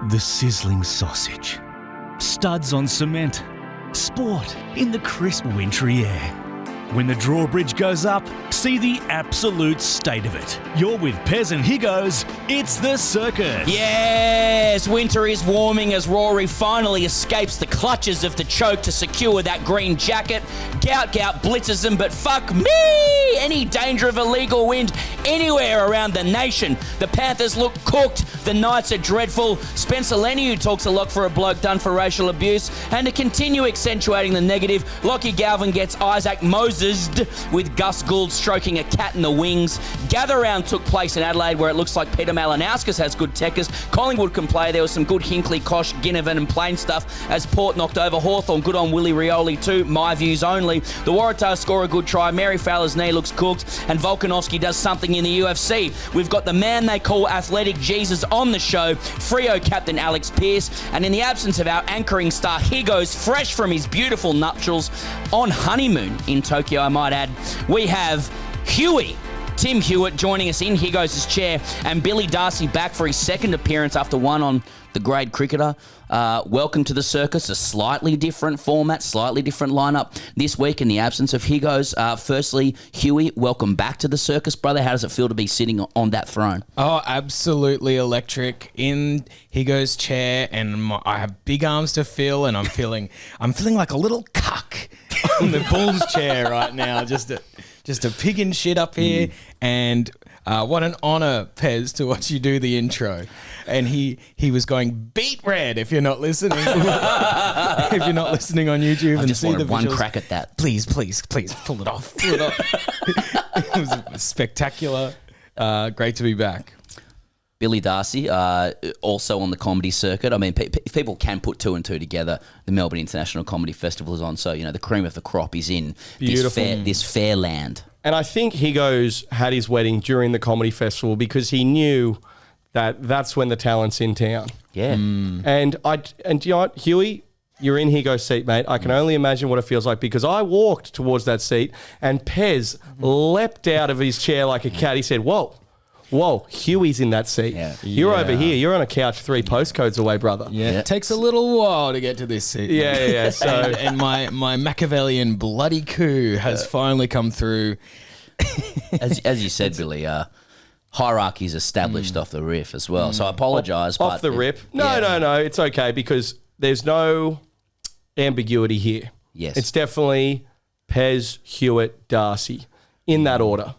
The sizzling sausage. Studs on cement. Sport in the crisp wintry air. When the drawbridge goes up, see the absolute state of it. You're with Pez and Higgos. It's the circus. Yes, winter is warming as Rory finally escapes the clutches of the choke to secure that green jacket. Gout Gout blitzes him, but fuck me! Any danger of illegal wind anywhere around the nation. The Panthers look cooked. The Knights are dreadful. Spencer Leniu talks a lot for a bloke done for racial abuse. And to continue accentuating the negative, Lockie Galvin gets Isaac Moses with Gus Gould stroking a cat in the wings. Gather round took place in Adelaide where it looks like Peter Malinauskas has good techers. Collingwood can play. There was some good Hinkley, Kosh, Ginnivan and Plain stuff as Port knocked over Hawthorn. Good on Willie Rioli too. My views only. The Waratahs score a good try. Mary Fowler's knee looks cooked and Volkanovski does something in the UFC. We've got the man they call Athletic Jesus on the show, Freo captain Alex Pearce, and in the absence of our anchoring star Higgos, fresh from his beautiful nuptials on honeymoon in Tokyo, I might add, we have Tim Hewitt joining us in Higgos' chair, and Billy Darcy back for his second appearance after one on The Grade Cricketer. Welcome to the circus, a slightly different format, slightly different lineup this week in the absence of Higgos. Firstly, Huey, welcome back to the circus, brother. How does it feel to be sitting on that throne? Oh, absolutely electric in Higgos' chair, and I have big arms to fill, and I'm feeling like a little cuck on the Bulls chair right now, just a pig in shit up here, and what an honour, Pez, to watch you do the intro. And he was going beat red if you're not listening. If you're not listening on YouTube I and just see the wanted one visuals, crack at that. Please, pull it off. It was spectacular. Great to be back. Billy Darcy, also on the comedy circuit. I mean, if people can put two and two together, the Melbourne International Comedy Festival is on, so, the cream of the crop is in this fair land. And I think Higgos had his wedding during the comedy festival because he knew that that's when the talent's in town. Yeah. And you know what, Huey, you're in Higgos' seat, mate. I can only imagine what it feels like because I walked towards that seat and Pez leapt out of his chair like a cat. He said, whoa, Huey's in that seat. Yeah. You're over here. You're on a couch 3 postcodes away, brother. Yeah. It takes a little while to get to this seat. Yeah. So and my Machiavellian bloody coup has finally come through. As you said, Billy, hierarchy is established off the riff as well. So I apologise. Off the rip? No. It's okay because there's no ambiguity here. Yes. It's definitely Pez, Hewitt, Darcy in that order.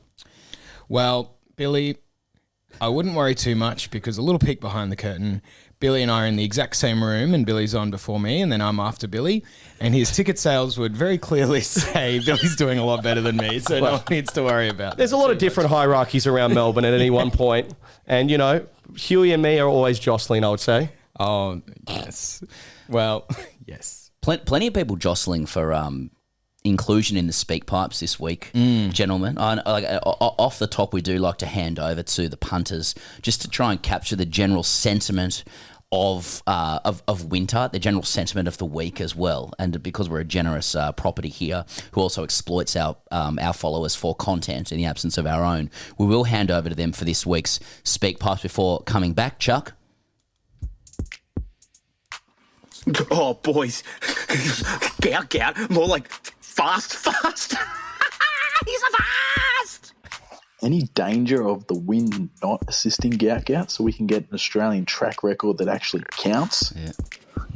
Well, Billy, I wouldn't worry too much because a little peek behind the curtain, Billy and I are in the exact same room and Billy's on before me and then I'm after Billy and his ticket sales would very clearly say Billy's doing a lot better than me, so no one needs to worry about that. There's a lot of different hierarchies around Melbourne at any one point and, Huey and me are always jostling, I would say. Oh, yes. Well, yes. Plenty of people jostling for inclusion in the Speakpipes this week, gentlemen. Off the top, we do like to hand over to the punters just to try and capture the general sentiment of winter, the general sentiment of the week as well. And because we're a generous property here who also exploits our followers for content in the absence of our own, we will hand over to them for this week's Speakpipes before coming back. Chuck? Oh, boys. Gout, more like fast. He's a fast! Any danger of the wind not assisting Gout Gout so we can get an Australian track record that actually counts? Yeah.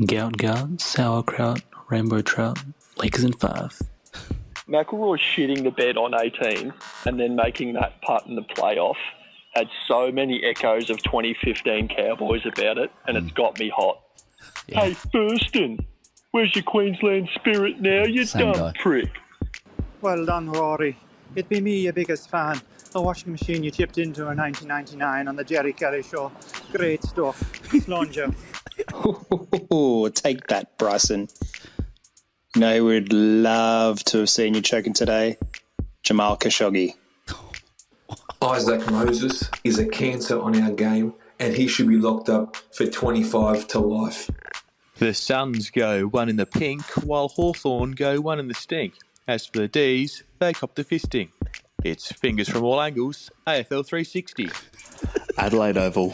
Gout Gout, sauerkraut, rainbow trout, Lakers in 5. McIlroy shitting the bed on 18 and then making that putt in the playoff had so many echoes of 2015 Cowboys about it, and it's got me hot. Yeah. Hey, Thurston, where's your Queensland spirit now, you Same dumb guy. prick? Well done, Rory. It be me, your biggest fan. The washing machine you chipped into in 1999 on the Jerry Kelly show. Great stuff. Slonger. Ooh, take that, Bryson. We'd love to have seen you choking today. Jamal Khashoggi. Isaac Moses is a cancer on our game and he should be locked up for 25 to life. The Suns go one in the pink while Hawthorn go one in the stink. As for the D's, they cop the fisting. It's fingers from all angles, AFL 360. Adelaide Oval,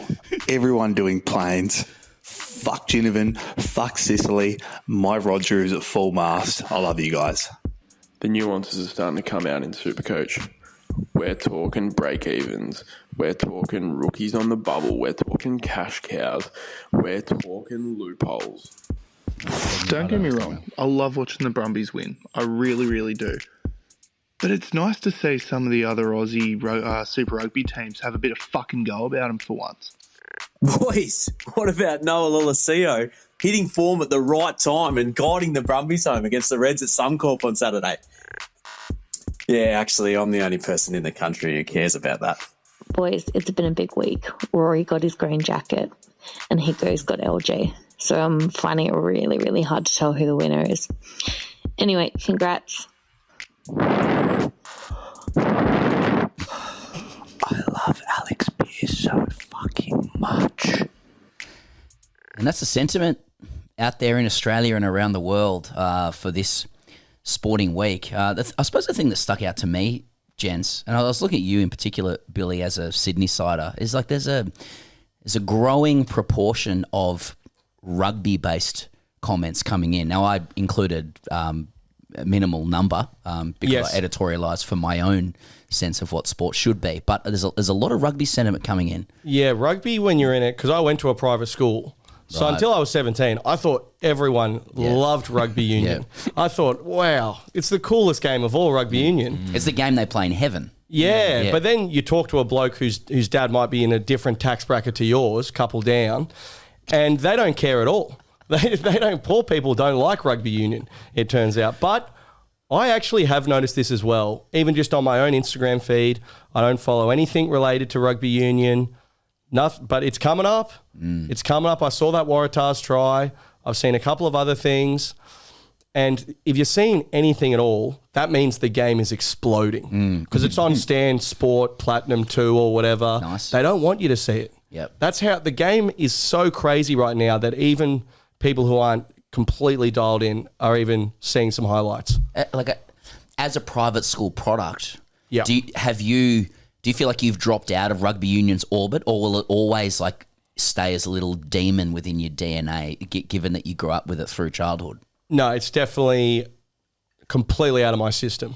everyone doing planes. fuck Ginnivan, fuck Sicily. My Roger is at full mast. I love you guys. The nuances are starting to come out in Supercoach. We're talking break-evens. We're talking rookies on the bubble. We're talking cash cows. We're talking loopholes. Don't get me wrong, I love watching the Brumbies win. I really, really do. But it's nice to see some of the other Aussie Super Rugby teams have a bit of fucking go about them for once. Boys, what about Noah Lolosio hitting form at the right time and guiding the Brumbies home against the Reds at Suncorp on Saturday? Yeah, actually, I'm the only person in the country who cares about that. Boys, it's been a big week. Rory got his green jacket and Hiko's got LG. So I'm finding it really, really hard to tell who the winner is. Anyway, congrats. I love Alex Pearce so fucking much. And that's the sentiment out there in Australia and around the world for this sporting week. I suppose the thing that stuck out to me, gents, and I was looking at you in particular, Billy, as a Sydney sider, is like there's a growing proportion of rugby-based comments coming in. Now, I included a minimal number because I editorialised for my own sense of what sport should be. But there's a lot of rugby sentiment coming in. Yeah, rugby when you're in it, because I went to a private school. So until I was 17, I thought everyone loved rugby union. I thought, wow, it's the coolest game of all, rugby union. It's the game they play in heaven. Yeah, but then you talk to a bloke whose dad might be in a different tax bracket to yours, couple down, and they don't care at all. They don't. Poor people don't like rugby union, it turns out. But I actually have noticed this as well, even just on my own Instagram feed. I don't follow anything related to rugby union. Nothing, but it's coming up. It's coming up. I saw that Waratahs try. I've seen a couple of other things. And if you're seeing anything at all, that means the game is exploding because it's on Stan Sport, Platinum 2 or whatever. Nice. They don't want you to see it. Yep. That's how the game is so crazy right now that even people who aren't completely dialed in are even seeing some highlights. As a private school product, do you feel like you've dropped out of rugby union's orbit, or will it always like stay as a little demon within your DNA, given that you grew up with it through childhood? No, it's definitely completely out of my system.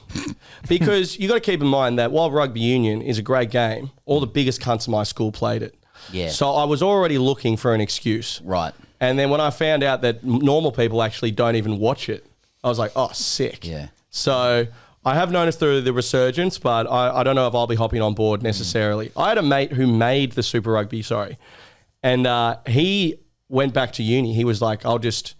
Because you got to keep in mind that while rugby union is a great game, all the biggest cunts in my school played it. Yeah. So I was already looking for an excuse. Right. And then when I found out that normal people actually don't even watch it, I was like, oh, sick. Yeah. So I have noticed the resurgence, but I don't know if I'll be hopping on board necessarily. I had a mate who made the Super Rugby, and he went back to uni. He was like, I'll just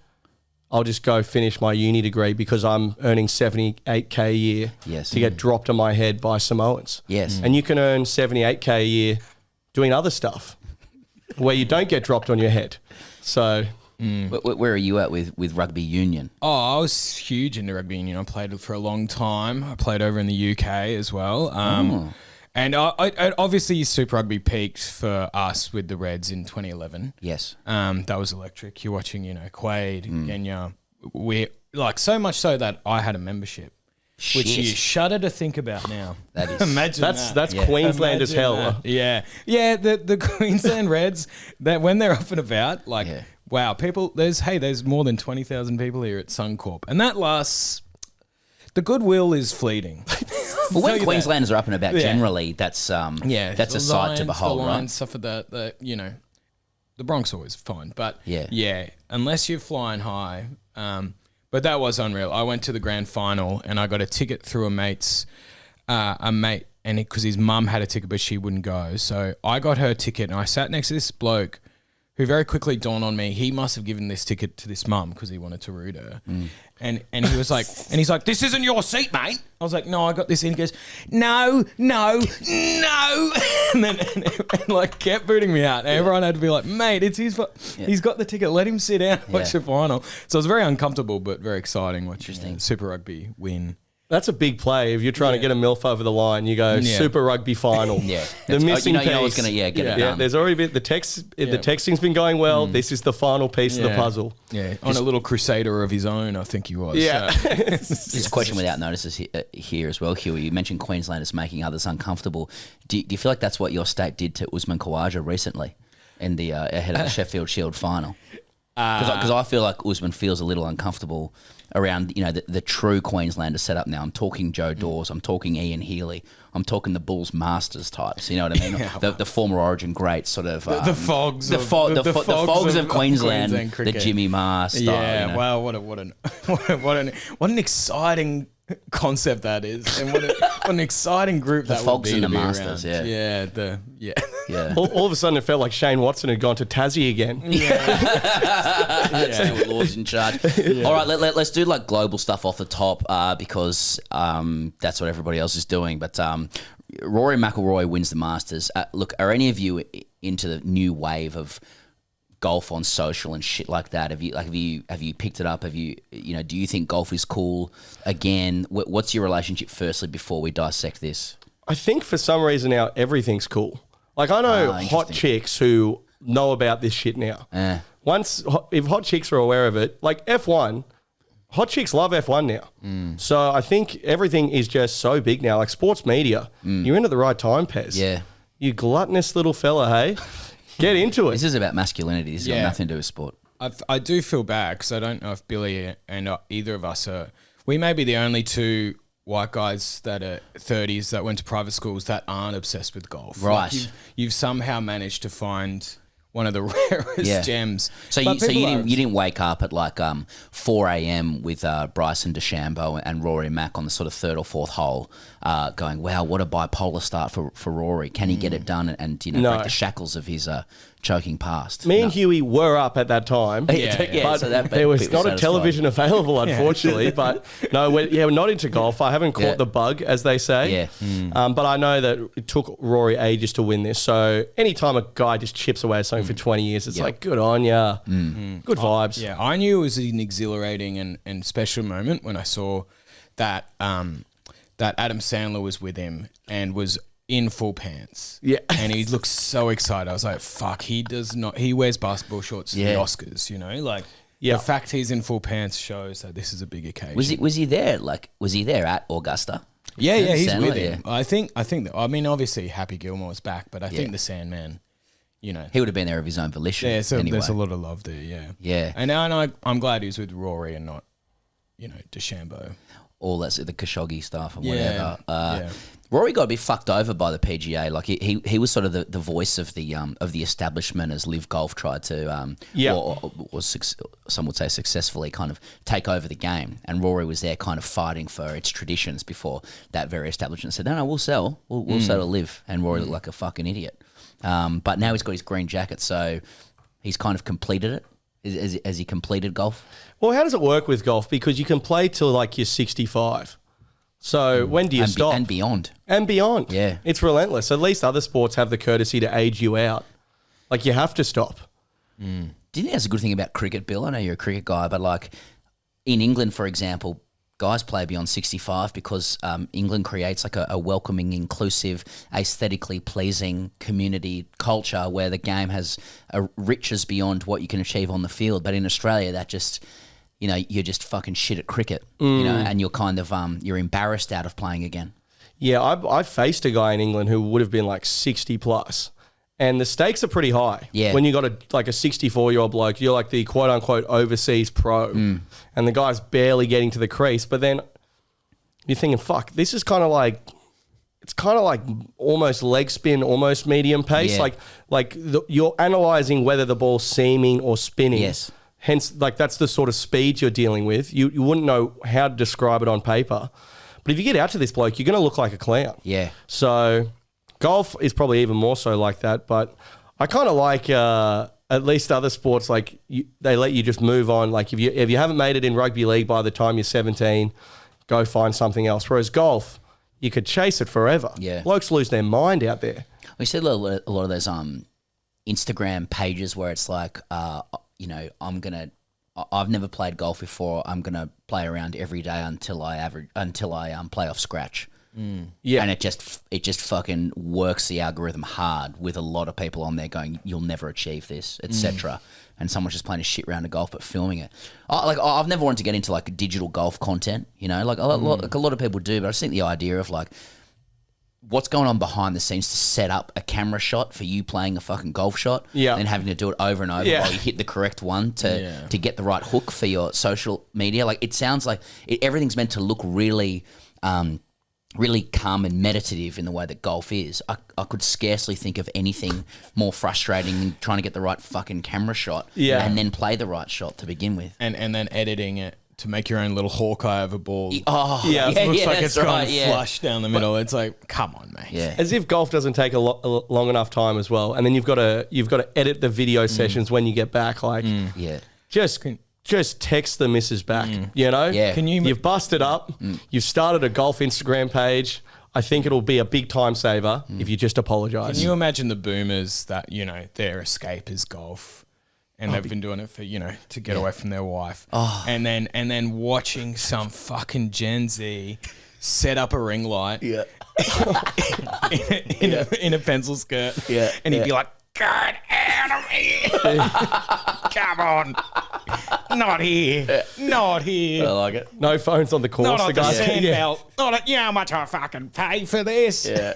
go finish my uni degree because I'm earning $78K a year to get dropped on my head by Samoans. Yes. And you can earn $78K a year doing other stuff where you don't get dropped on your head. So where are you at with rugby union? Oh, I was huge into rugby union. I played for a long time. I played over in the UK as well. And I obviously Super Rugby peaked for us with the Reds in 2011. Yes. That was electric. You're watching, Quaid, Genya. We like so much so that I had a membership. Which you shudder to think about now. That is imagine that's Queensland as hell. That. Yeah. The Queensland Reds, that when they're up and about, wow, people. There's more than 20,000 people here at Suncorp, and that lasts. The goodwill is fleeting. Well, when Queenslanders are up and about, generally, that's a the sight to behold, the right? Lions suffer the Bronx always fine, but unless you're flying high. But that was unreal. I went to the grand final and I got a ticket through a mate, and because his mum had a ticket but she wouldn't go, so I got her ticket and I sat next to this bloke who very quickly dawned on me he must have given this ticket to this mum because he wanted to root her. And he was like, this isn't your seat, mate. I was like, no, I got this in. He goes, no. and then kept booting me out. And everyone had to be like, mate, it's his he's got the ticket. Let him sit down and watch the final. So it was very uncomfortable but very exciting watching Super Rugby win. That's a big play. If you're trying to get a MILF over the line, you go Super Rugby final. The missing piece. What's going to get it done. There's already been the texting's been going well. This is the final piece of the puzzle. Yeah, on a little crusader of his own, I think he was. Yeah. Just a question without notices here as well, Huey. You mentioned Queenslanders making others uncomfortable. Do you feel like that's what your state did to Usman Khawaja recently in the ahead of the Sheffield Shield final? Because I feel like Usman feels a little uncomfortable around, the true Queenslander setup now. I'm talking Joe Dawes, I'm talking Ian Healy, I'm talking the Bulls Masters types. You know what I mean? The former Origin greats, sort of the fogs, the fogs of Queensland, the Jimmy Maher style. Yeah, wow, what an exciting concept that is, and what an exciting group that would be. The fogs and the to be Masters, around. Yeah. All of a sudden, it felt like Shane Watson had gone to Tassie again. So Lord's in charge. All right, let's do like global stuff off the top because that's what everybody else is doing. But Rory McIlroy wins the Masters. Look, are any of you into the new wave of golf on social and shit like that? Have you picked it up? Do you think golf is cool again? What's your relationship firstly before we dissect this? I think for some reason now everything's cool. Like I know hot chicks who know about this shit now. If hot chicks are aware of it, like F1, hot chicks love F1 now. So I think everything is just so big now. Like sports media, you're into the right time, Pez. Yeah. You gluttonous little fella, hey? Get into it. This is about masculinity. This has got nothing to do with sport. I do feel bad because I don't know if Billy and either of us are. We may be the only two white guys that are 30s that went to private schools that aren't obsessed with golf. Right. Like you've somehow managed to find one of the rarest gems. So you didn't wake up at like 4 a.m. with Bryson DeChambeau and Rory Mac on the sort of third or fourth hole, going, wow, what a bipolar start for Rory. Can he get it done and break the shackles of his choking past? Me and Huey were up at that time. But so that there was bit not was a television available, unfortunately. Yeah. But no, we're not into golf. I haven't caught the bug, as they say. Yeah. But I know that it took Rory ages to win this. So anytime a guy just chips away at something for 20 years, it's like, good on ya. Good vibes. Yeah, I knew it was an exhilarating and special moment when I saw that that Adam Sandler was with him and was in full pants. Yeah. And he looked so excited. I was like, fuck, he wears basketball shorts to the Oscars, Like the fact he's in full pants shows that this is a big occasion. Was he there? Like, was he there at Augusta? Yeah, he's Sandler, with him. I think obviously Happy Gilmore's back, but I think the Sandman, he would have been there of his own volition. Yeah, so anyway. there's a lot of love there, yeah. Yeah. And I'm glad he was with Rory and not, DeChambeau. All that's the Khashoggi stuff and Yeah, whatever. Rory got a bit fucked over by the PGA. Like he was sort of the voice of the establishment as Live Golf tried to, some would say successfully kind of take over the game. And Rory was there kind of fighting for its traditions before that very establishment said, no, we'll sell to Live. And Rory looked like a fucking idiot. But now he's got his green jacket, so he's kind of completed it. Has he completed golf? Well, how does it work with golf? Because you can play till like you're 65. So when do you stop? And beyond. And beyond. Yeah. It's relentless. At least other sports have the courtesy to age you out. Like you have to stop. Do you think that's a good thing about cricket, Bill? I know you're a cricket guy, but like in England, for example, guys play beyond 65 because England creates like a welcoming, inclusive, aesthetically pleasing community culture where the game has riches beyond what you can achieve on the field. But in Australia, that just, you're just fucking shit at cricket, and you're kind of, you're embarrassed out of playing again. Yeah, I faced a guy in England who would have been like 60 plus. And the stakes are pretty high. Yeah. When you got a 64-year-old bloke, you're like the quote-unquote overseas pro. And the guy's barely getting to the crease. But then you're thinking, fuck, this is kind of like, it's kind of like almost leg spin, almost medium pace. Yeah. You're analysing whether the ball's seaming or spinning. Yes. Hence, that's the sort of speed you're dealing with. You wouldn't know how to describe it on paper. But if you get out to this bloke, you're going to look like a clown. Yeah. So golf is probably even more so like that, but I kind of like at least other sports, like they let you just move on. Like if you haven't made it in rugby league by the time you're 17, go find something else. Whereas golf, you could chase it forever. Yeah. Blokes lose their mind out there. We see a lot of those Instagram pages where it's like, I've never played golf before. I'm gonna play around every day until I play off scratch. Yeah, and it just fucking works the algorithm hard with a lot of people on there going, you'll never achieve this, etc. And someone's just playing a shit round of golf but filming it. I've never wanted to get into like digital golf content, like a lot of people do, but I just think the idea of like what's going on behind the scenes to set up a camera shot for you playing a fucking golf shot, Yeah. and having to do it over and over while you hit the correct one to get the right hook for your social media. Like, it sounds like everything's meant to look really really calm and meditative in the way that golf is. I could scarcely think of anything more frustrating than trying to get the right fucking camera shot and then play the right shot to begin with. And then editing it to make your own little Hawkeye of a ball. It looks like it's gone right, flush down the middle. It's like, come on, mate. Yeah. As if golf doesn't take a long enough time as well. And then you've got to edit the video sessions when you get back. Like, just text the missus back. You know, you've busted up. You've started a golf Instagram page. I think it'll be a big time saver if you just apologise. Can you imagine the boomers that, you know, their escape is golf, and they've been doing it for, you know, to get away from their wife, and then watching some fucking Gen Z set up a ring light, in a pencil skirt, and he'd be like, "Get out of here! Come on." Not here. Not here. I like it. No phones on the course. Not on the guys. sand belt. Not you know how much I fucking pay for this. Yeah.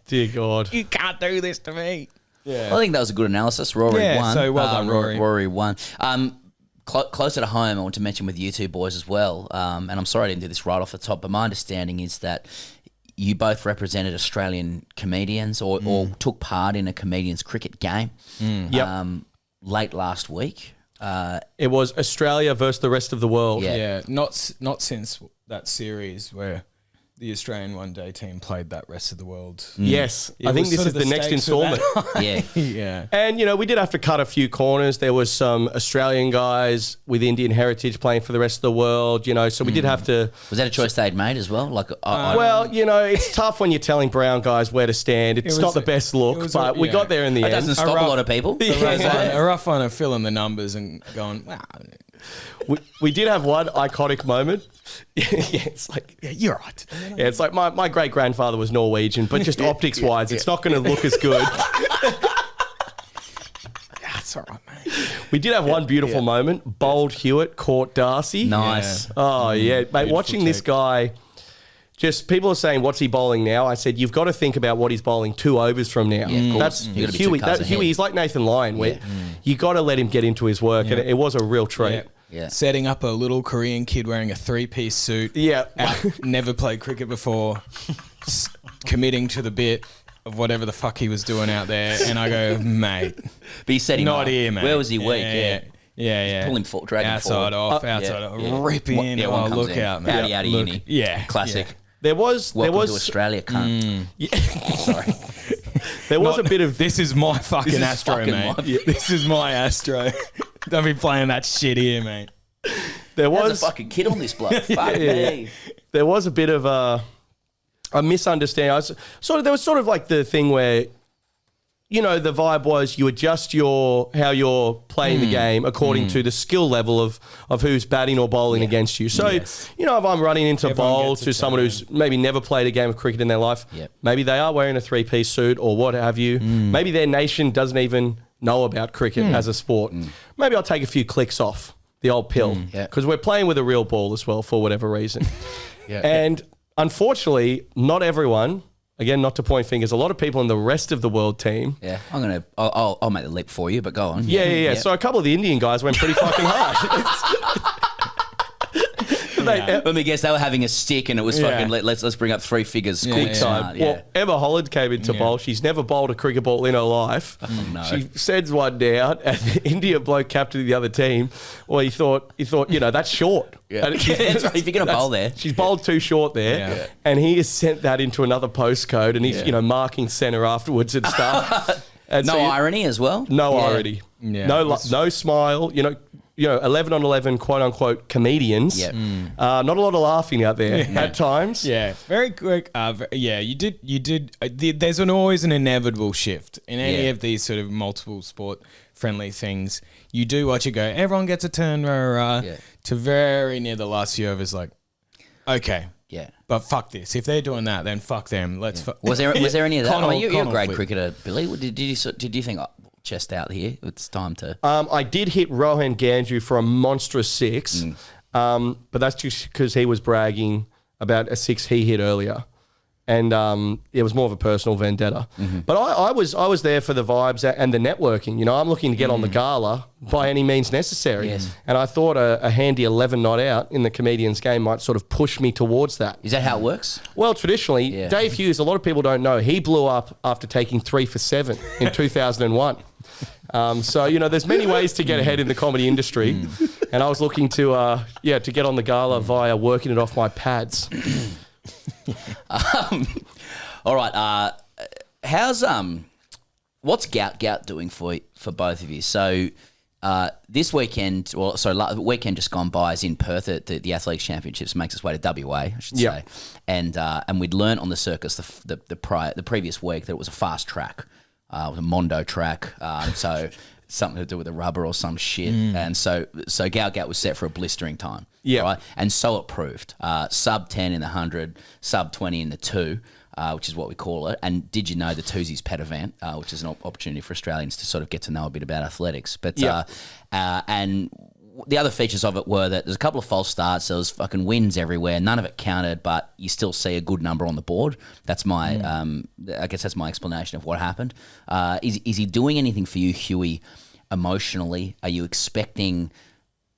Dear God. You can't do this to me. Yeah. I think that was a good analysis. Rory won. So well done, Rory. Rory won. Closer to home, I want to mention with you two boys as well, and I'm sorry I didn't do this right off the top, but my understanding is that you both represented Australian comedians or took part in a comedians cricket game late last week. It was Australia versus the rest of the world. Yeah, not since that series where the Australian one-day team played that rest of the world. Yes, I think this is the next instalment. Yeah. And, you know, we did have to cut a few corners. There was some Australian guys with Indian heritage playing for the rest of the world, you know, so we did have to... Was that a choice they'd made as well? Like, well, you know, it's tough when you're telling brown guys where to stand. It's not the best look, but we got there in the end. It doesn't stop a lot of people. A rough one of filling the numbers and going, wow. We did have one iconic moment. It's like, you're right. Yeah, it's like my great-grandfather was Norwegian, but just optics-wise, it's not going to look as good. That's all right, mate. We did have one beautiful moment. Bowled Hewitt caught Darcy. Nice. Yeah. Oh, yeah. Mate, watching this guy... Just people are saying, what's he bowling now? I said, you've got to think about what he's bowling 2 overs from now. That's Huey. Huey, he's like Nathan Lyon, where you got to let him get into his work, and it was a real treat. Yeah. Setting up a little Korean kid wearing a 3-piece suit. Yeah. Never played cricket before. Committing to the bit of whatever the fuck he was doing out there. And I go, mate. But he said not here, mate. Where was he weak? Yeah. Pull him drag him outside forward. Outside off. Rip in. One look in. out, mate. Out of uni. Yeah. Classic. Yeah. There was Welcome to Australia, cunt. Sorry. There was a bit of this is my fucking Astro, mate. This is my Astro. Don't be playing that shit here, mate. There was There's a fucking kid on this bloke. Fuck me. There was a bit of a misunderstanding. There was sort of like the thing where, you know, the vibe was you adjust how you're playing the game according to the skill level of who's batting or bowling against you. So, you know, if I'm running into bowl to someone who's maybe never played a game of cricket in their life, maybe they are wearing a 3-piece suit or what have you. Maybe their nation doesn't even know about cricket as a sport. Maybe I'll take a few clicks off the old pill because we're playing with a real ball as well for whatever reason. And unfortunately, not everyone... Again, not to point fingers, a lot of people in the rest of the world team. Yeah, I'll make the leap for you, but go on. Yeah. So a couple of the Indian guys went pretty fucking hard. Let me guess, they were having a stick and it was fucking, let's bring up 3 figures quick time. Well, Emma Holland came into bowl. She's never bowled a cricket ball in her life. No. She sends one down and the India bloke captain of the other team, well, he thought, you know, that's short. Yeah. That's right. If you're going to bowl there. She's bowled too short there. And he has sent that into another postcode and he's, you know, marking centre afterwards and stuff. And no irony as well? No irony. Yeah. No smile. You know, 11 on 11, quote unquote, comedians. Not a lot of laughing out there at times. Yeah, very quick. You did. There's always an inevitable shift in any of these sort of multiple sport friendly things. You do watch it go. Everyone gets a turn, to very near the last few overs. Like, okay. Yeah. But fuck this. If they're doing that, then fuck them. Was there any of that? You're a great cricketer, Billy. Did you think, chest out here, it's time to... I did hit Rohan Gandhu for a monstrous 6, but that's just because he was bragging about a 6 he hit earlier. And it was more of a personal vendetta. But I was there for the vibes and the networking. You know, I'm looking to get on the gala by any means necessary. Yes. And I thought a handy 11 not out in the comedian's game might sort of push me towards that. Is that how it works? Well, traditionally, Dave Hughes, a lot of people don't know, he blew up after taking 3 for 7 in 2001. So, you know, there's many ways to get ahead in the comedy industry. And I was looking to get on the gala via working it off my pads. All right. What's Gout Gout doing for both of you? So this weekend, weekend just gone by is in Perth at the Athletics Championships. Makes its way to WA, I should say. And we'd learnt on the circus the previous week that it was a fast track. It was a Mondo track. So something to do with the rubber or some shit. And so Gout Gout was set for a blistering time. Yeah. Right. And so it proved. Sub 10 in the 100, sub 20 in the 2, which is what we call it. And did you know the 2's pet event, which is an opportunity for Australians to sort of get to know a bit about athletics. But and the other features of it were that there's a couple of false starts. There was fucking wins everywhere. None of it counted, but you still see a good number on the board. That's my, I guess that's my explanation of what happened. Is he doing anything for you, Huey, emotionally? Are you expecting,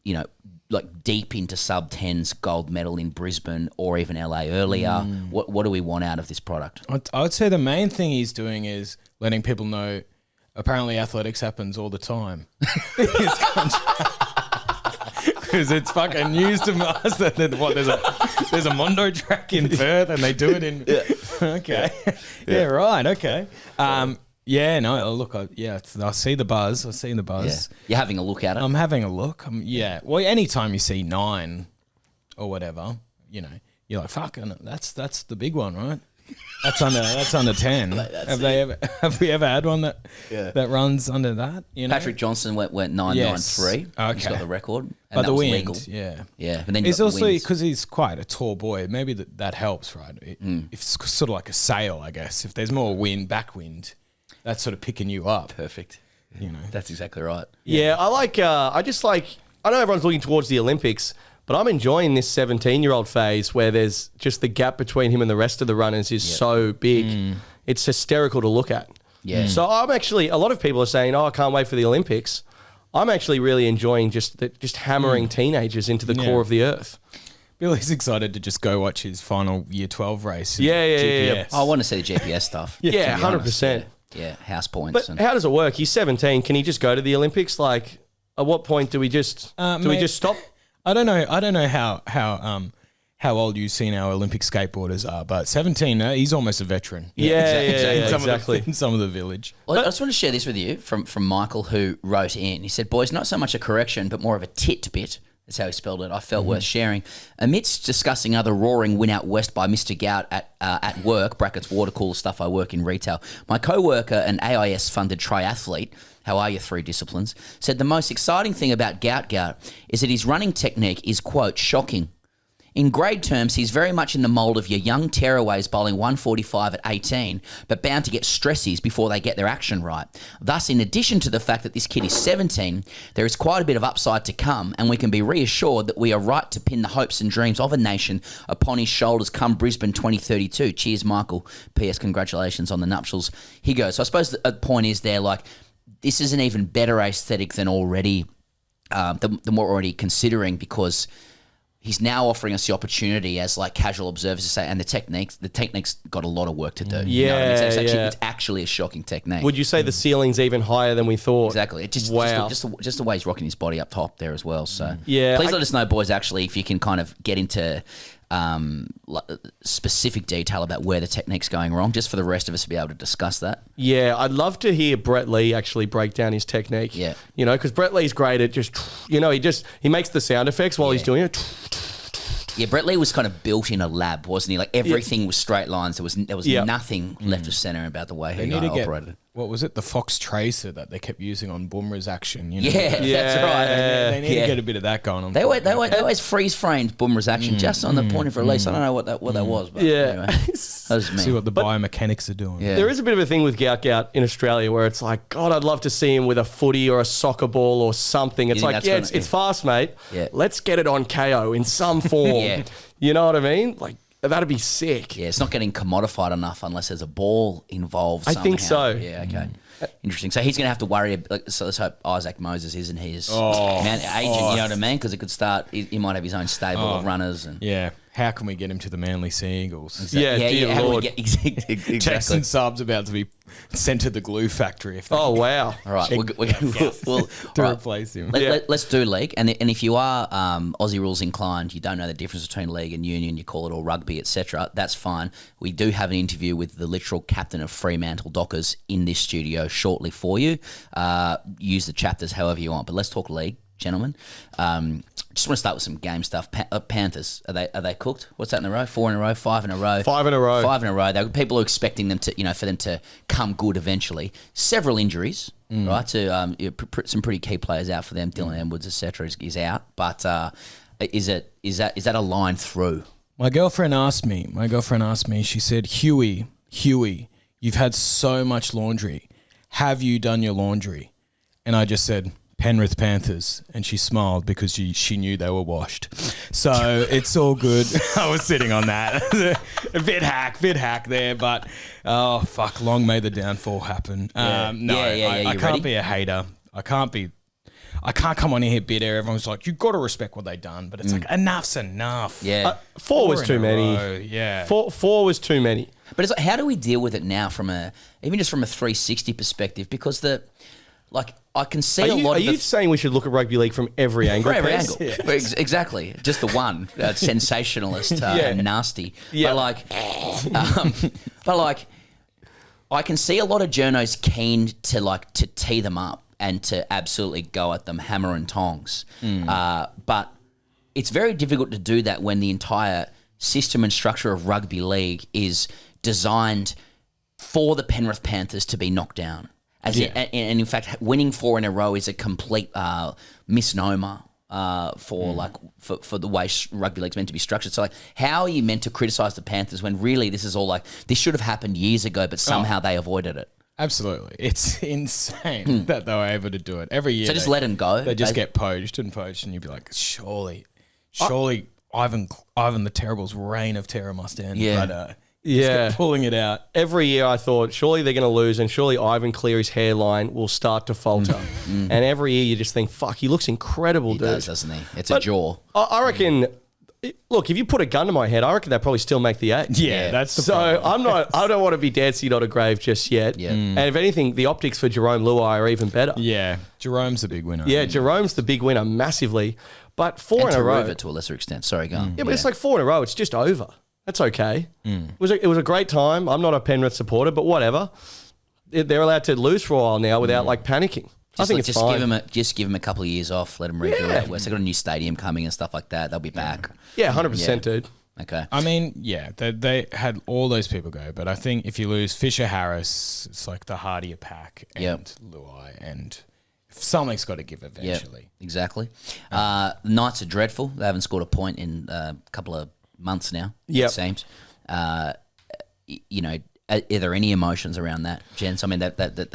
you know, like deep into sub 10s gold medal in Brisbane or even LA earlier? What do we want out of this product? I would say the main thing he's doing is letting people know apparently athletics happens all the time. Because it's fucking news to us that there's a Mondo track in Perth and they do it in... Okay. Yeah, right, okay. I see the buzz. I've seen the buzz. Yeah. You're having a look at it? I'm having a look. Well, anytime you see 9 or whatever, you know, you're like, fucking, that's the big one, right? That's under 10. Have we ever had one that runs under that? You know? Patrick Johnson went 993. Okay. He's got the record. And But that the was wind, legal. yeah. But then it's also because he's quite a tall boy. Maybe that helps, right? It's sort of like a sail, I guess. If there's more backwind, that's sort of picking you up. Perfect. You know, that's exactly right. Yeah, I know everyone's looking towards the Olympics, but I'm enjoying this 17-year-old phase where there's just the gap between him and the rest of the runners is so big. It's hysterical to look at. Yeah. So I'm actually, a lot of people are saying, I can't wait for the Olympics. I'm actually really enjoying just hammering teenagers into the core of the earth. Billy's excited to just go watch his final year 12 race. Yeah. I want to see the GPS stuff. Yeah, 100%. Yeah, house points. But how does it work? He's 17. Can he just go to the Olympics? Like, at what point do we just stop? I don't know how old you've seen our Olympic skateboarders are, but 17, he's almost a veteran. Exactly. In some of the village. Well, I just want to share this with you from Michael, who wrote in. He said, boys, not so much a correction, but more of a titbit. That's how he spelled it. I felt worth sharing. Amidst discussing other roaring win out west by Mr. Gout at work, brackets water cooler stuff, I work in retail, my co-worker, an AIS-funded triathlete, how are your 3 disciplines, said the most exciting thing about Gout Gout is that his running technique is, quote, shocking. In grade terms, he's very much in the mould of your young tearaways bowling 145 at 18, but bound to get stressies before they get their action right. Thus, in addition to the fact that this kid is 17, there is quite a bit of upside to come, and we can be reassured that we are right to pin the hopes and dreams of a nation upon his shoulders come Brisbane 2032. Cheers, Michael. P.S. Congratulations on the nuptials. He goes. So I suppose the point is there, like, this is an even better aesthetic than what we're already considering, because he's now offering us the opportunity as like casual observers to say, and the technique's got a lot of work to do. You know what I mean? So it's actually a shocking technique. Would you say the ceiling's even higher than we thought? Exactly. Just the way he's rocking his body up top there as well. So yeah, please let us know, boys, actually, if you can kind of get into specific detail about where the technique's going wrong, just for the rest of us to be able to discuss that. Yeah, I'd love to hear Brett Lee actually break down his technique. Yeah. You know, because Brett Lee's great at just, you know, he makes the sound effects while he's doing it. Yeah, Brett Lee was kind of built in a lab, wasn't he? Like everything was straight lines. There was nothing left of centre about the way he operated. What was it? The Fox Tracer that they kept using on Boomer's action. You know? Yeah, that's right. They need to get a bit of that going on. They always freeze framed Boomer's action just on the point of release. I don't know what that was, but anyway, that was me. See what the biomechanics are doing. Yeah. There is a bit of a thing with Gout Gout in Australia where it's like, God, I'd love to see him with a footy or a soccer ball or something. It's like, it's fast, mate. Yeah. Let's get it on KO in some form. You know what I mean? Like, That'd be sick. Yeah, it's not getting commodified enough unless there's a ball involved I somehow. think so. Yeah, okay. Interesting. So he's going to have to worry. So let's hope Isaac Moses isn't his agent, you know what I mean? Because it could start, he might have his own stable of runners. And Yeah. How can we get him to the Manly Sea Eagles? Yeah, dear how do we Lord. get, exactly. Jackson Sub's about to be sent to the glue factory. If they Oh, wow. All right, we'll to replace him. Let's do league, and if you are Aussie rules inclined, you don't know the difference between league and union, you call it all rugby, etc. That's fine. We do have an interview with the literal captain of Fremantle Dockers in this studio shortly for you. Use the chapters however you want, but let's talk league, gentlemen. Just want to start with some game stuff. Panthers, are they cooked? What's that in a row? 4 in a row? 5 in a row? 5 in a row. 5 in a row. People are expecting them to, for them to come good eventually. Several injuries, right? To some pretty key players out for them. Dylan Edwards, etc. is out. But is that a line through? My girlfriend asked me. She said, Huey, you've had so much laundry. Have you done your laundry? And I just said, Penrith Panthers, and she smiled because she knew they were washed. So it's all good. I was sitting on that. a bit hack there, but oh fuck, long may the downfall happen. I can't be a hater. I can't come on here bitter. Everyone's like, you've got to respect what they've done, but it's like enough's enough. Yeah, 4 was too many. Yeah, 4 was too many. But it's like, how do we deal with it now even just from a 360 perspective? Because I can see a lot of... Are you saying we should look at rugby league from every angle? From every angle. Yeah. Exactly. Just the one. Sensationalist and nasty. Yeah. But I can see a lot of journos keen to tee them up and to absolutely go at them hammer and tongs. But it's very difficult to do that when the entire system and structure of rugby league is designed for the Penrith Panthers to be knocked down. And in fact, winning 4 in a row is a complete misnomer for the way rugby league's meant to be structured. So, how are you meant to criticise the Panthers when really this is all this should have happened years ago, but somehow they avoided it? Absolutely, It's insane that they were able to do it every year. So just let them go. They just get poached, and you'd be like, surely, Ivan the Terrible's reign of terror must end. Yeah. But, just kept pulling it out. Every year I thought, surely they're going to lose and surely Ivan Cleary's hairline will start to falter. And every year you just think, fuck, he looks incredible, dude. He does, doesn't he? It's a jaw. I reckon, look, if you put a gun to my head, I reckon they'd probably still make the 8. Yeah, that's the problem. I don't want to be dancing on a grave just yet. Yeah. And if anything, the optics for Jerome Luai are even better. Yeah, Jerome's the big winner. Yeah, Jerome's the big winner massively. But 4 and in a row. to a lesser extent. Sorry, go on. Yeah, but it's like 4 in a row. It's just over. That's okay. It was a great time. I'm not a Penrith supporter, but whatever. They're allowed to lose for a while now without panicking. I think it's fine. Just give them a couple of years off. Let them redo it. They've got a new stadium coming and stuff like that. They'll be back. Yeah, 100%, dude. Okay. I mean, they had all those people go, but I think if you lose Fisher Harris, it's like the hardier pack and Luai, and something's got to give eventually. Yep, exactly. Knights are dreadful. They haven't scored a point in a couple of months now. Yep. It seems. Are there any emotions around that, gents? I mean, the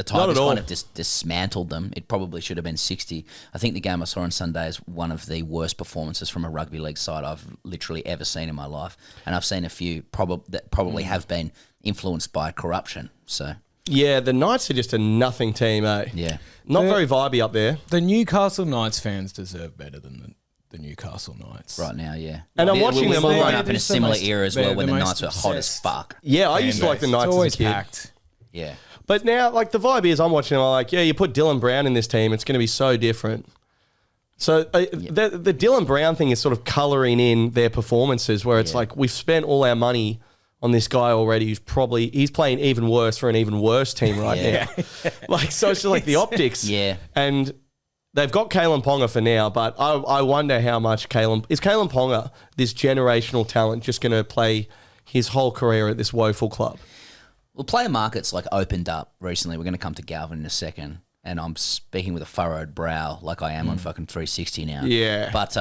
Tigers kind of dismantled them. It probably should have been 60. I think the game I saw on Sunday is one of the worst performances from a rugby league side I've literally ever seen in my life, and I've seen a few that probably have been influenced by corruption. So. Yeah, the Knights are just a nothing team, eh? Yeah. Not very vibey up there. The Newcastle Knights fans deserve better than the Newcastle Knights. Right now, yeah. And I'm watching them. We've grown up in a similar era as well when the Knights were hot as fuck. Yeah, I used to like the Knights as a kid. Packed. Yeah. But now, the vibe is I'm watching them, I'm like, you put Dylan Brown in this team, it's going to be so different. So the Dylan Brown thing is sort of colouring in their performances where it's like we've spent all our money on this guy already who's he's playing even worse for an even worse team right now. So it's just like the optics. Yeah. And they've got Kalen Ponga for now, but I wonder how much Kalen Ponga, this generational talent, just going to play his whole career at this woeful club? Well, player markets opened up recently. We're going to come to Galvin in a second, and I'm speaking with a furrowed brow like I am on fucking 360 now. Yeah. But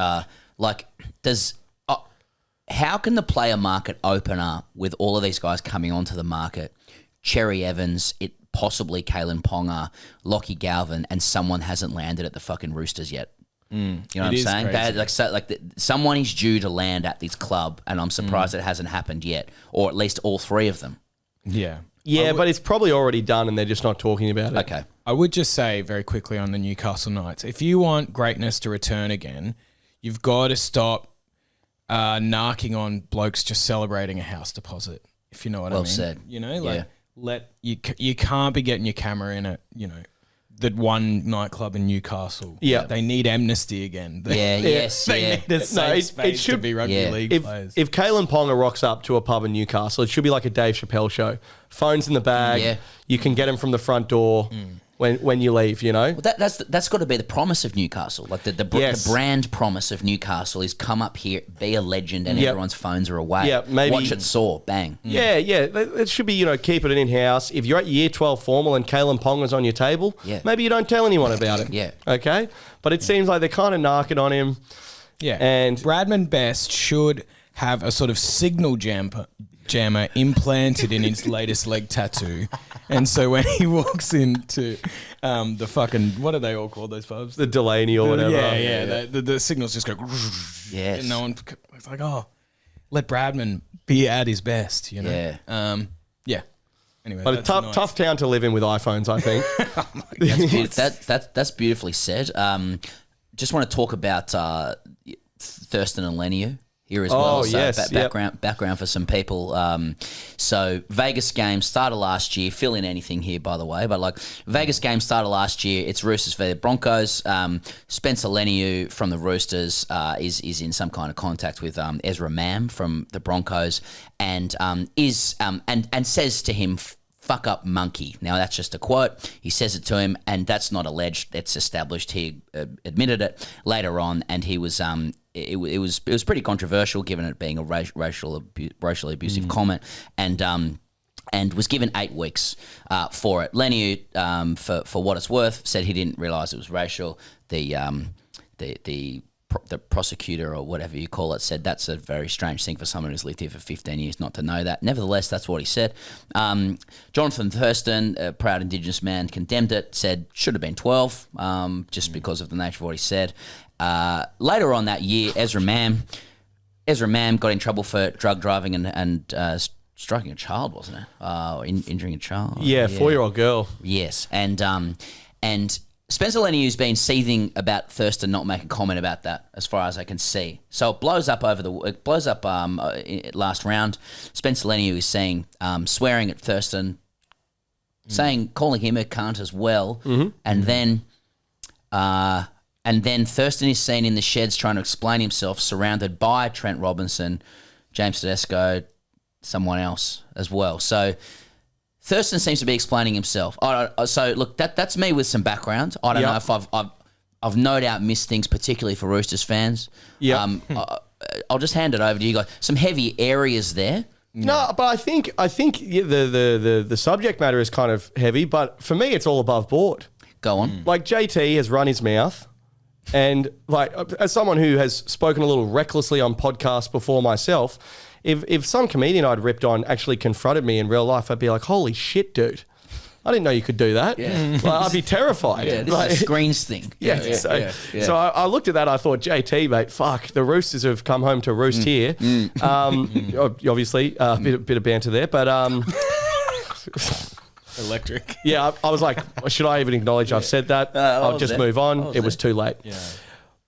how can the player market open up with all of these guys coming onto the market? Cherry Evans, possibly Kalen Ponga, Lockie Galvin, and someone hasn't landed at the fucking Roosters yet. You know what I'm It is saying? crazy. Someone is due to land at this club, and I'm surprised it hasn't happened yet, or at least all three of them. Yeah. Yeah, but it's probably already done and they're just not talking about it. Okay. I would just say very quickly on the Newcastle Knights, if you want greatness to return again, you've got to stop narking on blokes just celebrating a house deposit, if you know what I mean. Well said. You know, you can't be getting your camera in at, you know, the one nightclub in Newcastle. Yeah. They need amnesty again. They need a safe space to be rugby league players. If Kalen Ponga rocks up to a pub in Newcastle, it should be like a Dave Chappelle show. Phones in the bag. Yeah. You can get him from the front door when you leave, you know? Well, that's got to be the promise of Newcastle. Like the brand promise of Newcastle is come up here, be a legend, and everyone's phones are away. Yeah, maybe watch it soar, bang. Yeah. It should be, you know, keep it in house. If you're at year 12 formal and Kalen Ponga's on your table, maybe you don't tell anyone about it. Yeah. Okay? But it seems like they're kind of narking on him. Yeah. And Bradman Best should have a sort of signal jammer implanted in his latest leg tattoo. And so when he walks into the fucking, what are they all called, those pubs? The Delaney or whatever. Yeah. The signals just go, yes. And no one, it's like, oh, let Bradman be at his best, you know? Yeah. Yeah. Anyway, But a tough town to live in with iPhones, I think. That's beautifully said. Just want to talk about Thurston and Leniu here as well. So yes. Background for some people. So Vegas game started last year. Fill in anything here, by the way. But like Vegas game started last year. It's Roosters v Broncos. Spencer Leniu from the Roosters is in some kind of contact with Ezra Mam from the Broncos, and and says to him, "Fuck up, monkey." Now that's just a quote. He says it to him, and that's not alleged. It's established. He admitted it later on, and he was it was pretty controversial, given it being a racially abusive comment, and was given 8 weeks for it. Leniu, for what it's worth, said he didn't realise it was racial. The prosecutor, or whatever you call it, said that's a very strange thing for someone who's lived here for 15 years not to know that. Nevertheless, that's what he said. Jonathan Thurston, a proud Indigenous man, condemned it, said should have been 12, just because of the nature of what he said. Later on that year, Ezra Mam got in trouble for drug driving and striking a child, wasn't it? Injuring a child. Yeah, 4-year-old girl. Yes, and Spencer Leniu's been seething about Thurston not making comment about that, as far as I can see. So it blows up last round. Spencer Leniu is saying, swearing at Thurston, calling him a cunt as well, and then Thurston is seen in the sheds trying to explain himself, surrounded by Trent Robinson, James Tedesco, someone else as well. So Thurston seems to be explaining himself. So look, that's me with some background. I don't know if I've no doubt missed things, particularly for Roosters fans. Yeah. I'll just hand it over to you guys. Some heavy areas there. No, but I think the subject matter is kind of heavy, but for me it's all above board. Go on. Like JT has run his mouth, and like as someone who has spoken a little recklessly on podcasts before myself, if some comedian I'd ripped on actually confronted me in real life, I'd be like, holy shit, dude. I didn't know you could do that. Yeah. Like, I'd be terrified. Yeah, this is a screens thing. So I looked at that. I thought, JT, mate, fuck, the Roosters have come home to roost here. Obviously, a bit of banter there, but electric. Yeah, I was like, should I even acknowledge I've said that? I'll just move on. It was too late. Yeah.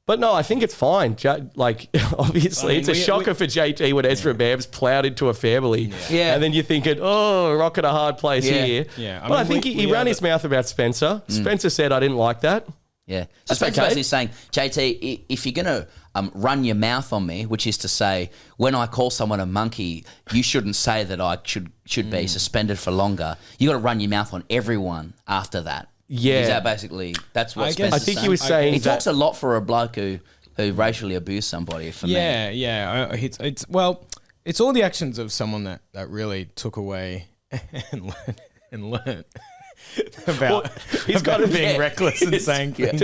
But no, I think it's fine. Like, obviously, it's a shocker for JT when Ezra Mam's ploughed into a family. Yeah. And then you're thinking, oh, rock at a hard place here. Yeah. But I think he ran his mouth about Spencer. Spencer said, I didn't like that. Yeah. So That's Spencer okay. basically saying, JT, if you're going to run your mouth on me, which is to say, when I call someone a monkey, you shouldn't say that I should be suspended for longer. You got to run your mouth on everyone after that. Yeah. Is that basically, that's what Spencer's I think saying. he was saying he that- talks a lot for a bloke who racially abused somebody, for me. Yeah. It's all the actions of someone that really took away and learned about he's got to being reckless and saying things.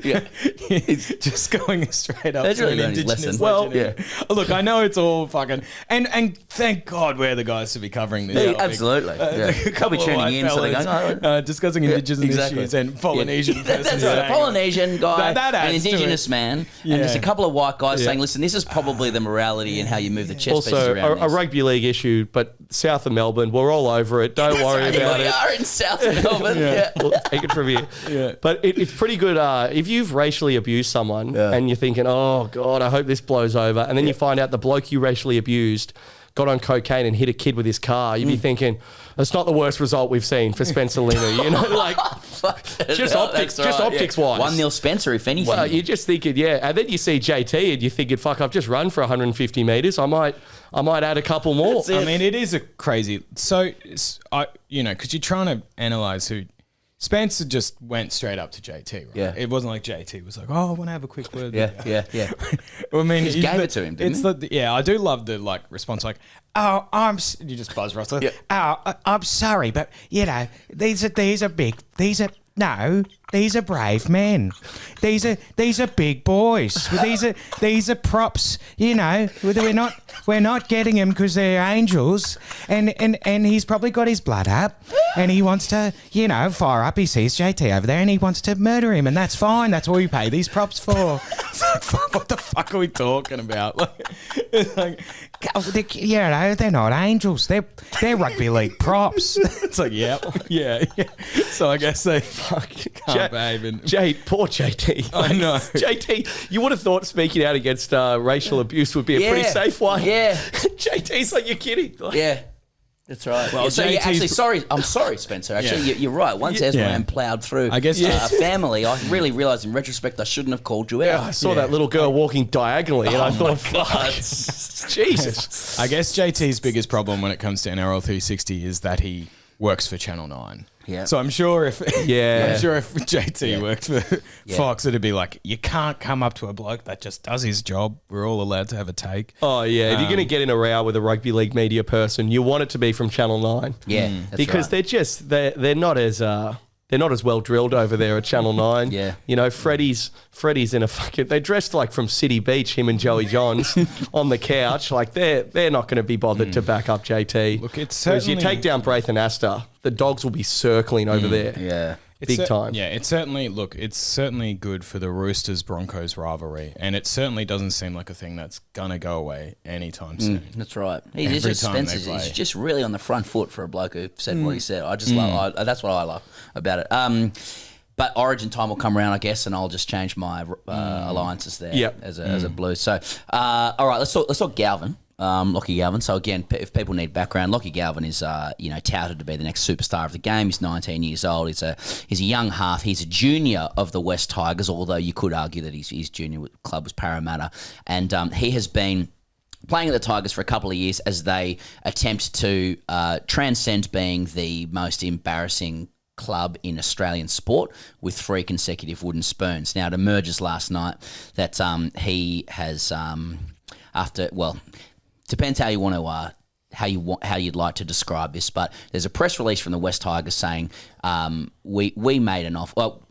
Yeah. He's just going straight up That's to really an learned his Indigenous lesson. legend. Look, I know it's all fucking and thank God we're the guys to be covering this. Yeah, topic. absolutely. Yeah. A They'll couple be of tuning white in, so they're fellas, going, discussing Indigenous Exactly. issues and Polynesian person. That's right. saying, Polynesian guy, that an adds to Indigenous it. man, Yeah. and just a couple of white guys saying, listen, this is probably the morality and how you move the chess pieces Also, around a this. rugby league issue, but south of Melbourne, we're all over it. Don't worry about We it. are in South Melbourne. Yeah. We'll take it from here. Yeah. But it's pretty good. If you've racially abused someone and you're thinking, oh, God, I hope this blows over. And then you find out the bloke you racially abused got on cocaine and hit a kid with his car. You'd be thinking, that's not the worst result we've seen for Spencer Lina. You know, like, just optics, That's right, optics-wise. 1-0 Spencer, if anything. Well, you're just thinking, yeah. And then you see JT and you're thinking, fuck, I've just run for 150 metres. I might add a couple more. I mean, it is a crazy. So, because you're trying to analyse who. Spencer just went straight up to JT, right? Yeah. It wasn't like JT was like, oh, I want to have a quick word. Yeah. Well, I mean, He just gave it to him, didn't he? I do love the response, like, oh, you just buzz Russell. Yeah. Oh, I'm sorry, but these are brave men. These are big boys. These are props. We're not getting them because they're angels. And he's probably got his blood up, and he wants to fire up. He sees JT over there, and he wants to murder him, and that's fine. That's all we pay these props for. What the fuck are we talking about? They're not angels. They're rugby league props. It's like, yeah. So I guess they can't behave. Poor JT. I know. JT, you would have thought speaking out against racial abuse would be a pretty safe one. Yeah. JT's like, you're kidding. Yeah. That's right. Well, So I'm sorry, Spencer. Actually, you're right. Once Esmoran ploughed through a family, I really realised in retrospect I shouldn't have called you out. I saw that little girl walking diagonally and I thought, fuck. Jesus. I guess JT's biggest problem when it comes to NRL 360 is that he works for Channel 9. Yeah. So I'm sure if JT worked for Fox, it'd be like, you can't come up to a bloke that just does his job. We're all allowed to have a take. Oh, yeah. If you're going to get in a row with a rugby league media person, you want it to be from Channel 9. Yeah, that's because right. they're not as well drilled over there at Channel 9. Yeah. You know, Freddie's in a fucking... They dressed like from City Beach, him and Joey Johns, on the couch. Like, they're not going to be bothered to back up JT. Look, it's Whereas you certainly- take down Braith and Astor, the dogs will be circling over there. Yeah. Big time. Yeah, it's certainly good for the Roosters-Broncos rivalry, and it certainly doesn't seem like a thing that's going to go away anytime soon. That's right. He's just really on the front foot for a bloke who said what he said. I just love. That's what I love about it. But Origin time will come around, I guess, and I'll just change my alliances there as a blue. So, all right, let's talk Galvin. Lockie Galvin. So again, if people need background, Lockie Galvin is touted to be the next superstar of the game. He's 19 years old. He's a young half. He's a junior of the West Tigers, although you could argue that his junior club was Parramatta, and he has been playing at the Tigers for a couple of years as they attempt to transcend being the most embarrassing club in Australian sport with 3 consecutive wooden spoons. Now, it emerges last night that he has depends how you want to how you'd like to describe this, but there's a press release from the West Tigers saying we made an offer. Well,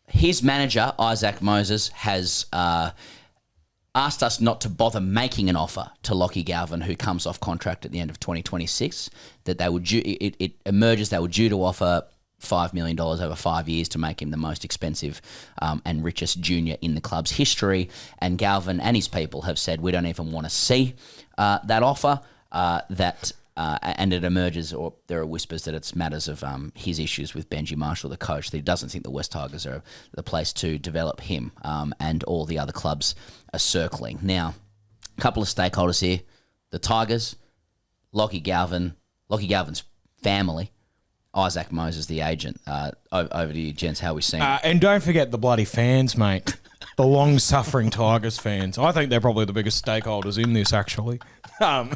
his manager Isaac Moses has asked us not to bother making an offer to Lockie Galvin, who comes off contract at the end of 2026. That they were it emerges they were due to offer $5 million over 5 years to make him the most expensive and richest junior in the club's history. And Galvin and his people have said, we don't even want to see that offer. And it emerges, or there are whispers that it's matters of his issues with Benji Marshall, the coach, that he doesn't think the West Tigers are the place to develop him, and all the other clubs are circling. Now, a couple of stakeholders here, the Tigers, Lockie Galvin's family, Isaac Moses, the agent. Over to you, gents. How are we seeing it? And don't forget the bloody fans, mate. The long-suffering Tigers fans. I think they're probably the biggest stakeholders in this, actually. I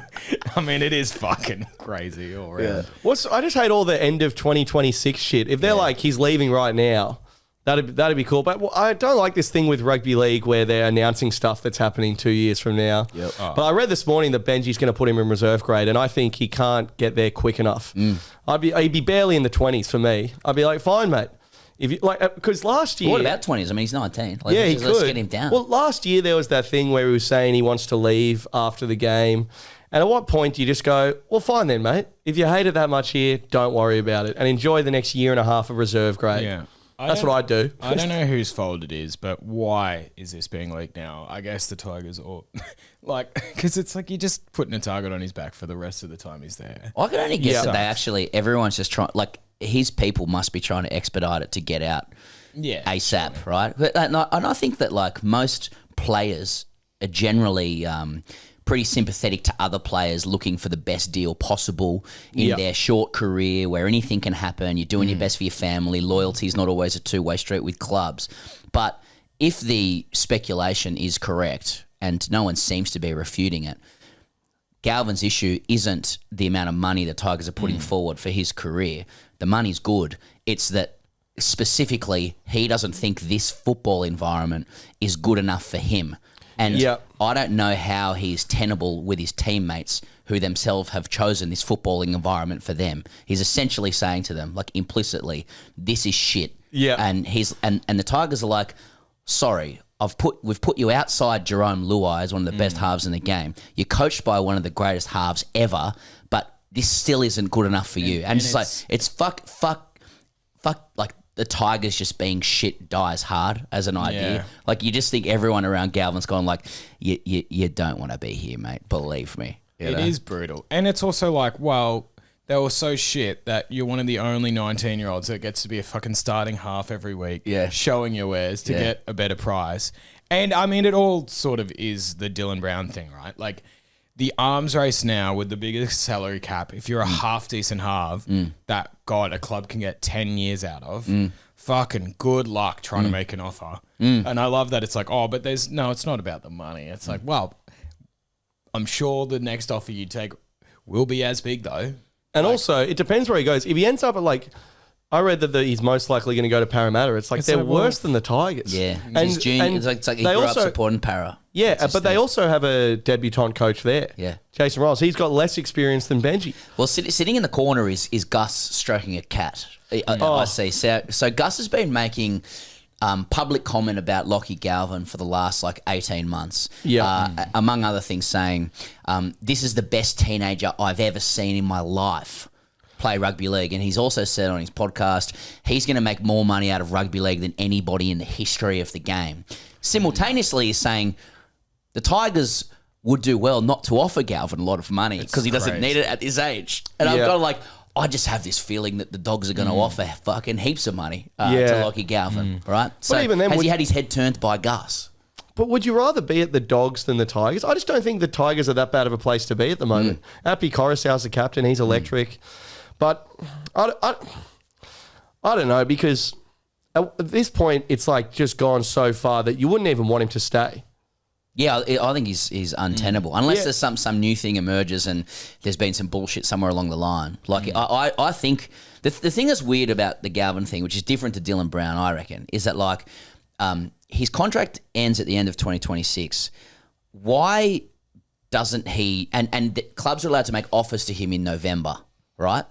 mean, it is fucking crazy all around. I just hate all the end of 2026 shit. If they're like, he's leaving right now, That'd be cool. But I don't like this thing with rugby league where they're announcing stuff that's happening 2 years from now. Yep. Oh. But I read this morning that Benji's going to put him in reserve grade, and I think he can't get there quick enough. He'd be barely in the 20s for me. I'd be like, fine, mate. If you like, because last year, What about 20s? I mean, he's 19. Like, yeah, let's he could get him down. Well, last year there was that thing where he was saying he wants to leave after the game. And at what point do you just go, well, fine then, mate. If you hate it that much here, don't worry about it and enjoy the next year and a half of reserve grade. Yeah. That's what I'd do. I don't know whose fault it is, but why is this being leaked now? I guess the Tigers or like, because it's like you're just putting a target on his back for the rest of the time he's there. I can only guess that they actually, everyone's just trying, like, his people must be trying to expedite it to get out ASAP, right? But, and I think that, like, most players are generally pretty sympathetic to other players looking for the best deal possible in their short career where anything can happen. You're doing your best for your family. Loyalty is not always a two-way street with clubs. But if the speculation is correct, and no one seems to be refuting it, Galvin's issue isn't the amount of money the Tigers are putting forward for his career. The money's good. It's that specifically he doesn't think this football environment is good enough for him. And I don't know how he's tenable with his teammates who themselves have chosen this footballing environment for them. He's essentially saying to them, like, implicitly, this is shit. Yeah. And the Tigers are like, sorry, we've put you outside Jerome Luai as one of the best halves in the game. You're coached by one of the greatest halves ever, but this still isn't good enough for you. And it's like, it's fuck, like, the Tigers just being shit dies hard as an idea. Yeah. Like, you just think everyone around Galvin's gone like, you don't want to be here, mate. Believe me. It is brutal. And it's also like, well, they were so shit that you're one of the only 19-year-olds that gets to be a fucking starting half every week, showing your wares to get a better prize. And, I mean, it all sort of is the Dylan Brown thing, right? Like, the arms race now with the biggest salary cap, if you're a half-decent half that, God, a club can get 10 years out of, fucking good luck trying to make an offer. And I love that it's like, oh, but it's not about the money. It's like, well, I'm sure the next offer you take will be as big, though. And also, it depends where he goes. If he ends up at, like, I read that he's most likely going to go to Parramatta. It's like they're worse than the Tigers. Yeah. And it's like he grew up supporting Para. Yeah, but they also have a debutant coach there. Yeah. Jason Ross. He's got less experience than Benji. Well, sitting in the corner is Gus stroking a cat. I see. So Gus has been making public comment about Lockie Galvin for the last, like, 18 months. Yeah. Among other things saying, this is the best teenager I've ever seen in my life play rugby league. And he's also said on his podcast he's going to make more money out of rugby league than anybody in the history of the game. Simultaneously, he's saying the Tigers would do well not to offer Galvin a lot of money because he doesn't need it at this age. And I've got like, I just have this feeling that the Dogs are going to offer fucking heaps of money to Lockie Galvin, right? So even then, has he had his head turned by Gus? But would you rather be at the Dogs than the Tigers? I just don't think the Tigers are that bad of a place to be at the moment. Appy Coruscant's the captain. He's electric. But I don't know, because at this point, it's like just gone so far that you wouldn't even want him to stay. Yeah, I think he's untenable unless there's some new thing emerges and there's been some bullshit somewhere along the line. Like I think the thing that's weird about the Galvin thing, which is different to Dylan Brown, I reckon, is that like his contract ends at the end of 2026. Why doesn't he? And the clubs are allowed to make offers to him in November, right?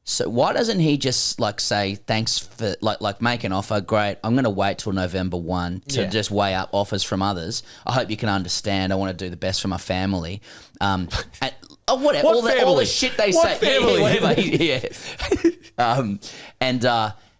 So why doesn't he just like say thanks for like make an offer? Great, I'm going to wait till November 1 to just weigh up offers from others. I hope you can understand. I want to do the best for my family. And, whatever, all the shit they say. Family? Whatever.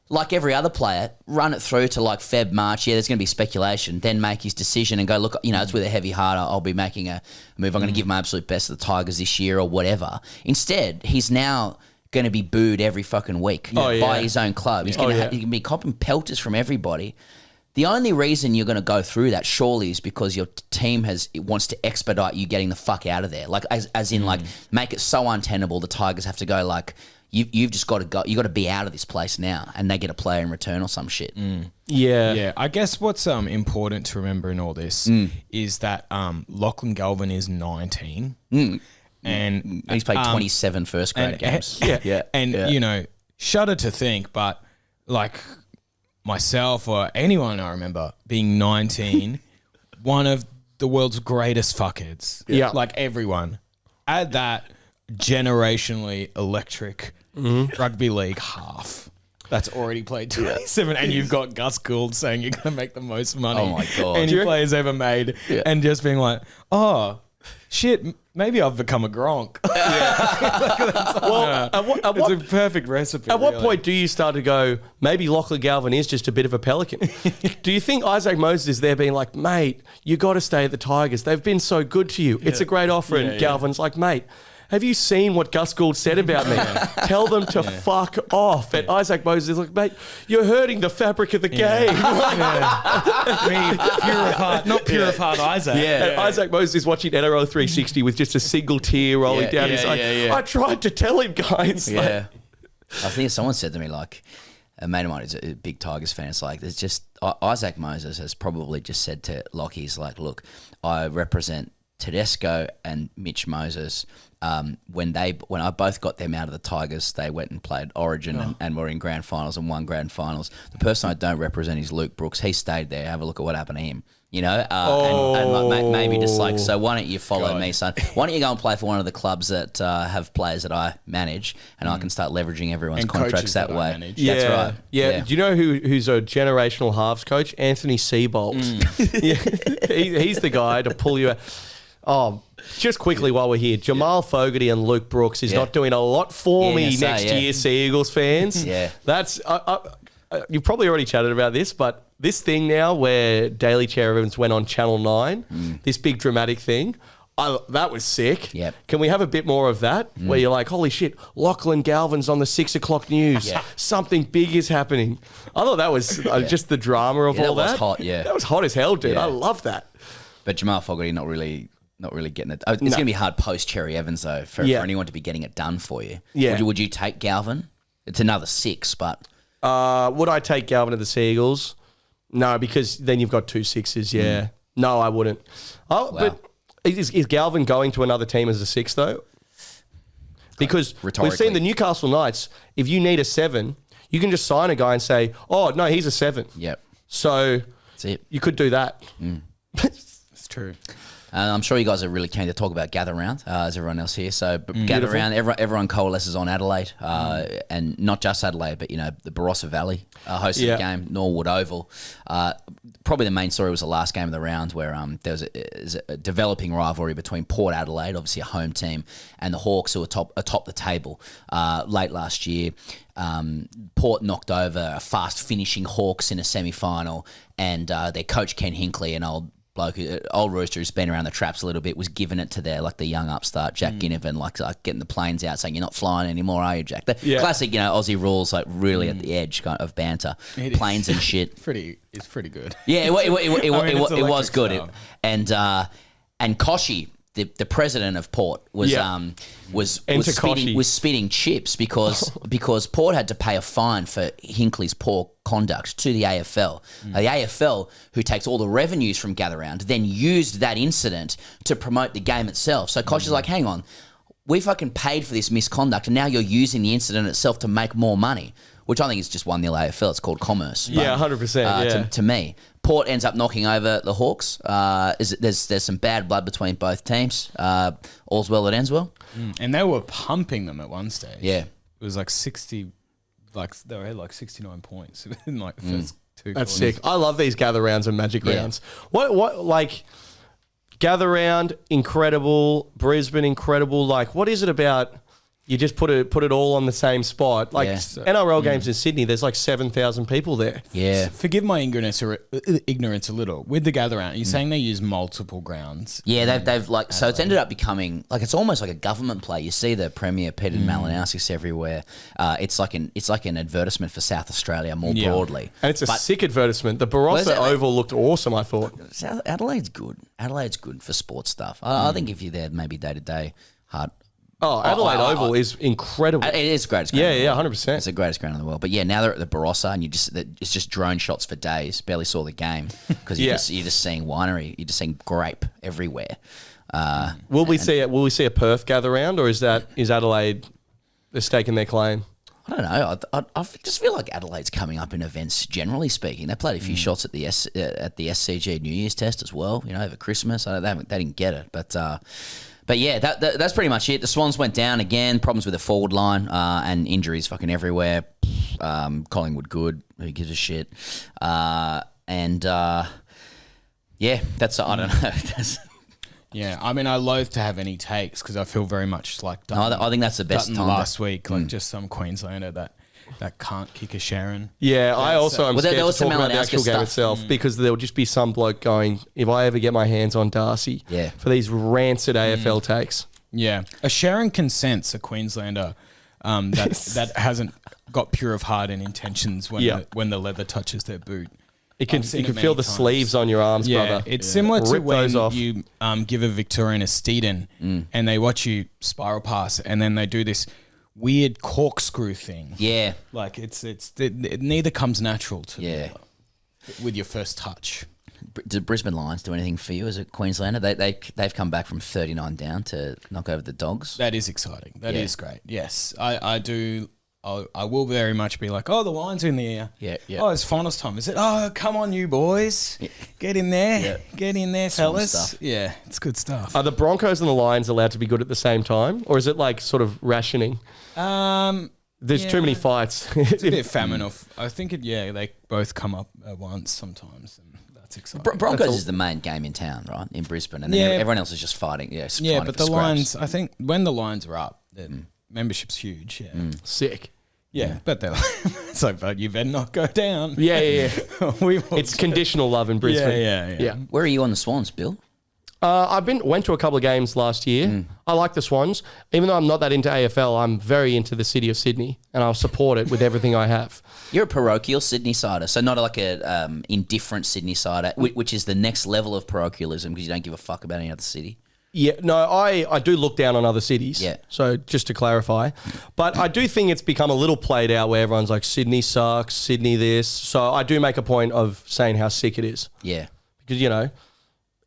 Like every other player, run it through to like Feb, March. Yeah, there's going to be speculation. Then make his decision and go, look, it's with a heavy heart. I'll be making a move. I'm going to give my absolute best to the Tigers this year or whatever. Instead, he's now going to be booed every fucking week by his own club. He's going to be copping pelters from everybody. The only reason you're going to go through that surely is because your team wants to expedite you getting the fuck out of there. Like as in like make it so untenable the Tigers have to go like you've just got to go. You got to be out of this place now, and they get a player in return or some shit. Yeah. I guess what's important to remember in all this is that Lachlan Galvin is 19. And he's played 27 first grade games. And, shudder to think, but like myself or anyone I remember being 19, one of the world's greatest fuckheads. Yeah. Like everyone. Add that generationally electric rugby league half that's already played 27 and you've got Gus Gould saying you're going to make the most money Oh my God. any player's ever made and just being like, oh, shit, maybe I've become a Gronk. It's a perfect recipe. At what really. point do you start to go, maybe Lachlan Galvin is just a bit of a pelican? Do you think Isaac Moses is there being like, mate, you got to stay at the Tigers. They've been so good to you. It's a great offer. And Galvin's like, mate, have you seen what Gus Gould said about me? Tell them to fuck off. And Isaac Moses is like, mate, you're hurting the fabric of the game. Me, pure of heart, not pure of heart Isaac. And Isaac Moses is watching NRL 360 with just a single tear rolling down his eye. I tried to tell him, guys. Yeah. I think someone said to me, like, a mate of mine is a big Tigers fan. It's like, there's just, Isaac Moses has probably just said to Lockie's, like, look, I represent Tedesco and Mitch Moses. When I both got them out of the Tigers, they went and played Origin and were in grand finals and won grand finals. The person I don't represent is Luke Brooks. He stayed there. Have a look at what happened to him. You know, and like, maybe just like, so why don't you follow me, son? Why don't you go and play for one of the clubs that have players that I manage, and I can start leveraging everyone's And contracts coaches that that I way. manage. That's right. Yeah. Do you know who's a generational halves coach? Anthony Seabolt. He's the guy to pull you out. Oh, just quickly while we're here, Jamal Fogarty and Luke Brooks is not doing a lot for me next year, Sea Eagles fans. That's you've probably already chatted about this, but this thing now where Daily Chair Evans went on Channel 9, this big dramatic thing, that was sick. Can we have a bit more of that where you're like, holy shit, Lachlan Galvin's on the 6 o'clock news. Something big is happening. I thought that was just the drama of all that. That was hot, That was hot as hell, dude. I love that. But Jamal Fogarty not really getting it. It's going to be hard post Cherry Evans though for anyone to be getting it done for you. Would you take Galvin? It's another 6, but would I take Galvin to the Sea Eagles? No, because then you've got 2 6s. No, I wouldn't. But is Galvin going to another team as a 6 though? Because we've seen the Newcastle Knights. If you need a 7, you can just sign a guy and say, "Oh no, he's a 7." So that's it. You could do that. It's true. I'm sure you guys are really keen to talk about Gather Round, as everyone else here. So Gather Round, everyone coalesces on Adelaide, and not just Adelaide, but the Barossa Valley hosted the game, Norwood Oval. Probably the main story was the last game of the round, where there was a developing rivalry between Port Adelaide, obviously a home team, and the Hawks, who were atop the table late last year. Port knocked over a fast finishing Hawks in a semi-final, and their coach Ken Hinkley, an old rooster who's been around the traps a little bit, was giving it to the young upstart Jack Ginnivan, like getting the planes out, saying, "You're not flying anymore, are you, Jack?" The classic, Aussie rules, like really at the edge kind of banter, planes and shit. It's pretty good. Yeah, it was good. And Koshy, the president of Port, was spitting chips because Port had to pay a fine for Hinkley's poor conduct to the AFL. The AFL, who takes all the revenues from Gather Round, then used that incident to promote the game itself. So Koshy's like, hang on, we fucking paid for this misconduct, and now you're using the incident itself to make more money, which I think is just 1-0 AFL. It's called commerce. But, 100%. To me, Port ends up knocking over the Hawks. There's some bad blood between both teams. All's well that ends well. And they were pumping them at one stage. Yeah. It was like 60, they had 69 points in the first 2 That's quarters. sick. I love these gather rounds and magic rounds. What gather round, incredible. Brisbane, incredible. What is it about? You just put it all on the same spot. NRL games in Sydney, there's 7,000 people there. Yeah. Forgive my ignorance a little. With the gather round, you're saying they use multiple grounds. Yeah, they've so it's ended up becoming it's almost like a government play. You see the Premier Peter Malinowskis everywhere. It's like an advertisement for South Australia more broadly. And it's a sick advertisement. The Barossa Oval looked awesome, I thought. Adelaide's good. Adelaide's good for sports stuff. I think if you're there maybe day to day, hard. Oh, Adelaide Oval is incredible. It is the greatest ground. Yeah, 100%. It's the greatest ground in the world. But yeah, now they're at the Barossa, and it's just drone shots for days. Barely saw the game because you're just seeing winery. You're just seeing grape everywhere. Will we see a Perth gather round, or is Adelaide they're staking their claim? I don't know. I just feel like Adelaide's coming up in events, generally speaking. They played a few shots at the SCG New Year's Test as well, over Christmas. They didn't get it. But yeah, that's pretty much it. The Swans went down again, problems with the forward line and injuries fucking everywhere. Collingwood good, who gives a shit. Yeah, that's, I don't know. Yeah, I mean, I loathe to have any takes because I feel very much like Dutton, I think that's the best Dutton time last week, like just some Queenslander that can't kick a Sharon. Yeah, I also am scared there to was some talk about the Malinowski actual game stuff. itself because there'll just be some bloke going, if I ever get my hands on Darcy for these rancid AFL takes. Yeah, a Sharon can sense a Queenslander that hasn't got pure of heart and intentions when the leather touches their boot. You can feel the sleeves on your arms, brother. It's similar to Rip when those off. you give a Victorian a Steeden and they watch you spiral pass and then they do this weird corkscrew thing. Yeah. Like it neither comes natural to with your first touch. Did Brisbane Lions do anything for you as a Queenslander? They've come back from 39 down to knock over the Dogs. That is exciting. That is great. Yes, I do. I will very much be like, oh, the Lions are in the air. Yeah. Oh, it's finals time. Is it? Oh, come on, you boys. Yeah. Get in there. Yeah. Get in there, Swan fellas. stuff. Yeah, it's good stuff. Are the Broncos and the Lions allowed to be good at the same time? Or is it like sort of rationing? There's too many fights. It's a bit famine off. I think they both come up at once sometimes. And that's exciting. Broncos is the main game in town, right? In Brisbane. And then everyone else is just fighting. Yeah, but the Lions, I think when the Lions are up, the membership's huge. Yeah. Sick. Yeah, but they're it's like, but you better not go down. Yeah. It's conditional love in Brisbane. Yeah. Where are you on the Swans, Bill? I went to a couple of games last year. I like the Swans. Even though I'm not that into AFL, I'm very into the city of Sydney and I'll support it with everything I have. You're a parochial Sydney sider, so not like a indifferent Sydney sider, which is the next level of parochialism because you don't give a fuck about any other city. Yeah, no, I do look down on other cities. Yeah. So just to clarify. But I do think it's become a little played out where everyone's like, Sydney sucks, Sydney this. So I do make a point of saying how sick it is. Yeah. Because,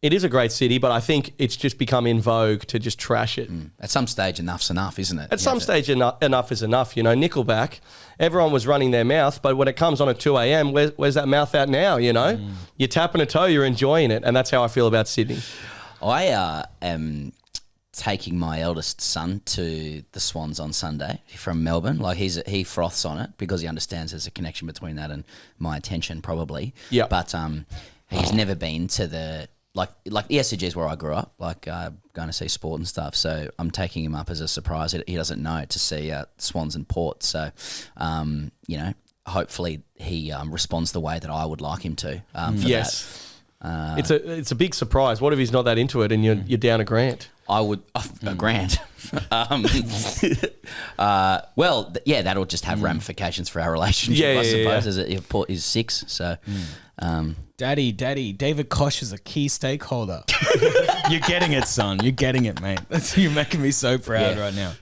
it is a great city, but I think it's just become in vogue to just trash it. At some stage, enough's enough, isn't it? At some stage, enough is enough. Nickelback, everyone was running their mouth, but when it comes on at 2 a.m., where's that mouth at now, You're tapping a toe, you're enjoying it, and that's how I feel about Sydney. I am taking my eldest son to the Swans on Sunday from Melbourne. Like he froths on it because he understands there's a connection between that and my attention probably. Yeah. But he's never been to the like the SCG is where I grew up, going to see sport and stuff. So I'm taking him up as a surprise. He doesn't know to see Swans and Port. So hopefully he responds the way that I would like him to. Yes. It's a big surprise. What if he's not that into it and you're down a grand? I would a grand. That'll just have ramifications for our relationship. I suppose as Port is 6. So, Daddy, David Koch is a key stakeholder. You're getting it, son. You're getting it, mate. You're making me so proud right now.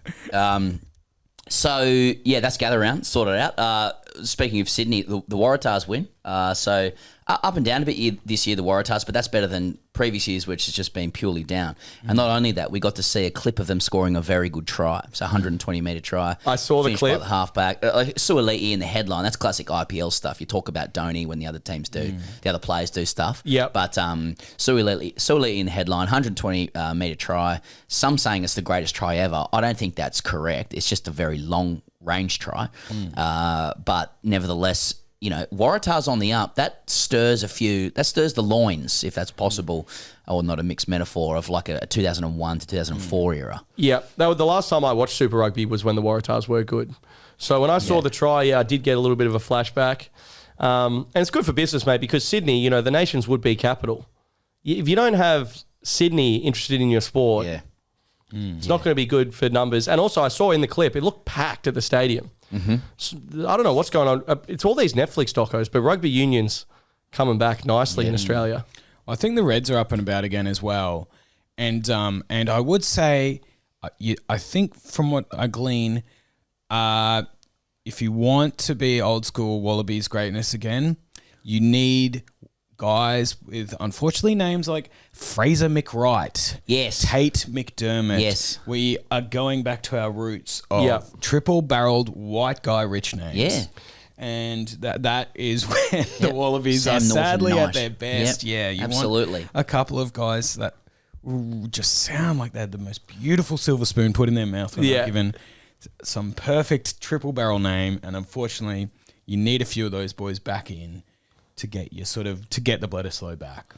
So that's gather round sorted out. Speaking of Sydney, the Waratahs win. So up and down a bit this year, the Waratahs, but that's better than previous years, which has just been purely down. And not only that, we got to see a clip of them scoring a very good try. It's a 120-metre try. I saw the clip. By the halfback. Suoliti in the headline. That's classic IPL stuff. You talk about Dhoni when the other teams do, the other players do stuff. Yeah. But Suoliti in the headline, 120-metre try. Some saying it's the greatest try ever. I don't think that's correct. It's just a very long range try. But nevertheless, Waratahs on the up, that stirs the loins, if that's possible, or not a mixed metaphor, of like a 2001 to 2004 era. Yeah, the last time I watched Super Rugby was when the Waratahs were good. So when I saw the try, I did get a little bit of a flashback. And it's good for business, mate, because Sydney, the nation's would-be capital. If you don't have Sydney interested in your sport, it's not going to be good for numbers. And also, I saw in the clip, it looked packed at the stadium. So, I don't know what's going on. It's all these Netflix docos, but rugby union's coming back nicely in Australia. I think the Reds are up and about again as well. And I would say, I think from what I glean, if you want to be old school Wallabies greatness again, you need guys with, unfortunately, names like Fraser McWright. Yes. Tate McDermott. Yes. We are going back to our roots of triple-barreled white guy rich names. Yeah. And that is where the Wallabies Sam are sadly Norton, at their best. Yep. Yeah, you Absolutely. want a couple of guys that just sound like they had the most beautiful silver spoon put in their mouth when they're given some perfect triple barrel name, and unfortunately, you need a few of those boys back in to get the Bledisloe back.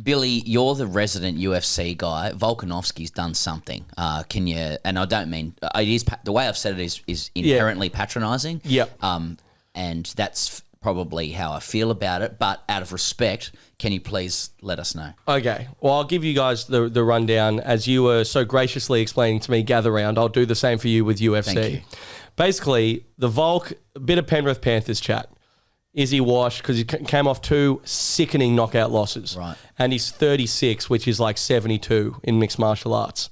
Billy, you're the resident UFC guy. Volkanovski's done something. Can you? And I don't mean it is. The way I've said it is inherently patronising. Yep. And that's probably how I feel about it. But out of respect, can you please let us know? Okay. Well, I'll give you guys the rundown. As you were so graciously explaining to me, gather round. I'll do the same for you with UFC. Thank you. Basically, the Volk, a bit of Penrith Panthers chat. Is he washed? Because he came off 2 sickening knockout losses. Right. And he's 36, which is like 72 in mixed martial arts.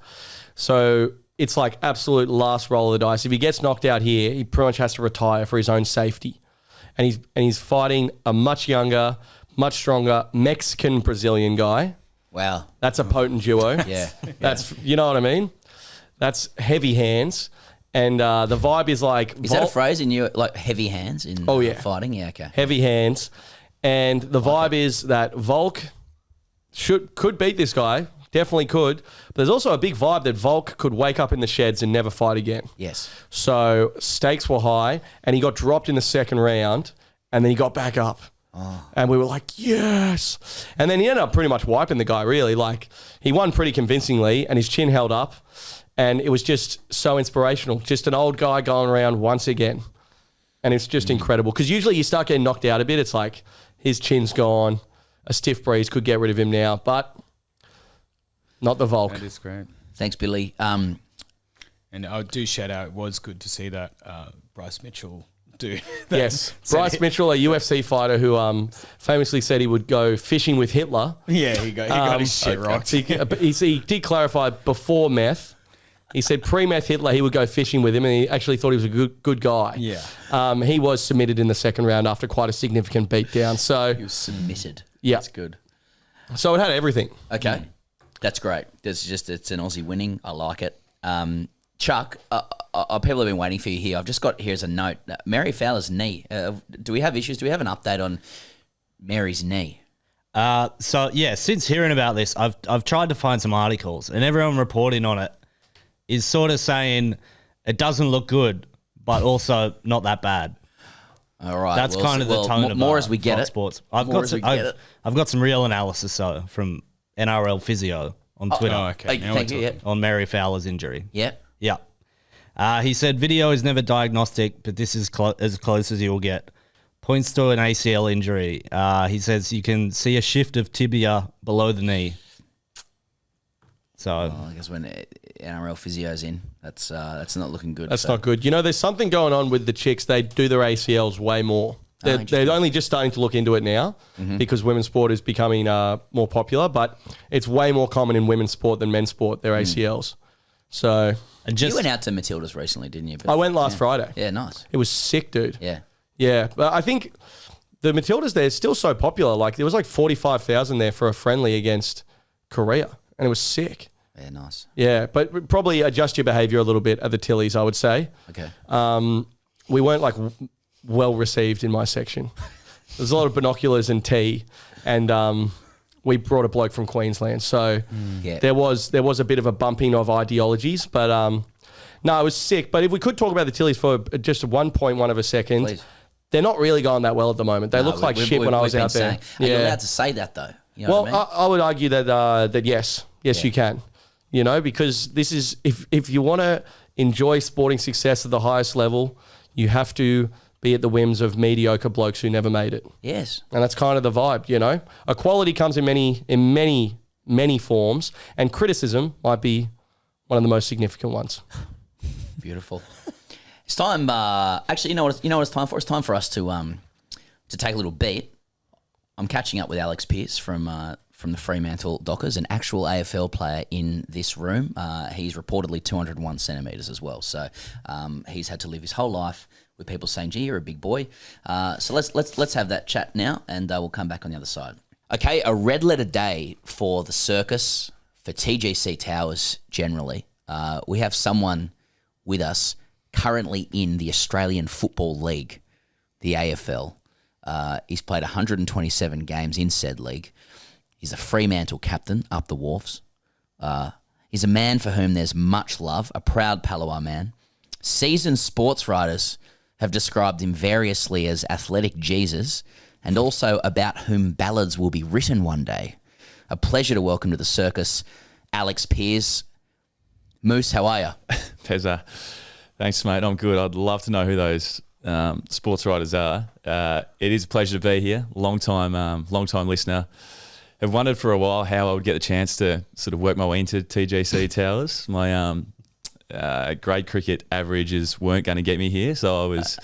So it's like absolute last roll of the dice. If he gets knocked out here, he pretty much has to retire for his own safety. And he's fighting a much younger, much stronger Mexican-Brazilian guy. Wow. That's a potent duo. Yeah. That's, you know what I mean? That's heavy hands. And the vibe is like... Is that a phrase in you, like heavy hands in fighting? Yeah, okay. Heavy hands. And the vibe is that Volk could beat this guy. Definitely could. But there's also a big vibe that Volk could wake up in the sheds and never fight again. Yes. So stakes were high, and he got dropped in the second round, and then he got back up. Oh. And we were like, yes. And then he ended up pretty much wiping the guy, really. Like, he won pretty convincingly, and his chin held up. And it was just so inspirational. Just an old guy going around once again. And it's just incredible. Because usually you start getting knocked out a bit. It's like his chin's gone. A stiff breeze could get rid of him now. But not the Volk. That is great. Thanks, Billy. And I do shout out, it was good to see that Bryce Mitchell do. Yes. Bryce Mitchell, a UFC fighter who famously said he would go fishing with Hitler. Yeah, he got his shit rocked. He did clarify before meth. He said pre-meth Hitler, he would go fishing with him, and he actually thought he was a good guy. Yeah. He was submitted in the second round after quite a significant beatdown. So He was submitted. Yeah. That's good. So it had everything. Okay. That's great. It's an Aussie winning. I like it. Chuck, people have been waiting for you here. I've just got, here's a note. Mary Fowler's knee. Do we have issues? Do we have an update on Mary's knee? Since hearing about this, I've tried to find some articles, and everyone reporting on it is sort of saying it doesn't look good, but also not that bad. All right. That's kind of the tone of more as we get Fox it. Sports. I've got some real analysis though from NRL Physio on Twitter. Okay. Thank you. On Mary Fowler's injury. Yeah. Yeah. He said video is never diagnostic, but this is as close as you'll get. Points to an ACL injury. He says you can see a shift of tibia below the knee. So I guess when NRL Physio's in, that's not looking good. That's not good. You know, there's something going on with the chicks. They do their ACLs way more. They're only just starting to look into it now because women's sport is becoming more popular, but it's way more common in women's sport than men's sport, their ACLs. So you went out to Matilda's recently, didn't you? I went last Friday. Yeah, nice. It was sick, dude. Yeah. Yeah, but I think the Matildas there is still so popular. Like, there was like 45,000 there for a friendly against Korea, and it was sick. Yeah, nice. Yeah, but probably adjust your behaviour a little bit at the Tillies, I would say. Okay. We weren't like well received in my section. There's a lot of binoculars and tea, and we brought a bloke from Queensland, so there was a bit of a bumping of ideologies, but no, it was sick. But if we could talk about the Tillies for just 1.1 of a second. Please. They're not really going that well at the moment. They look like shit when I was out there. Are you allowed to say that though? You know well, what I mean? I would argue that yes, you can. You know, because this is if you want to enjoy sporting success at the highest level, you have to be at the whims of mediocre blokes who never made it. Yes, and that's kind of the vibe. You know, equality comes in many forms, and criticism might be one of the most significant ones. Beautiful. It's time. Actually, you know what it's time for? It's time for us to take a little beat. I'm catching up with Alex Pearce from from the Fremantle Dockers, an actual AFL player in this room. He's reportedly 201 centimetres as well. So he's had to live his whole life with people saying, gee, you're a big boy. So let's have that chat now, and we'll come back on the other side. Okay, a red letter day for the circus, for TGC Towers generally. We have someone with us currently in the Australian Football League, the AFL. He's played 127 games in said league. He's a Fremantle captain up the wharfs. He's a man for whom there's much love, a proud Palawa man. Seasoned sports writers have described him variously as athletic Jesus, and also about whom ballads will be written one day. A pleasure to welcome to the circus, Alex Pearce. Moose, how are you? Pezza. Thanks, mate. I'm good. I'd love to know who those sports writers are. It is a pleasure to be here. Long time listener. I've wondered for a while how I would get the chance to sort of work my way into TGC Towers. My grade cricket averages weren't going to get me here, so I was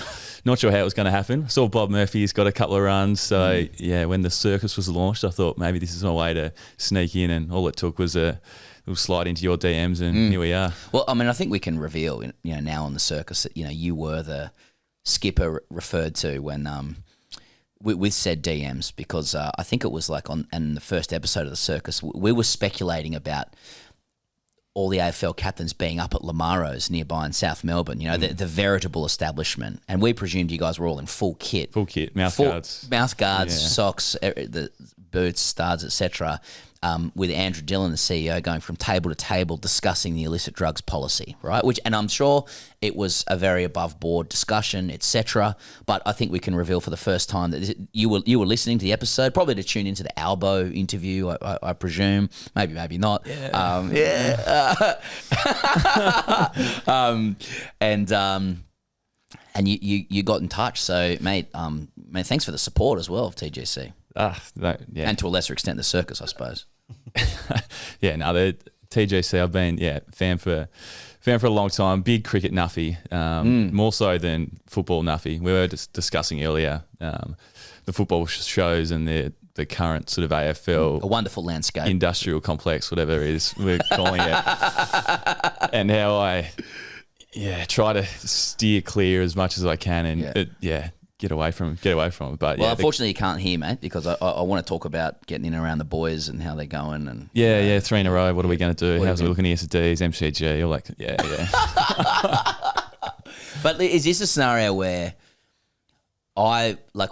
not sure how it was going to happen. Saw Bob Murphy's got a couple of runs, so yeah, when the circus was launched, I thought maybe this is my way to sneak in, and all it took was a little slide into your DMs, and here we are. Well, I mean, I think we can reveal, now on the circus that you were the skipper referred to when with said DMs, because I think it was like in the first episode of the circus, we were speculating about all the AFL captains being up at Lamaro's nearby in South Melbourne, the veritable establishment. And we presumed you guys were all in full kit. Full kit, mouth guards. Mouth guards, Yeah. socks, the boots, studs, etc. With Andrew Dillon, the CEO, going from table to table discussing the illicit drugs policy, right? And I'm sure it was a very above board discussion, etc. But I think we can reveal for the first time that you were listening to the episode, probably to tune into the Albo interview, I presume, maybe not. Yeah. And you got in touch, so mate, thanks for the support as well of TGC. Yeah. And to a lesser extent, the circus, I suppose. The TGC, I've been fan for a long time. Big cricket nuffy, more so than football nuffy. We were just discussing earlier the football shows and the current sort of AFL, a wonderful landscape, industrial complex, whatever it is we're calling it, and how I try to steer clear as much as I can, and get away from it. But unfortunately, you can't hear, mate, because I want to talk about getting in and around the boys and how they're going. And 3 in a row. What are we going to do? How's we looking at SDs, MCG? All like, But is this a scenario where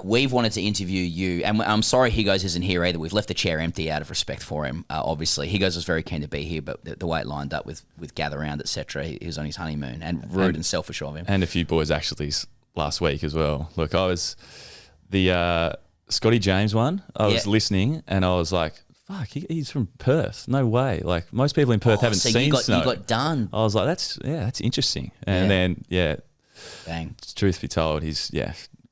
we've wanted to interview you, and I'm sorry Higgos isn't here either. We've left the chair empty out of respect for him. Obviously, Higgos was very keen to be here, but the way it lined up with Gather Round, etc., he was on his honeymoon, and rude and selfish of him. And a few boys actually last week as well. Look, I was the Scotty James one. I was listening, and I was like, "Fuck, he's from Perth. No way!" Like most people in Perth haven't seen snow. You got done. I was like, "That's interesting." And then bang. Truth be told, he's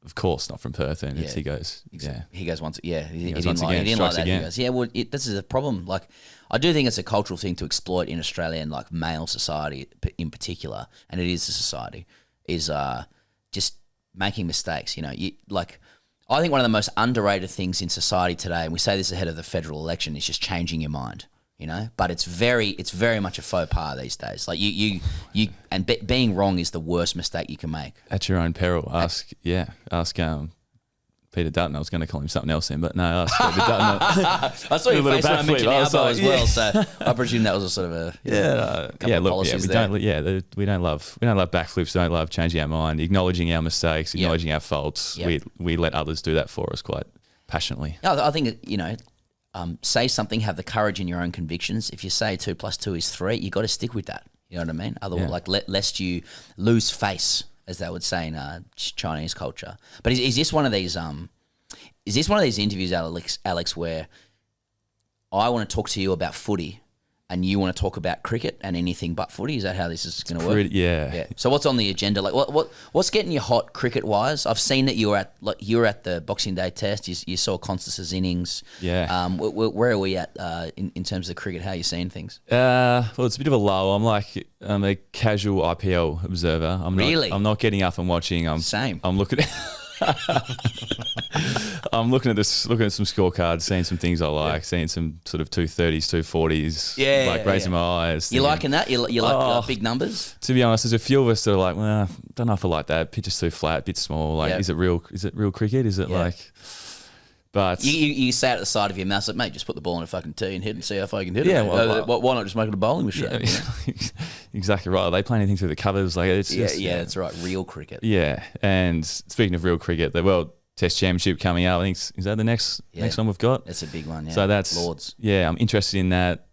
of course not from Perth, and he goes, He goes once, he didn't once like, again, he didn't like that. again. He goes, well, this is a problem. Like, I do think it's a cultural thing to exploit in Australian male society in particular, and it is a society is just making mistakes. I think one of the most underrated things in society today, and we say this ahead of the federal election, is just changing your mind. But it's very much a faux pas these days. Like being wrong is the worst mistake you can make. At your own peril. Ask Peter Dutton. I was going to call him something else then, but no, ask Peter Dutton. I saw your face when I mentioned Albo as well, so I presume that was a sort of a couple of policies there. We don't love backflips. Don't love changing our mind, acknowledging our mistakes, acknowledging our faults. Yep. We let others do that for us quite passionately. I think say something, have the courage in your own convictions. If you say 2 + 2 is 3, you got to stick with that. You know what I mean? Otherwise, lest you lose face, as they would say in Chinese culture. But is this one of these? Is this one of these interviews, Alex, where I want to talk to you about footy, and you want to talk about cricket and anything but footy? Is that how this is going to work? Yeah. So what's on the agenda? Like what's getting you hot cricket wise? I've seen that you were at the Boxing Day Test. You saw Constance's innings. Yeah. Where are we at in terms of cricket? How are you seeing things? Well, it's a bit of a lull. I'm a casual IPL observer. I'm not getting up and watching. Same. I'm looking. I'm looking at some scorecards, seeing some things I like, seeing some sort of 230s, 240s. Yeah, like raising my eyes. You liking that? You like big numbers? To be honest, there's a few of us that are like, well, don't know if I like that. Pitch is too flat, bit small. Like, Yeah. is it real cricket? Is it like? But You say at the side of your mouth, like, mate, just put the ball in a fucking tee and hit and see how far you can hit Yeah, it. well, Why not just make it a bowling machine? Yeah, exactly right. Are they play anything through the covers? Like, it's just, that's right. Real cricket. Yeah, and speaking of real cricket, the World Test Championship coming up. I think is that the next one we've got? That's a big one. Yeah. So that's Lords. Yeah, I'm interested in that.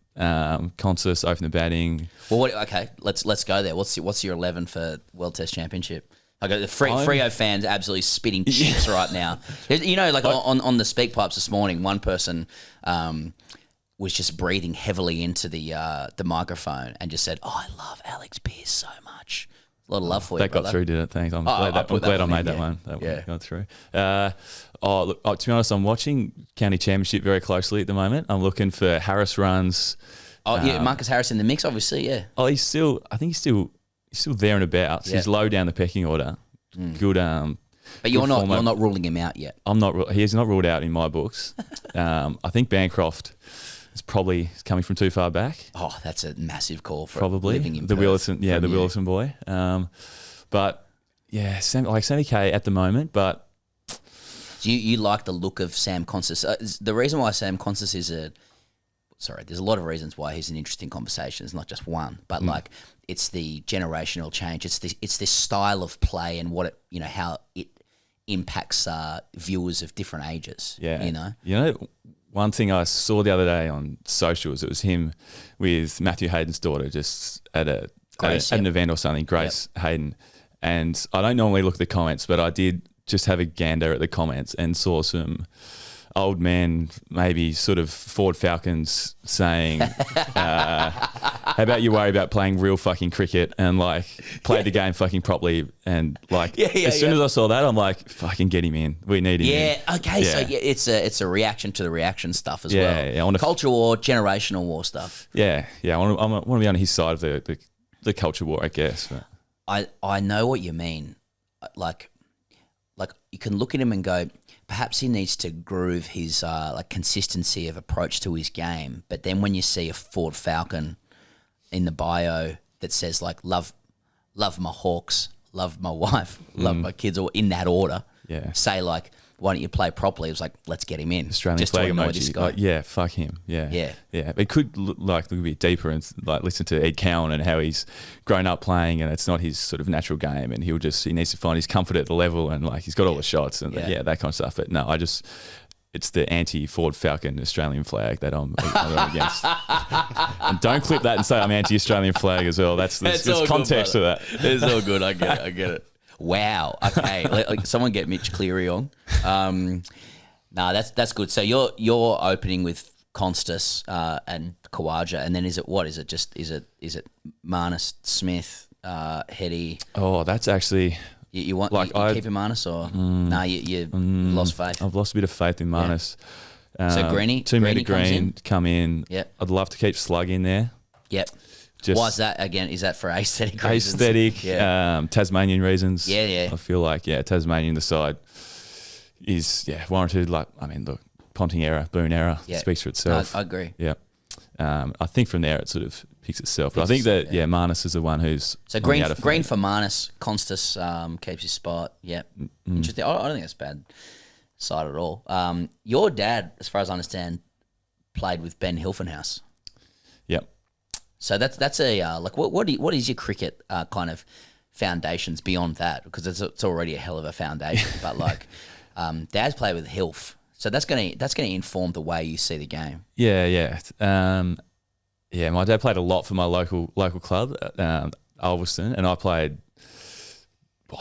Consus open the batting. Well, okay, let's go there. What's your 11 for World Test Championship? I got the Freo fans absolutely spitting chicks right now. You know, like on the Speakpipes this morning, one person was just breathing heavily into the microphone and just said, "Oh, I love Alex Pearce so much." A lot of love for you, That got brother. through, did it? Thanks. I'm glad I made that one. That one got through. To be honest, I'm watching County Championship very closely at the moment. I'm looking for Harris runs. Oh yeah, Marcus Harris in the mix, obviously. Yeah. Oh, I think he's still there and about. So he's low down the pecking order. Good. But you're not ruling him out yet. I'm not. He is not ruled out in my books. I think Bancroft is probably coming from too far back. Oh, that's a massive call for probably living in the Perth. Wilson. Yeah, the Wilson boy. But yeah, like Sammy K at the moment. But Do you like the look of Sam Constas? The reason why Sam Constas is there's a lot of reasons why he's an interesting conversation. It's not just one, but like it's the generational change. It's this style of play and what it, how it impacts viewers of different ages. Yeah, one thing I saw the other day on socials, it was him with Matthew Hayden's daughter just at an event or something. Grace Hayden, and I don't normally look at the comments, but I did just have a gander at the comments and saw some old man, maybe sort of Ford Falcons saying, how about you worry about playing real fucking cricket and like play the game fucking properly, and like as soon as I saw that, I'm like, fucking get him in. We need him in. Okay, so it's a reaction to the reaction stuff as well. Yeah, I want culture war, generational war stuff. Yeah. I want to be on his side of the culture war, I guess. But. I know what you mean. Like you can look at him and go, perhaps he needs to groove his consistency of approach to his game. But then when you see a Ford Falcon in the bio that says like love my Hawks, love my wife, love my kids, or in that order, say like, why don't you play properly? It was like, let's get him in. Australian just flag to annoy emoji. this guy. Like, fuck him. Yeah. It could look a bit deeper and like listen to Ed Cowan and how he's grown up playing, and it's not his sort of natural game, and he needs to find his comfort at the level, and like he's got all the shots and that kind of stuff. But no, it's the anti-Ford Falcon Australian flag that I'm against. And don't clip that and say I'm anti-Australian flag as well. There's context to that. It's all good. I get it. Wow. Okay. Like someone get Mitch Cleary on. No, that's good. So you're opening with Constas and Khawaja, and then is it Marnus, Smith, Hetty? Oh, that's actually you want like you keep him Marnus or you lost faith. I've lost a bit of faith in Marnus. So Greeny, 2 metre green come in. Yep. I'd love to keep Slug in there. Yep. Why is that again? Is that for aesthetic reasons? Aesthetic, Tasmanian reasons. Yeah. I feel like Tasmanian the side is warranted. Like look, Ponting error, Boone error speaks for itself. No, I agree. Yeah. I think from there it sort of picks itself. But I think that Marnus is the one who's so green for Marnus. Constas keeps his spot. Yeah, interesting. I don't think that's a bad side at all. Your dad, as far as I understand, played with Ben Hilfenhaus. Yep. So that's a what is your cricket kind of foundations beyond that? Because it's already a hell of a foundation. But like, Dad's played with Hilf. So that's gonna inform the way you see the game. Yeah. My dad played a lot for my local club, Ulverston, and I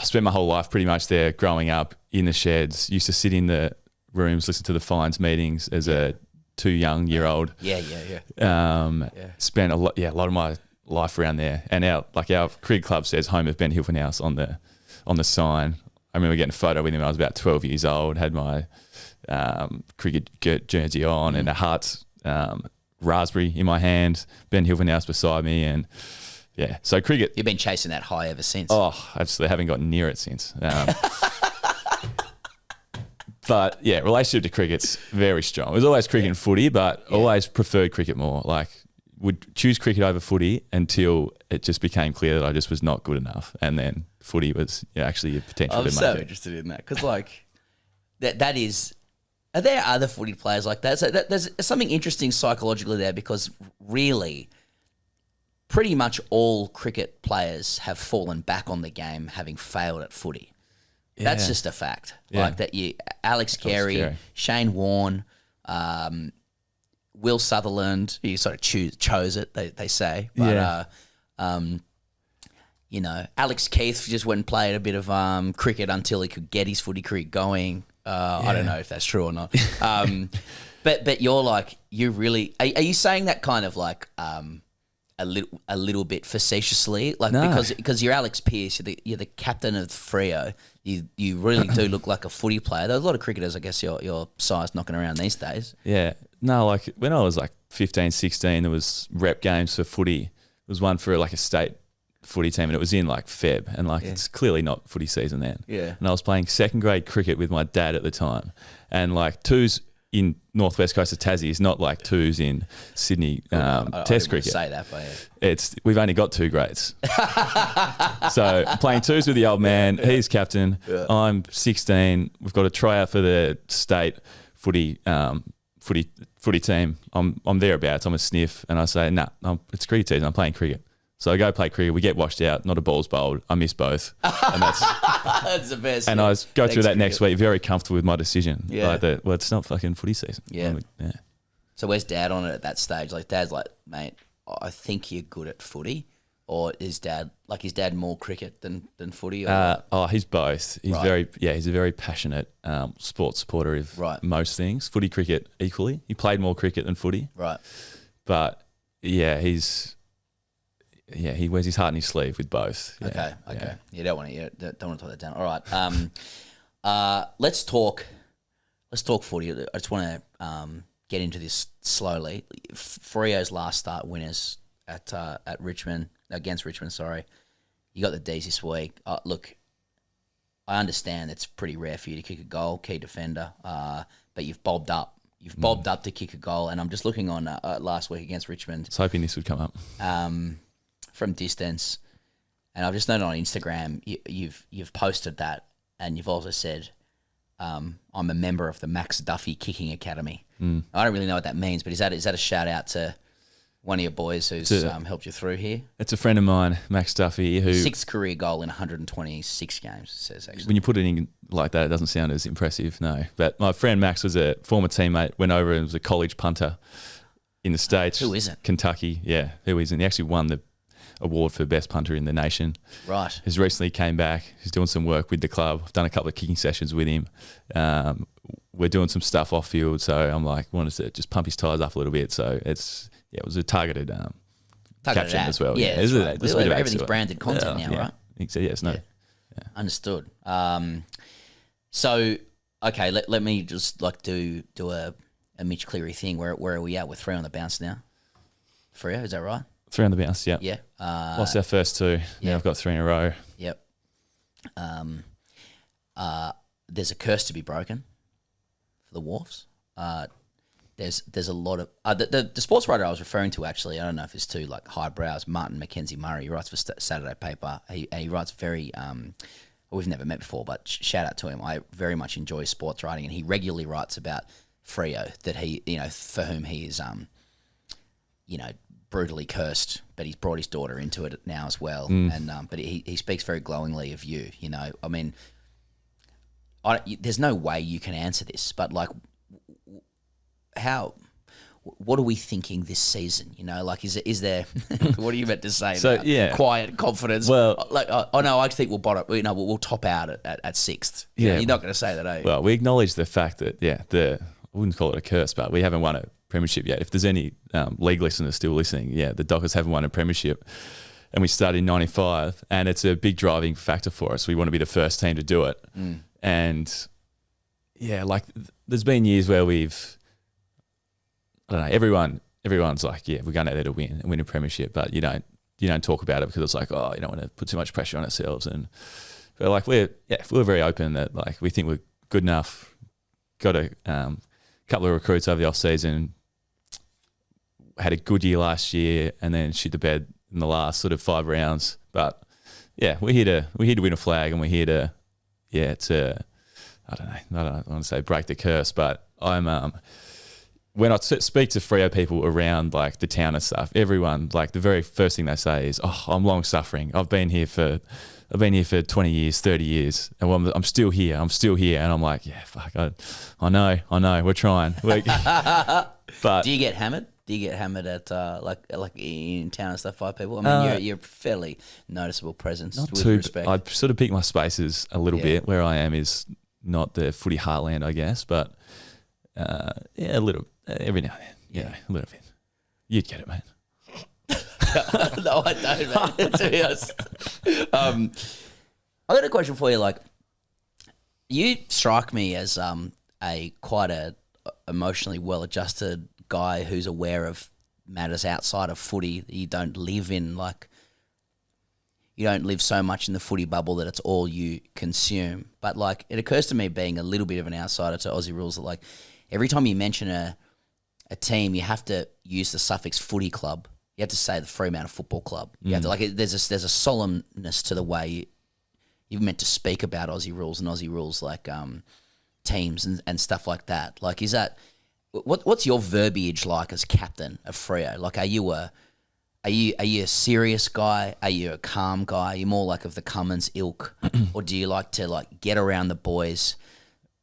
spent my whole life pretty much there growing up in the sheds. Used to sit in the rooms, listen to the fines meetings as a 2-year-old. Yeah. Spent a lot of my life around there, and our cricket club says home of Ben Hilfenhaus on the sign. I remember getting a photo with him when I was about 12 years old. Had my cricket jersey on and a Hearts raspberry in my hand. Ben Hilfenhaus beside me, and so cricket. You've been chasing that high ever since. Oh, absolutely. Haven't gotten near it since. But yeah, relationship to cricket's very strong. It was always cricket and footy, but always preferred cricket more. Like, would choose cricket over footy until it just became clear that I just was not good enough, and then footy was actually a potential. I'm to so make it. interested in that because, like, that is. Are there other footy players like that? So there's something interesting psychologically there because really, pretty much all cricket players have fallen back on the game having failed at footy. That's Yeah. just a fact. Yeah. Like that, Alex Carey, Shane Warne, Will Sutherland. You sort of chose it. They say, but Alex Keith just went and played a bit of cricket until he could get his footy career going. I don't know if that's true or not. But you're like, you really are you saying that kind of like a little bit facetiously, like No. because you're Alex Pearce, you're the captain of Freo. You really do look like a footy player. There's a lot of cricketers, I guess, your size knocking around these days. Yeah. No, like when I was like 15, 16, there was rep games for footy. There was one for like a state footy team and it was in like Feb and like it's clearly not footy season then. Yeah. And I was playing second grade cricket with my dad at the time. And like twos in northwest coast of Tassie is not like twos in Sydney I Test didn't want cricket. to say that, but We've only got 2 grades. So playing twos with the old man, he's captain. Yeah. I'm 16. We've got a tryout for the state footy team. I'm thereabouts. I'm a sniff, and I say, nah, it's cricket season. I'm playing cricket. So I go play cricket. We get washed out. Not a ball's bowled. I miss both, and that's that's the best. And yeah. I go through that Thanks, next week, very comfortable with my decision. Yeah. Like that. Well, it's not fucking footy season. Yeah. Yeah. So where's Dad on it at that stage? Like Dad's like, mate, I think you're good at footy, or is Dad more cricket than footy? Or He's both. He's Right. he's a very passionate sports supporter of most things. Footy, cricket equally. He played more cricket than footy. Right. But he wears his heart in his sleeve with both. Okay. You don't want to talk that down. All right. Let's talk footy. I just want to get into this slowly. Freo's last start winners at Richmond against Richmond. Sorry, you got the D's this week. Look, I understand it's pretty rare for you to kick a goal, key defender, but you've bobbed up. You've bobbed up to kick a goal, and I'm just looking on last week against Richmond. I was hoping this would come up. From distance, and I've just noted on Instagram you've posted that, and you've also said I'm a member of the Max Duffy Kicking Academy. I don't really know what that means, but is that a shout out to one of your boys who's helped you through here? It's a friend of mine, Max Duffy, who 6th career goal in 126 games. It says actually. When you put it in like that, it doesn't sound as impressive. No, but my friend Max was a former teammate. Went over and was a college punter in the States. Who isn't? Kentucky. Yeah, who isn't? He actually won the award for best punter in the nation. Right. He's recently came back. He's doing some work with the club. I've done a couple of kicking sessions with him. We're doing some stuff off field, so I'm like, wanted to just pump his tyres up a little bit. So it was a targeted caption ad. as well. Yeah, There's that's right. a bit of Everything's ad to it. branded content now, right? Yes, no. Yeah. Understood. So okay, let me just like do a Mitch Cleary thing. Where are we at with 3 on the bounce now? Freo, is that right? 3 on the bounce, yeah. Yeah. Lost our first 2. Yeah. Now I've got 3 in a row. Yep. There's a curse to be broken for the Wharfs. There's a lot of the sports writer I was referring to, actually. I don't know if it's too like highbrows. Martin Mackenzie Murray. He writes for Saturday Paper. He writes very. We've never met before, but shout out to him. I very much enjoy sports writing, and he regularly writes about Freo, that he, for whom he is, brutally cursed, but he's brought his daughter into it now as well. And but he speaks very glowingly of you. I mean, there's no way you can answer this, but like, what are we thinking this season? Like, is there what are you meant to say? So, now? yeah. Quiet confidence. Well, like, no, I think we'll bottom. We'll top out at 6th. Yeah. You're not going to say that, are you? Well, we acknowledge the fact that, I wouldn't call it a curse, but we haven't won a premiership yet. If there's any league listeners still listening, the Dockers haven't won a premiership. And we started in 95, and it's a big driving factor for us. We want to be the first team to do it. And, like, there's been years where I don't know, everyone's like, we're going out there to win a premiership, but you don't talk about it because it's like, you don't want to put too much pressure on ourselves. But like we're very open that like we think we're good enough got a couple of recruits over the off season. Had a good year last year, and then shit the bed in the last sort of 5 rounds. But yeah, we're here to win a flag, and we're here to I don't want to say break the curse, but I'm when I speak to Freo people around like the town and stuff, everyone like the very first thing they say is, "Oh, I'm long suffering. I've been here for 20 years, 30 years, and I'm still here. I'm still here." And I'm like, "Yeah, fuck. I know. We're trying." But do you get hammered? Do you get hammered at like in town and stuff by people? I mean, you're a fairly noticeable presence. Not with too. respect. I sort of pick my spaces a little bit. Where I am is not the footy heartland, I guess, but a little every now and then. Yeah, a little bit. You'd get it, mate. No, I don't, man. To be honest. I got a question for you. Like, you strike me as a quite a emotionally well-adjusted guy who's aware of matters outside of footy. You don't live in you don't live so much in the footy bubble that it's all you consume. But like, it occurs to me, being a little bit of an outsider to Aussie rules, that like every time you mention a team, you have to use the suffix footy club. You have to say the Fremantle Football Club. You have to there's a solemnness to the way you're meant to speak about Aussie rules and Aussie rules like teams and stuff like that. Like, is that what's your verbiage like as captain of Freo? Like, are you a serious guy? Are you a calm guy? Are you more like of the Cummins ilk, or do you like to like get around the boys,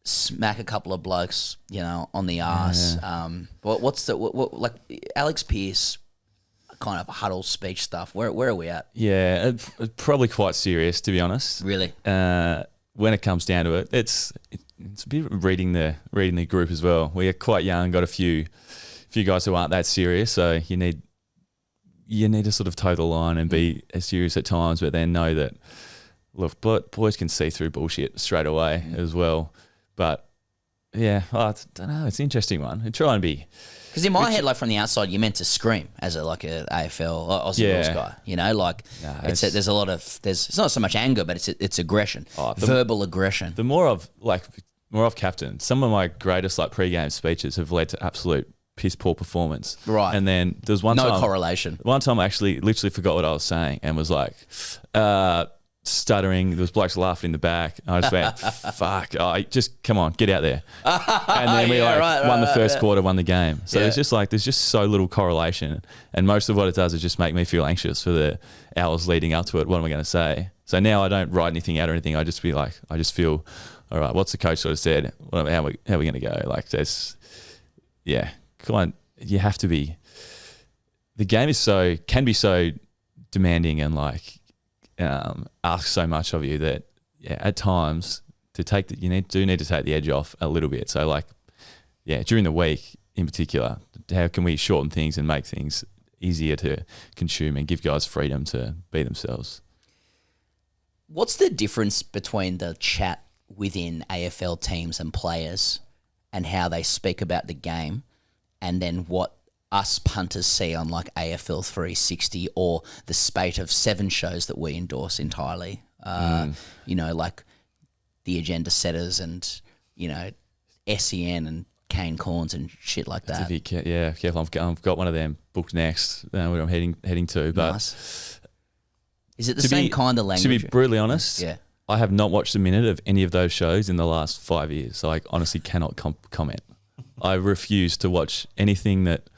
smack a couple of blokes, on the arse? Yeah. What's like Alex Pearce kind of huddle speech stuff? Where are we at? Yeah, it's probably quite serious, to be honest. Really? When it comes down to it, it's a bit of reading the group as well. We are quite young, got a few guys who aren't that serious, so you need to sort of toe the line and be serious at times, but then know that, look, boys can see through bullshit straight away as well. But yeah, I don't know. It's an interesting one. I try and be. Because in my head, like from the outside, you're meant to scream as a AFL or Aussie rules guy. There's a lot of it's not so much anger, but it's aggression, verbal aggression. The more I've captained, some of my greatest like pre-game speeches have led to absolute piss poor performance. Right. And then there's one time, no correlation. One time I actually literally forgot what I was saying and was like stuttering. There was blokes laughing in the back. I just went, fuck, just come on, get out there. And then we won the first quarter, won the game. So there's just so little correlation. And most of what it does is just make me feel anxious for the hours leading up to it. What am I going to say? So now I don't write anything out or anything. I just feel, all right, what's the coach sort of said? How are we going to go? Like you have to be. The game can be so demanding and ask so much of you that at times you need to take the edge off a little bit. So during the week in particular, how can we shorten things and make things easier to consume and give guys freedom to be themselves? What's the difference between the chat within AFL teams and players and how they speak about the game, and then what us punters see on like AFL 360 or the spate of 7 shows that we endorse entirely? Like the agenda setters and, SEN and Kane Corns and shit like that. Careful. I've got one of them booked next where I'm heading to. But nice. Is it the same kind of language? To be brutally honest, yeah. I have not watched a minute of any of those shows in the last 5 years, so I honestly cannot comment. I refuse to watch anything that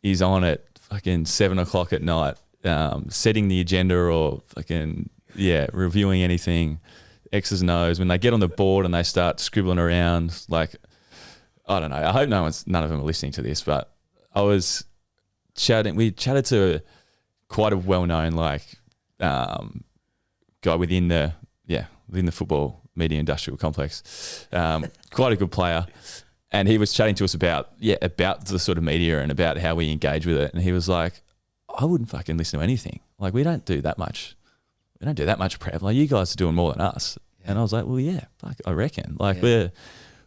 is on at fucking 7 o'clock at night, setting the agenda or reviewing anything, X's and O's. When they get on the board and they start scribbling around, I don't know. I hope none of them are listening to this, but we chatted to quite a well-known guy within the football media industrial complex, quite a good player. And he was chatting to us about the sort of media and about how we engage with it. And he was like, I wouldn't fucking listen to anything. Like, we don't do that much. We don't do that much prep. Like, you guys are doing more than us. Yeah. And I was like, well, yeah, I reckon. We're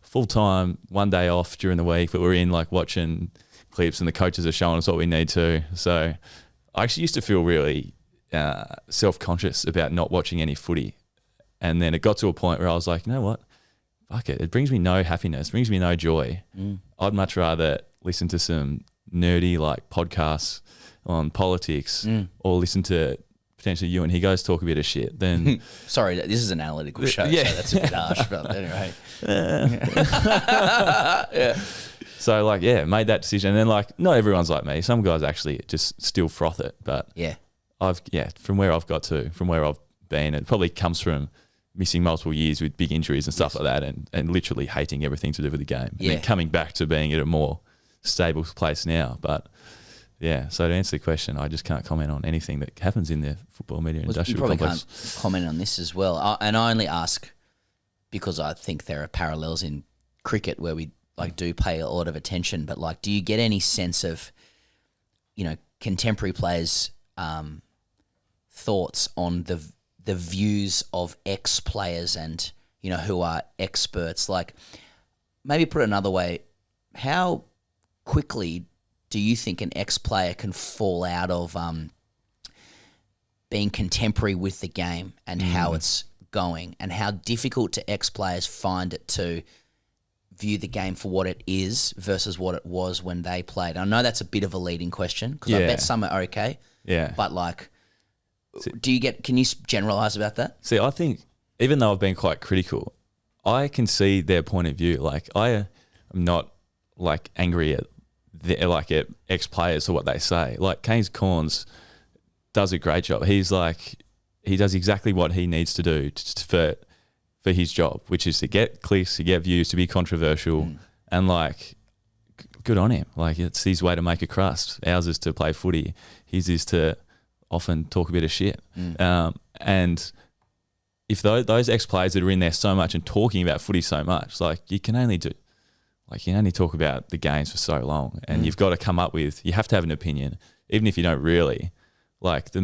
full-time, one day off during the week, but we're in watching clips and the coaches are showing us what we need to. So I actually used to feel really self-conscious about not watching any footy. And then it got to a point where I was like, you know what? fuck it. It brings me no happiness, brings me no joy. Mm. I'd much rather listen to some nerdy like podcasts on politics or listen to potentially you and he goes talk a bit of shit than Sorry, this is an analytical show, Yeah. so that's a bit harsh, but anyway. yeah. So like, yeah, made that decision. And then like, not everyone's like me. Some guys actually just still froth it. But Yeah. from where I've got to, from where I've been, it probably comes from missing multiple years with big injuries and stuff like that and literally hating everything to do with the game. And Yeah. then coming back to being at a more stable place now. But yeah, so to answer the question, I just can't comment on anything that happens in the football media Well, you industrial probably complex. can't comment on this as well. And I only ask because I think there are parallels in cricket where we like do pay a lot of attention. But like, do you get any sense of, contemporary players' thoughts on the views of ex-players and who are experts? Like, maybe put it another way, how quickly do you think an ex-player can fall out of being contemporary with the game and how it's going, and how difficult do ex-players find it to view the game for what it is versus what it was when they played? I know that's a bit of a leading question because I bet some are okay. Yeah. But like, can you generalize about that? See, I think even though I've been quite critical, I can see their point of view. Like, I am not like angry at at ex-players or what they say. Like, Keynes Corns does a great job. He does exactly what he needs to do for his job, which is to get clicks, to get views, to be controversial, and like, good on him. Like, it's his way to make a crust. Ours is to play footy. His is to often talk a bit of shit. And if those ex-players that are in there so much and talking about footy so much, like, you can only talk about the games for so long, and you've got to come up with, you have to have an opinion, even if you don't really. Like, the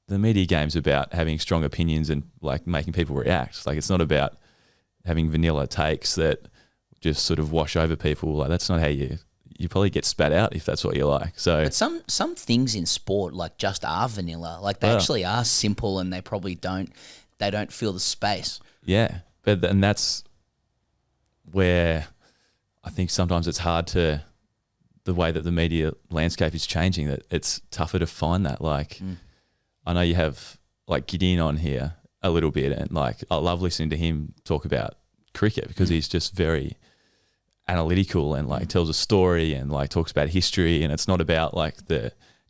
media game's about having strong opinions and like making people react. Like, it's not about having vanilla takes that just sort of wash over people. Like, that's not how you probably get spat out if that's what you like. So, but some things in sport like just are vanilla. Like, they actually are simple, and they probably don't fill the space. Yeah, and that's where I think sometimes it's hard to, the way that the media landscape is changing, that it's tougher to find that. Like, I know you have like Gideon on here a little bit, and like, I love listening to him talk about cricket because he's just very analytical and like tells a story and like talks about history, and it's not about like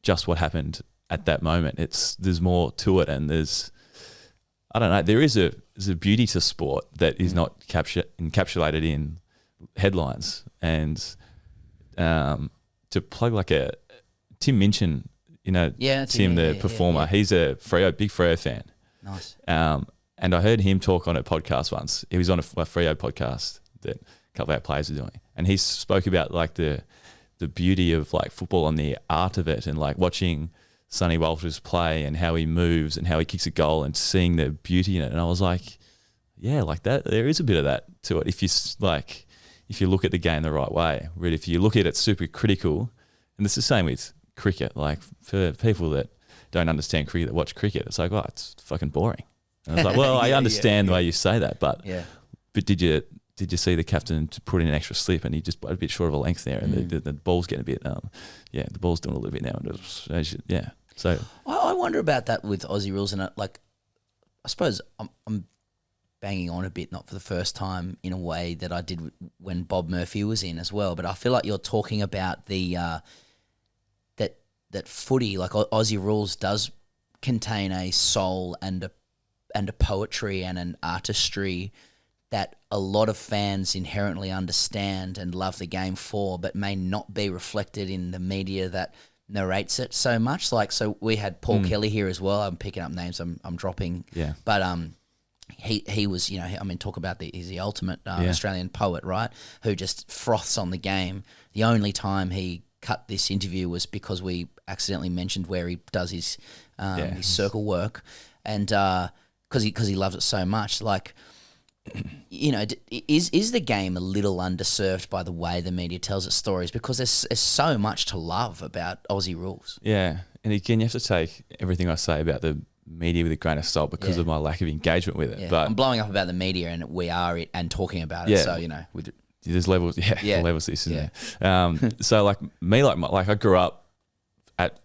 just what happened at that moment. There's more to it, and I don't know, there's a beauty to sport that is not encapsulated in headlines. And to plug like a Tim Minchin, Tim the performer, he's a big Freo fan. Nice. And I heard him talk on a podcast once. He was on a Freo podcast that a couple of our players are doing, and he spoke about like the beauty of like football and the art of it, and like watching Sonny Walters play and how he moves and how he kicks a goal and seeing the beauty in it. And I was like, yeah, like that, there is a bit of that to it. If you look at the game the right way, really, if you look at it super critical, and it's the same with cricket, like for people that don't understand cricket, that watch cricket, it's like, oh, it's fucking boring. And I was like, well, I understand the way you say that, but did you see the captain put in an extra slip and he just a bit short of a length there, and the ball's getting a bit, the ball's doing a little bit now, and So I wonder about that with Aussie rules, and like, I suppose I'm banging on a bit, not for the first time, in a way that I did when Bob Murphy was in as well. But I feel like you're talking about the that footy, like Aussie rules, does contain a soul and a poetry and an artistry that a lot of fans inherently understand and love the game for, but may not be reflected in the media that narrates it so much. Like, so we had Paul Kelly here as well. I'm picking up names I'm dropping. Yeah. But he was, talk about he's the ultimate Australian poet, right? Who just froths on the game. The only time he cut this interview was because we accidentally mentioned where he does his circle work, and because he loves it so much. Like, is the game a little underserved by the way the media tells its stories? Because there's so much to love about Aussie rules. Yeah, and again, you have to take everything I say about the media with a grain of salt because of my lack of engagement with it. Yeah. But I'm blowing up about the media, and we are it and talking about it. Yeah. So you know, with there's levels, Yeah. levels to this, isn't there? So like me, like I grew up at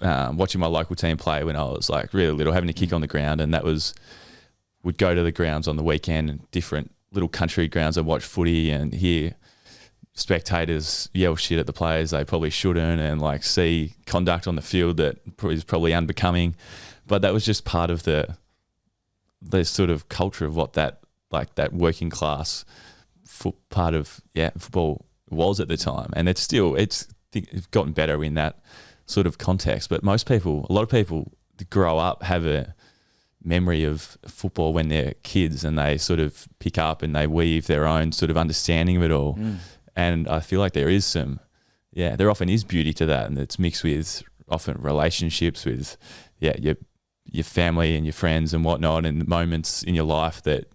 watching my local team play when I was like really little, having to kick on the ground, and would go to the grounds on the weekend and different little country grounds and watch footy and hear spectators yell shit at the players they probably shouldn't, and like see conduct on the field that is probably unbecoming. But that was just part of the sort of culture of what that working class part of football was at the time, and it's gotten better in that sort of context. But a lot of people grow up, have a memory of football when they're kids, and they sort of pick up and they weave their own sort of understanding of it all. And I feel like there often is beauty to that, and it's mixed with often relationships with your family and your friends and whatnot, and moments in your life that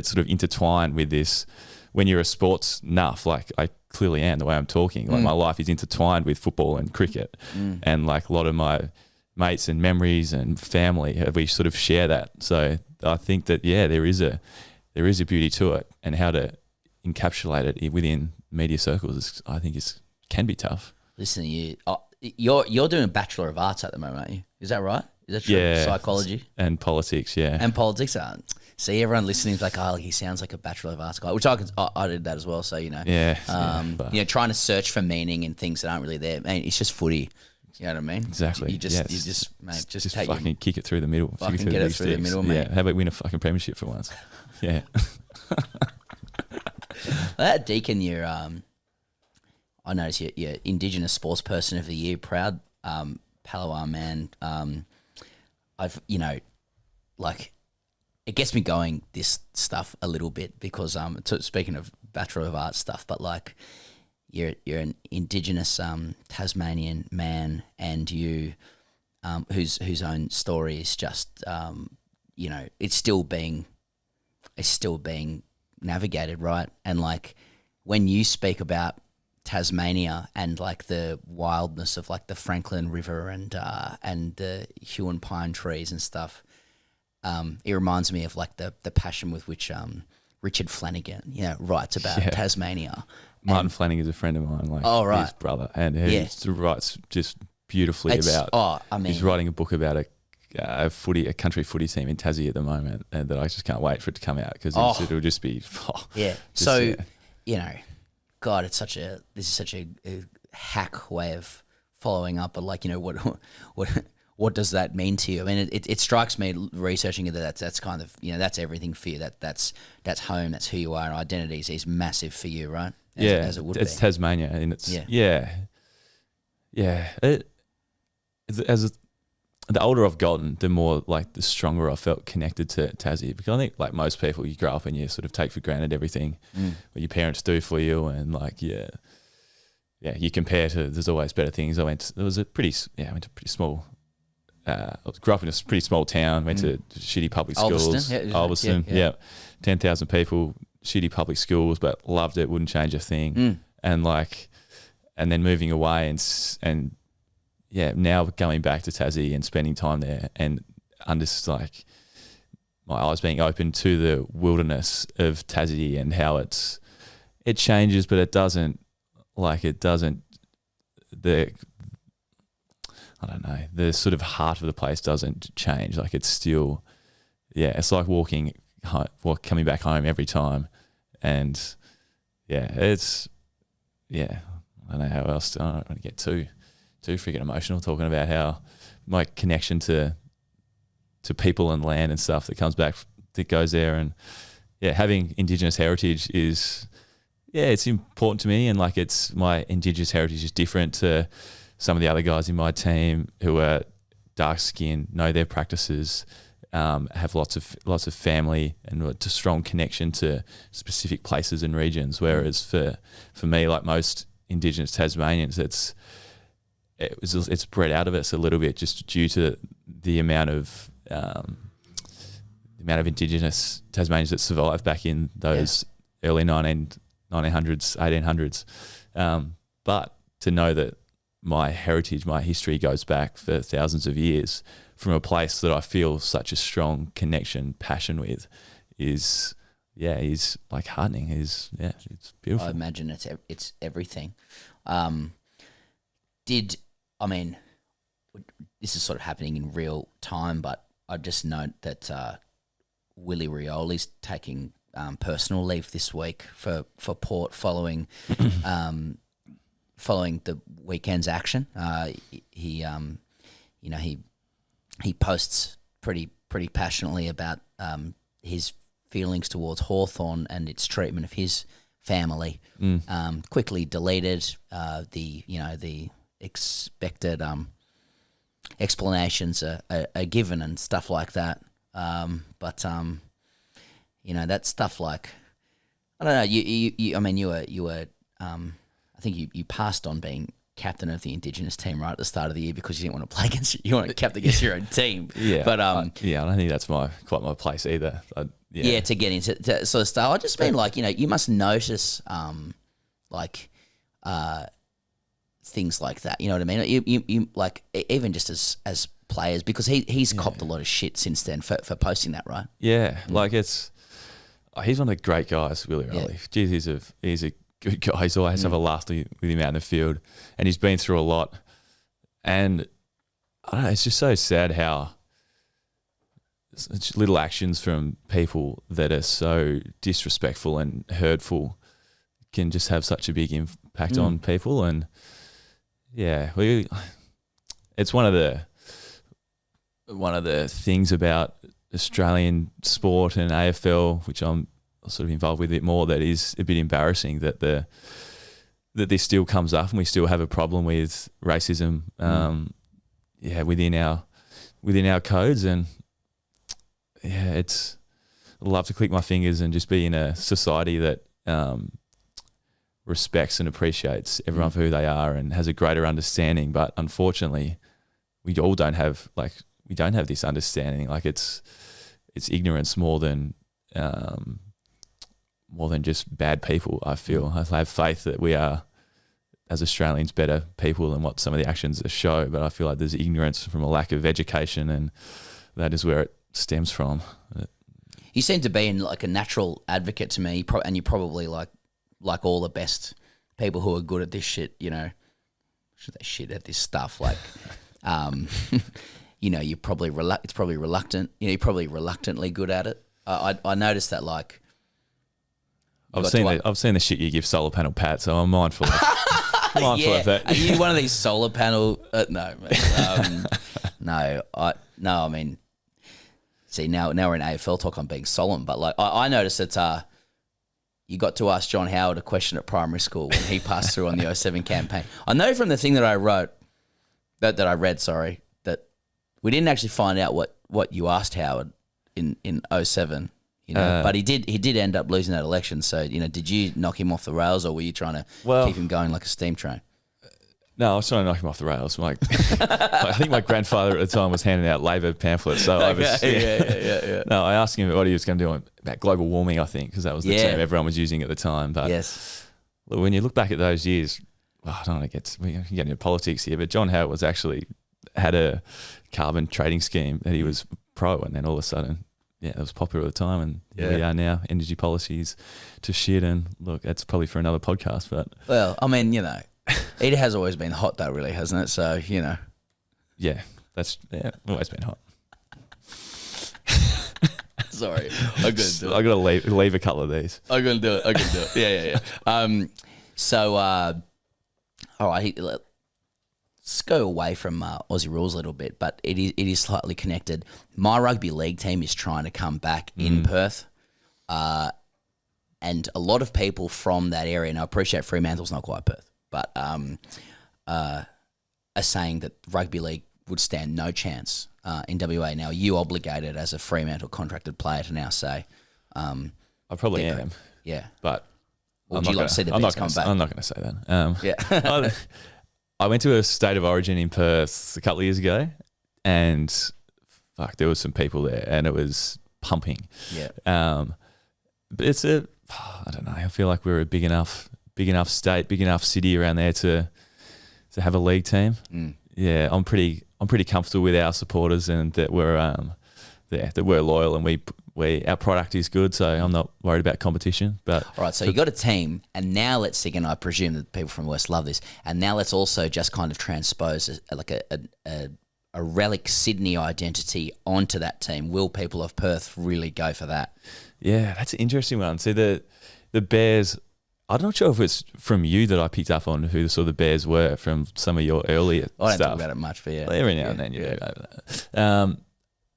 sort of intertwine with this. When you're a sports nuff, like I clearly am, the way I'm talking, like my life is intertwined with football and cricket, and like a lot of my mates and memories and family, we sort of share that. So I think that there is a beauty to it, and how to encapsulate it within media circles, I think can be tough. Listen to you. You're doing a Bachelor of Arts at the moment, aren't you? Is that right? Is that true? Yeah, Psychology and politics. Yeah, and politics. See, everyone listening is like, oh, he sounds like a Bachelor of Arts guy, which I did that as well. So you know, trying to search for meaning in things that aren't really there. Man, it's just footy. You know what I mean? Exactly. You just take fucking kick it through the middle. Fucking get it through the middle, mate. Yeah. How about win a fucking premiership for once? Yeah. That Deacon, I noticed you're Indigenous Sports Person of the Year, proud Palawa man. It gets me going, this stuff, a little bit, because speaking of Bachelor of Arts stuff, but like you're an Indigenous Tasmanian man, and you whose own story is just it's still being navigated, right? And like when you speak about Tasmania and like the wildness of like the Franklin River and the Huon pine trees and stuff, it reminds me of like the passion with which Richard Flanagan writes about Tasmania. Martin Flanagan is a friend of mine, like his brother, and he writes just beautifully about. He's writing a book about a country footy team in Tassie at the moment, and that I just can't wait for it to come out, because it'll just be God, this is such a hack way of following up, but like what does that mean to you? I mean, it strikes me researching it that's kind of that's everything for you. That's home. That's who you are. Identity is massive for you, right? As it would it's be. Tasmania, and it's the older I've gotten, the more like the stronger I felt connected to Tassie, because I think like most people, you grow up and you sort of take for granted everything what your parents do for you, and like you compare to, there's always better things. I went to a pretty small. I grew up in a pretty small town. Went to shitty public schools. Ulverston, 10,000 people, shitty public schools, but loved it. Wouldn't change a thing. And then moving away and now going back to Tassie and spending time there, and like my eyes being open to the wilderness of Tassie and how it changes, but it doesn't. I don't know, the sort of heart of the place doesn't change. Like it's still, it's like coming back home every time. And I don't know how else. I don't want to get too freaking emotional talking about how my connection to people and land and stuff that goes there. And having Indigenous heritage is, it's important to me. And like my Indigenous heritage is different to some of the other guys in my team who are dark skinned, know their practices, have lots of family and a strong connection to specific places and regions. Whereas for me, like most Indigenous Tasmanians, it's bred out of us a little bit, just due to the amount of Indigenous Tasmanians that survived back in those early 1900s, 1800s. But to know that my heritage, my history goes back for thousands of years from a place that I feel such a strong connection, passion with, is like heartening. It's beautiful. I imagine it's everything. This is sort of happening in real time, but I just note that Willie Rioli's taking personal leave this week for Port following following the weekend's action. He posts pretty passionately about his feelings towards Hawthorn and its treatment of his family. Quickly deleted the expected explanations are given and stuff like that. But that stuff like, I don't know. You were I think you passed on being captain of the Indigenous team right at the start of the year because you didn't want to play against you want to captain against your own team. Yeah, but I don't think that's quite my place either. To get into that sort of stuff. I just mean you must notice things like that. You know what I mean? You like even just as players, because he's copped a lot of shit since then for posting that, right? Yeah, he's one of the great guys, Willie Rory. Yeah. Geez, he's a good guy. He's always have a laugh with him out in the field, and he's been through a lot. And I don't know, it's just so sad how such little actions from people that are so disrespectful and hurtful can just have such a big impact on people. And it's one of the things about Australian sport and AFL, which I'm sort of involved with a bit more, that is a bit embarrassing that this still comes up and we still have a problem with racism within our codes. And I'd love to click my fingers and just be in a society that respects and appreciates everyone for who they are and has a greater understanding. But unfortunately, we all don't have this understanding. Like it's ignorance more than just bad people. I feel I have faith that we are, as Australians, better people than what some of the actions show. But I feel like there's ignorance from a lack of education, and that is where it stems from. You seem to be a natural advocate to me, and you're probably like all the best people who are good at this shit. Should they shit at this stuff? You're probably it's probably reluctant. You're probably reluctantly good at it. I noticed that. I've seen the shit you give solar panel Pat, so I'm mindful of that. Are you one of these solar panel? No, I mean, see now we're in AFL talk. I'm being solemn, but I noticed that you got to ask John Howard a question at primary school when he passed through on the 07 campaign. I know from the thing that I wrote, that I read, that we didn't actually find out what you asked Howard in 07. But he did end up losing that election. So, did you knock him off the rails, or were you trying to keep him going like a steam train? No, I was trying to knock him off the rails. I think my grandfather at the time was handing out Labor pamphlets. So I was, yeah. No, I asked him what he was going to do about global warming, I think, because that was the term everyone was using at the time. But look, when you look back at those years, I don't want we can get into politics here, but John Howard was actually had a carbon trading scheme that he was pro, and then all of a sudden, it was popular at the time, and here we are now, energy policies to shit. And look, that's probably for another podcast. But it has always been hot though, really, hasn't it? So, Yeah, that's always been hot. Sorry, I got to leave a couple of these. I'm going to do it. Yeah. So, all right, let's go away from Aussie rules a little bit, but it is slightly connected. My rugby league team is trying to come back in Perth, and a lot of people from that area, and I appreciate Fremantle's not quite Perth, but are saying that rugby league would stand no chance in WA. Now, you obligated as a Fremantle contracted player to now say, I probably am. Yeah, but would you like to see the Bees come back? I'm not going to say that. I went to a State of Origin in Perth a couple of years ago, and there was some people there, and it was pumping. Yeah. But I don't know. I feel like we're a big enough state, big enough city around there to to have a league team. Mm. Yeah, I'm pretty comfortable with our supporters and that we're loyal and our product is good, so I'm not worried about competition. But all right, so you got a team, and now let's see, and I presume that people from West love this, and now let's also just kind of transpose a relic Sydney identity onto that team. Will people of Perth really go for that? Yeah, that's an interesting one. See, the Bears, I'm not sure if it's from you that I picked up on who sort of the Bears were from some of your earlier I don't stuff. talk about it much, but yeah. Every now and then you do.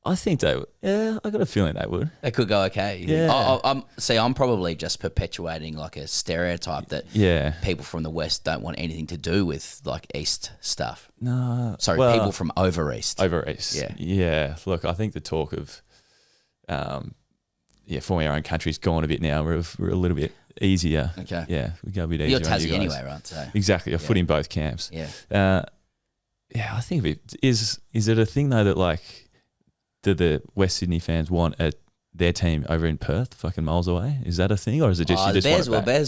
I think they would. Yeah, I got a feeling they would. They could go okay. Yeah. I'm probably just perpetuating like a stereotype that people from the West don't want anything to do with like East stuff. No. Sorry, well, people from over East. Over East. Yeah. Yeah. Look, I think the talk of forming our own country's gone a bit now. We're a little bit easier. Okay. Yeah, we go a bit easier. You're on Tassie you guys. anyway, right? So. Exactly. I've foot in both camps. Yeah. I think is it a thing though that like do the West Sydney fans want their team over in Perth, fucking miles away? Is that a thing, or is it just you just Bears? want it back?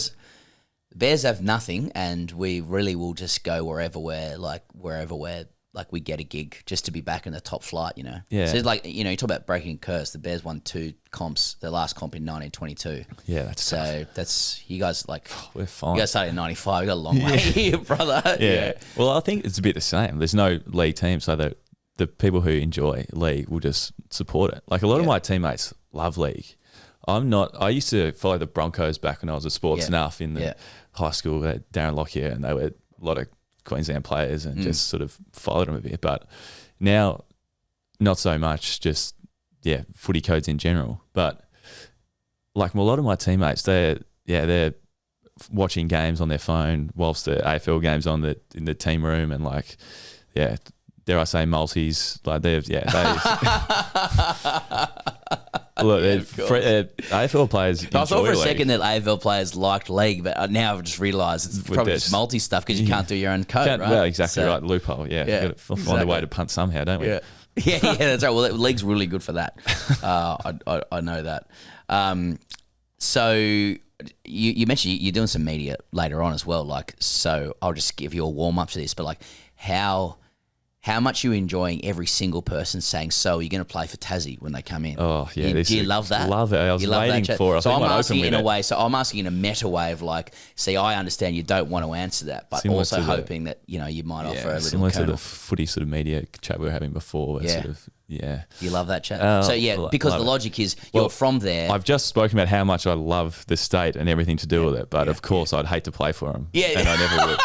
Bears have nothing, and we really will just go wherever we get a gig just to be back in the top flight, you know. Yeah. So it's like, you know, you talk about breaking a curse. The Bears won 2 comps. Their last comp in 1922. Yeah, that's so tough. That's you guys like we're fine. You guys started in 95. We got a long way here, brother. Yeah. Well, I think it's a bit the same. There's no league team, so that the people who enjoy league will just support it. Like a lot of my teammates love league. I'm not. I used to follow the Broncos back when I was a sports nuff in the high school. Darren Lockyer, and they were a lot of Queensland players, and just sort of followed them a bit. But now, not so much. Just footy codes in general. But like a lot of my teammates, they're watching games on their phone whilst the AFL games on in the team room, and like dare I say multis, like they look, AFL players. I thought for a second that AFL players liked league, but now I've just realised it's probably just multi stuff because you can't do your own code, right? Well, exactly right. Loophole. Yeah, we've got to find a way to punt somehow, don't we? Yeah, that's right. Well, league's really good for that. I know that. So you mentioned you're doing some media later on as well. Like, so I'll just give you a warm up to this, but like how much are you enjoying every single person saying, so you're going to play for Tassie when they come in? Oh, yeah. Do you love that? Love it. I was waiting for it. So I'm asking in a way, so I'm asking in a meta way of like, see, I understand you don't want to answer that, but Similar also to hoping that, you know, you might offer a little similar kernel. to the footy sort of media chat we were having before. Yeah. Sort of, yeah. You love that chat? So, because the logic is you're from there. I've just spoken about how much I love the state and everything to do with it, but of course I'd hate to play for them. Yeah. And I never would.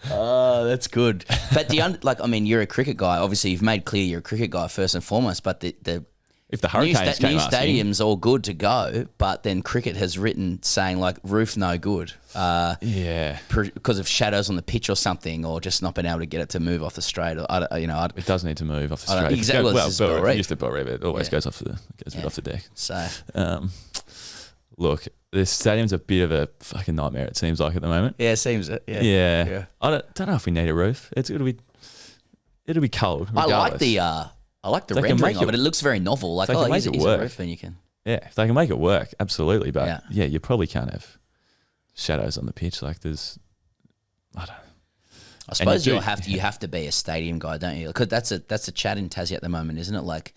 Oh, that's good. But you're a cricket guy. Obviously, you've made clear you're a cricket guy first and foremost. But if the Hurricanes new stadium's all good to go, but then cricket has written saying like roof no good. Because of shadows on the pitch or something, or just not being able to get it to move off the straight. It does need to move off the straight. Exactly. It used to Bellreve, it always goes off the deck. So, look, this stadium's a bit of a fucking nightmare. It seems like at the moment. Yeah, it seems it. Yeah. I don't know if we need a roof. It'll be cold. Regardless. I like the rendering of it. It looks very novel. Like, make it work. Roof and you can. Yeah, if they can make it work, absolutely. But you probably can't have shadows on the pitch. Like there's, I don't know. I suppose you have to be a stadium guy, don't you? Because that's a chat in Tassie at the moment, isn't it? Like,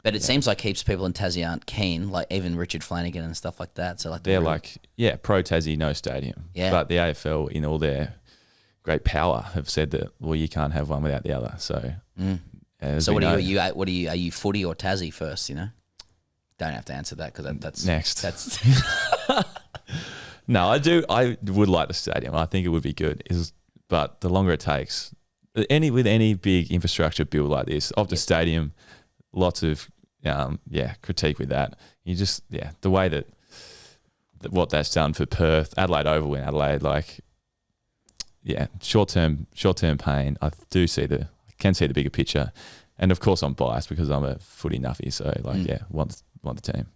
but it seems like heaps of people in Tassie aren't keen. Like even Richard Flanagan and stuff like that. So like they're pro Tassie, no stadium. Yeah. But the AFL, in all their great power, have said that you can't have one without the other. So. So what are you footy or Tassie first, you know? Don't have to answer that because that's... Next. That's No, I would like the stadium. I think it would be good. But the longer it takes, with any big infrastructure build like this, of the stadium, lots of, critique with that. You just, the way that what that's done for Perth, Adelaide Oval in Adelaide, short-term pain. I can see the bigger picture, and of course I'm biased because I'm a footy nuffy. So want the team.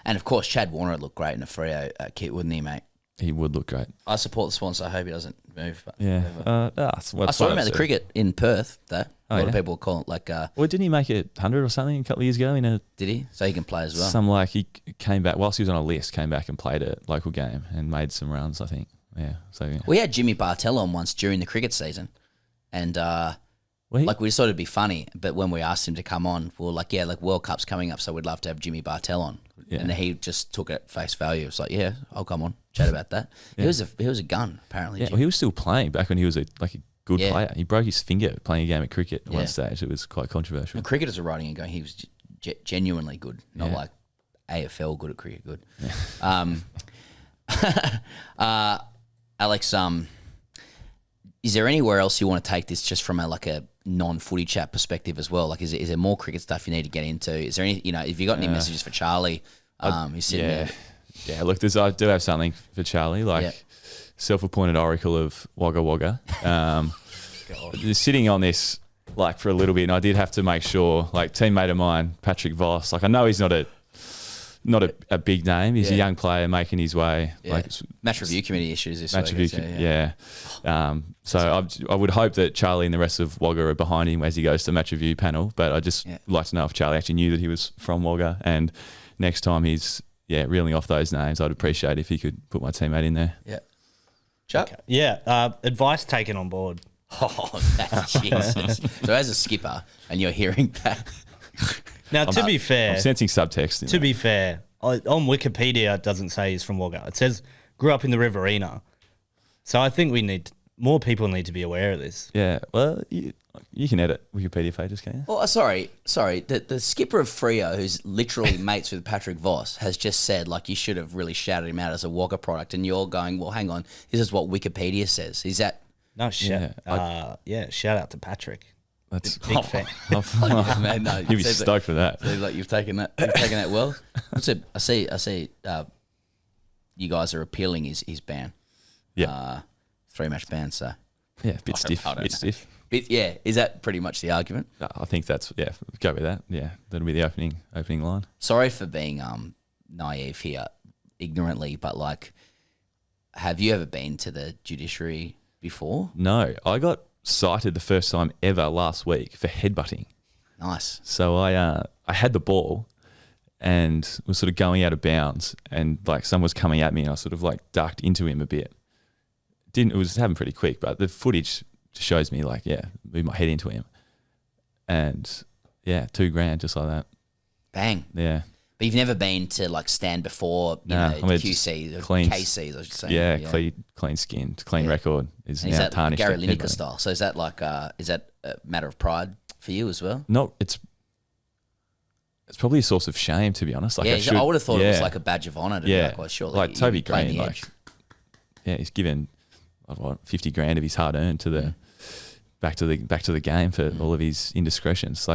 And of course Chad Warner would look great in a Freo kit, wouldn't he, mate? He would look great. I support the Swans. So I hope he doesn't move. But I saw him at the cricket in Perth, though. A lot of people call it like. Well, didn't he make it 100 or something a couple of years ago? Did he? So he can play as well. He came back whilst he was on a list, came back and played a local game and made some runs, I think. Yeah. So yeah. We had Jimmy Bartell on once during the cricket season, and we thought it'd be funny, but when we asked him to come on, we were like, yeah, like World Cup's coming up, so we'd love to have Jimmy Bartell on. Yeah. And he just took it at face value. It was like, yeah, I'll come on, chat about that. Yeah. He was a gun, apparently. Yeah, well, he was still playing back when he was a good player. He broke his finger playing a game of cricket at one stage. It was quite controversial. And cricketers are writing and going, he was genuinely good, not like AFL good at cricket good. Yeah. Alex, is there anywhere else you want to take this just from a non-footy chat perspective as well? Like, is there more cricket stuff you need to get into? Is there any, if you got any messages for Charlie, he's sitting there. Yeah, look, I do have something for Charlie, self-appointed oracle of Wagga Wagga. Sitting on this for a little bit, and I did have to make sure, teammate of mine, Patrick Voss, I know he's not a big name. He's a young player making his way. Yeah. Match review committee issues this match week. Review, So I would hope that Charlie and the rest of Wagga are behind him as he goes to match review panel. But I just like to know if Charlie actually knew that he was from Wagga. And next time he's reeling off those names, I'd appreciate if he could put my teammate in there. Yeah. Chuck? Okay. Yeah. Advice taken on board. Oh, that's Jesus. So as a skipper, and you're hearing that. Now, to be fair, I'm sensing subtext. To be fair, on Wikipedia, it doesn't say he's from Wagga. It says grew up in the Riverina. So I think more people need to be aware of this. Yeah, well, you can edit Wikipedia pages, can you? Well, sorry. The skipper of Freo, who's literally mates with Patrick Voss, has just said you should have really shouted him out as a Wagga product, and you're going, well, hang on, this is what Wikipedia says. Is that? No, shout out to Patrick. That's big fan. Man, no, you'd be stoked for that. You've taken that well. I see. You guys are appealing his ban. Yeah, 3-match ban. So yeah, a bit stiff. Stiff. Is that pretty much the argument? I think that's go with that. Yeah, that'll be the opening line. Sorry for being naive here, ignorantly, but have you ever been to the judiciary before? No, I got cited the first time ever last week for headbutting. Nice. So I had the ball and was sort of going out of bounds, and someone was coming at me, and I sort of ducked into him a bit. It was happening pretty quick, but the footage shows me move my head into him, and $2,000 just like that. Bang. Yeah. But you've never been to stand before QCs or KCs, I should say. Yeah, clean skin, clean record is now that tarnished. Gary Lineker style. So is that is that a matter of pride for you as well? No, it's probably a source of shame, to be honest. I would have thought it was a badge of honour to be well, surely. Toby Green, he's given $50,000 of his hard earned to the back to the game for all of his indiscretions.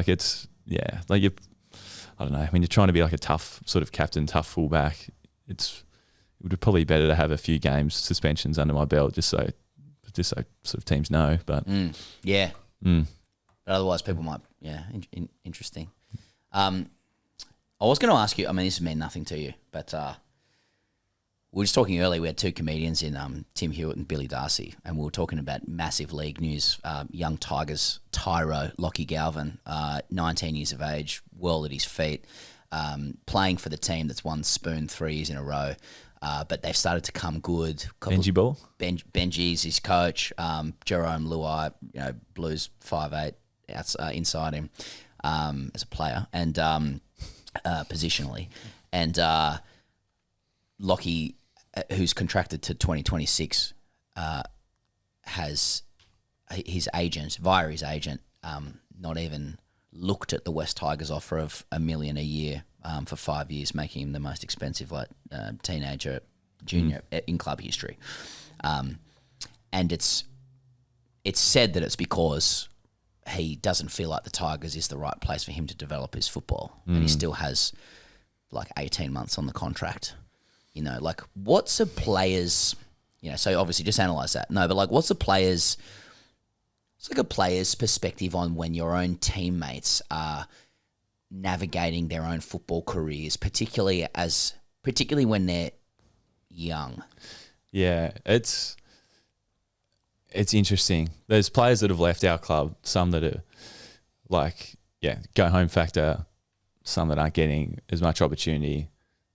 I don't know, when you're trying to be a tough sort of captain, tough fullback, it would be probably better to have a few games suspensions under my belt just so sort of teams know. But but otherwise people might interesting. I was going to ask you. I mean, this meant nothing to you, but we were just talking earlier. We had two comedians in Tim Hewitt and Billy Darcy, and we were talking about massive league news. Young Tigers tyro Lockie Galvin, 19 years of age, world at his feet, playing for the team that's won Spoon 3 years in a row. But they've started to come good. Benji Ball? Benji's his coach. Jerome Luai, Blues 5'8", inside him as a player and positionally. And Lockie, who's contracted to 2026, has his agent, via his agent, not even looked at the West Tigers offer of $1 million a year for 5 years, making him the most expensive teenager, junior in club history. And it's said that it's because he doesn't feel like the Tigers is the right place for him to develop his football, and he still has 18 months on the contract. What's a player's, so obviously just analyse that. No, but what's a player's perspective on when your own teammates are navigating their own football careers, particularly when they're young? Yeah, it's interesting. There's players that have left our club, some that are like, yeah, go home factor, some that aren't getting as much opportunity,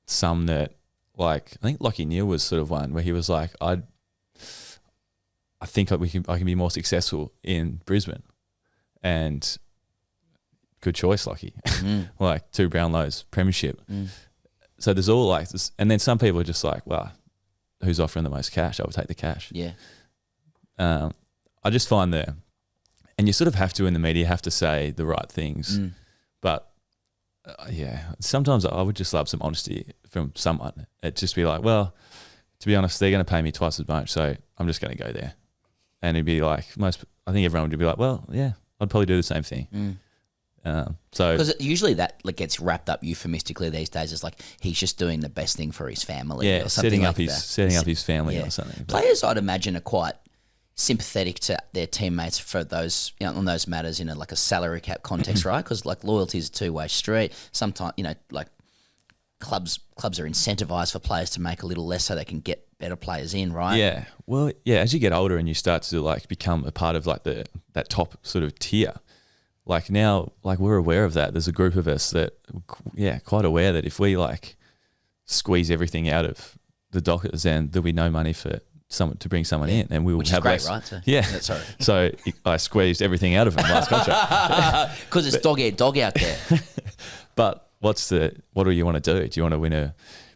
some that, like, I think Lachie Neale was sort of one where he was like, I think I can be more successful in Brisbane. And good choice, Lachie. Like 2 Brownlows, premiership. So there's all like this. And then some people are just like, well, who's offering the most cash? I would take the cash. Yeah. I just find that, and you sort of have to in the media, have to say the right things. But yeah, sometimes I would just love some honesty from someone. It'd just be like, well, to be honest, they're going to pay me twice as much, so I'm just going to go there. And it'd be like, I think everyone would be like, well, yeah, I'd probably do the same thing. So because usually that like gets wrapped up euphemistically these days as like he's just doing the best thing for his family. Yeah, or something setting like up his that. setting up his family or something. But Players, I'd imagine, are quite sympathetic to their teammates for those, you know, on those matters in like a salary cap context, right? Because like loyalty is a two-way street. Sometimes, you know, like clubs are incentivized for players to make a little less so they can get better players in, right? Yeah. Well, yeah, as you get older and you start to like become a part of like that top sort of tier, like now, like we're aware of that. There's a group of us that, yeah, quite aware that if we like squeeze everything out of the Dockers, then there'll be no money for someone to bring someone in, and we will Which have is great, less. right? So, yeah. sorry. So I squeezed everything out of him last contract because it's dog eat dog out there. But what do you want to do? Do you want to win a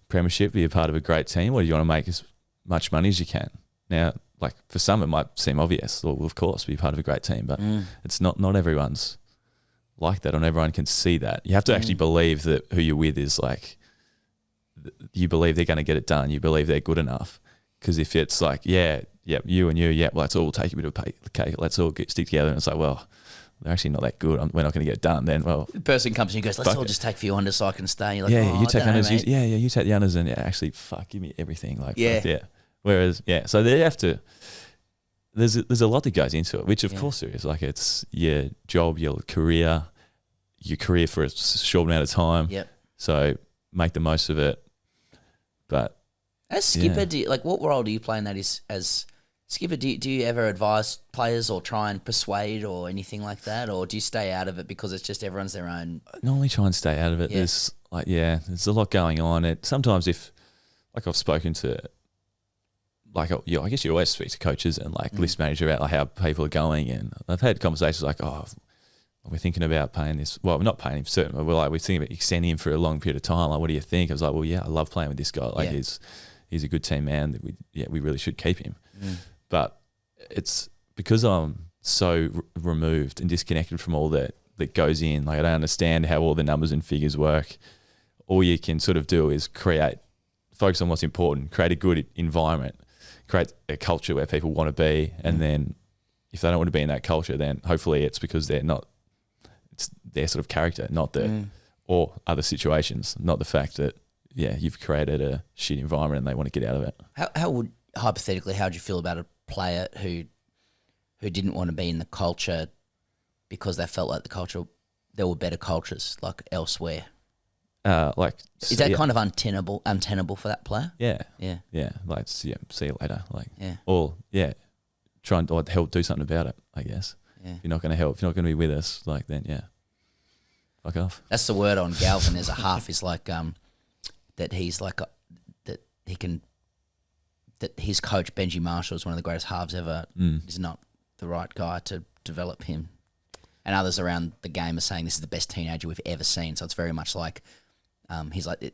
premiership, be a part of a great team, or do you want to make as much money as you can? Now, like for some, it might seem obvious. Well, of course, be part of a great team, but it's not everyone's like that, and everyone can see that. You have to actually believe that who you're with is like, you believe they're going to get it done. You believe they're good enough. Because if it's like, you and you, well, let's all take a bit of cake. Let's all stick together. And it's like, well, they're actually not that good. We're not going to get it done. Then, well, The person comes in and goes, let's all just take a few unders so I can stay. You're like, you take I don't know, unders. mate. You take the unders, and actually, give me everything. Like, Yeah. yeah. Whereas, so they have to. There's a lot that goes into it, which of course there is. Like it's your job, your career for a short amount of time. Yep. So make the most of it. But As skipper, do you, like what role do you play in that? Is as skipper, do you ever advise players or try and persuade or anything like that, or do you stay out of it because it's just everyone's their own? Normally try and stay out of it. Yeah. There's a lot going on. Sometimes if, like I've spoken to, like I guess you always speak to coaches and like list manager about like how people are going, and I've had conversations like, we're thinking about paying this. Well, we're not paying him certain, but we're thinking about extending him for a long period of time. Like, what do you think? I was like, well, yeah, I love playing with this guy. Like he's a good team man. We really should keep him. But it's because I'm so removed and disconnected from all that goes in. Like I don't understand how all the numbers and figures work. All you can sort of do is focus on what's important, create a good environment, create a culture where people want to be, and then if they don't want to be in that culture, then hopefully it's because it's their sort of character, not or other situations, not the fact that you've created a shit environment and they want to get out of it. How would you feel about a player who didn't want to be in the culture because they felt like there were better cultures like elsewhere? Is that kind of untenable for that player? Yeah. Like see you later. Or try and help do something about it. I guess. Yeah. If you're not going to help, if you're not going to be with us, like then fuck off. That's the word on Galvin as a half is like that he's like that he can. That his coach Benji Marshall is one of the greatest halves ever. Is not the right guy to develop him, and others around the game are saying this is the best teenager we've ever seen. So it's very much like he's like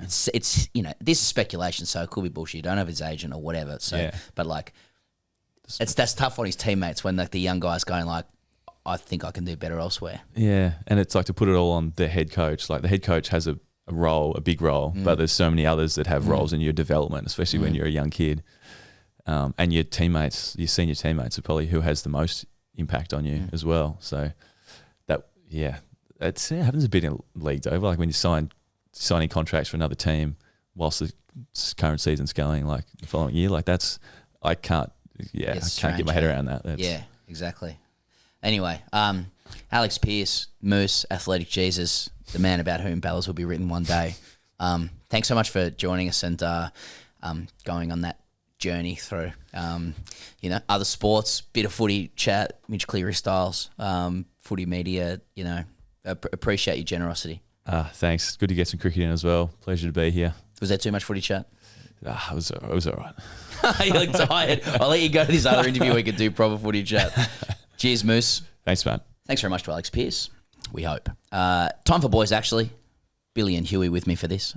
it's this is speculation, so it could be bullshit. You don't have his agent or whatever. So but like that's tough on his teammates when like the young guy's going like, I think I can do better elsewhere. Yeah, and it's like to put it all on the head coach. Like the head coach has a big role, but there's so many others that have roles in your development, especially when you're a young kid. And your teammates, your senior teammates are probably who has the most impact on you as well. So it happens a bit in league though. Like when you're signing contracts for another team whilst the current season's going, like the following year, like I can't get my head around that. Exactly. Anyway, Alex Pearce, Moose, Athletic Jesus, the man about whom ballads will be written one day. Thanks so much for joining us and going on that journey through, other sports, bit of footy chat, Mitch Cleary styles, footy media, appreciate your generosity. Thanks. Good to get some cricket in as well. Pleasure to be here. Was there too much footy chat? It was all right. You look tired. I'll let you go to this other interview. We could do proper footy chat. Cheers, Moose. Thanks, man. Thanks very much to Alex Pearce. We hope. Time for Boys Actually. Billy and Huey with me for this.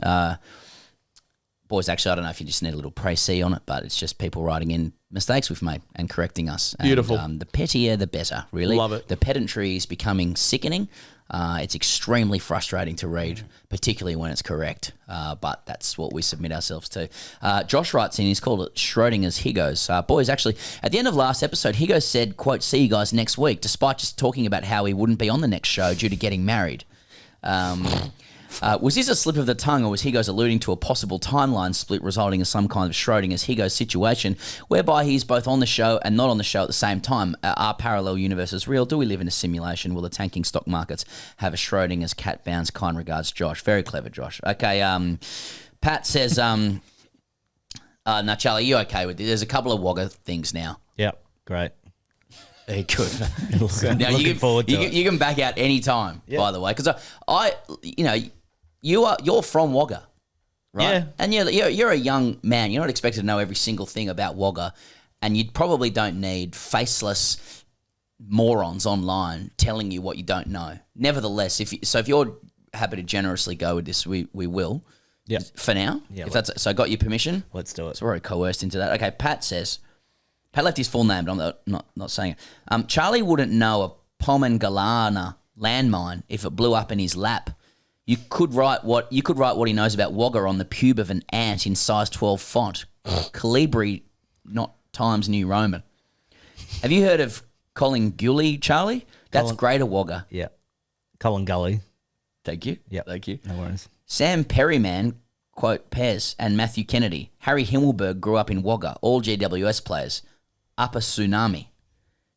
Boys Actually, I don't know if you just need a little précis on it, but it's just people writing in mistakes we've made and correcting us. Beautiful. And, the pettier, the better, really. Love it. The pedantry is becoming sickening. It's extremely frustrating to read, particularly when it's correct. But that's what we submit ourselves to. Josh writes in, he's called it Schrodinger's Higgos. Boys, actually, at the end of last episode, Higgos said, quote, "See you guys next week," despite just talking about how he wouldn't be on the next show due to getting married. Was this a slip of the tongue, or was Higgos alluding to a possible timeline split resulting in some kind of Schrodinger's Higgos situation whereby he's both on the show and not on the show at the same time? Are parallel universes real? Do we live in a simulation? Will the tanking stock markets have a Schrodinger's cat bounce? Kind regards, Josh. Very clever, Josh. Okay, Pat says, no, Charlie, you okay with this? There's a couple of Wagga things now. Yep, great. Very good. Now, looking forward to it. You can back out any time, by the way, because you're from Wagga, right? Yeah. And you're a young man. You're not expected to know every single thing about Wagga, and you probably don't need faceless morons online telling you what you don't know. Nevertheless, if you're happy to generously go with this, we will. Yeah. For now. Yeah. If that's so, I got your permission. Let's do it. So we're already coerced into that. Okay. Pat left his full name, but I'm not saying it. Charlie wouldn't know a Pomengalana landmine if it blew up in his lap. You could write what he knows about Wagga on the pube of an ant in size 12 font. Calibri, not Times New Roman. Have you heard of Colin Gully, Charlie? That's Greater Wagga. Yeah. Colin Gully. Thank you. Yeah. Thank you. No worries. Sam Perryman, quote, Pearce, and Matthew Kennedy. Harry Himmelberg grew up in Wagga. All GWS players. Upper Tsunami.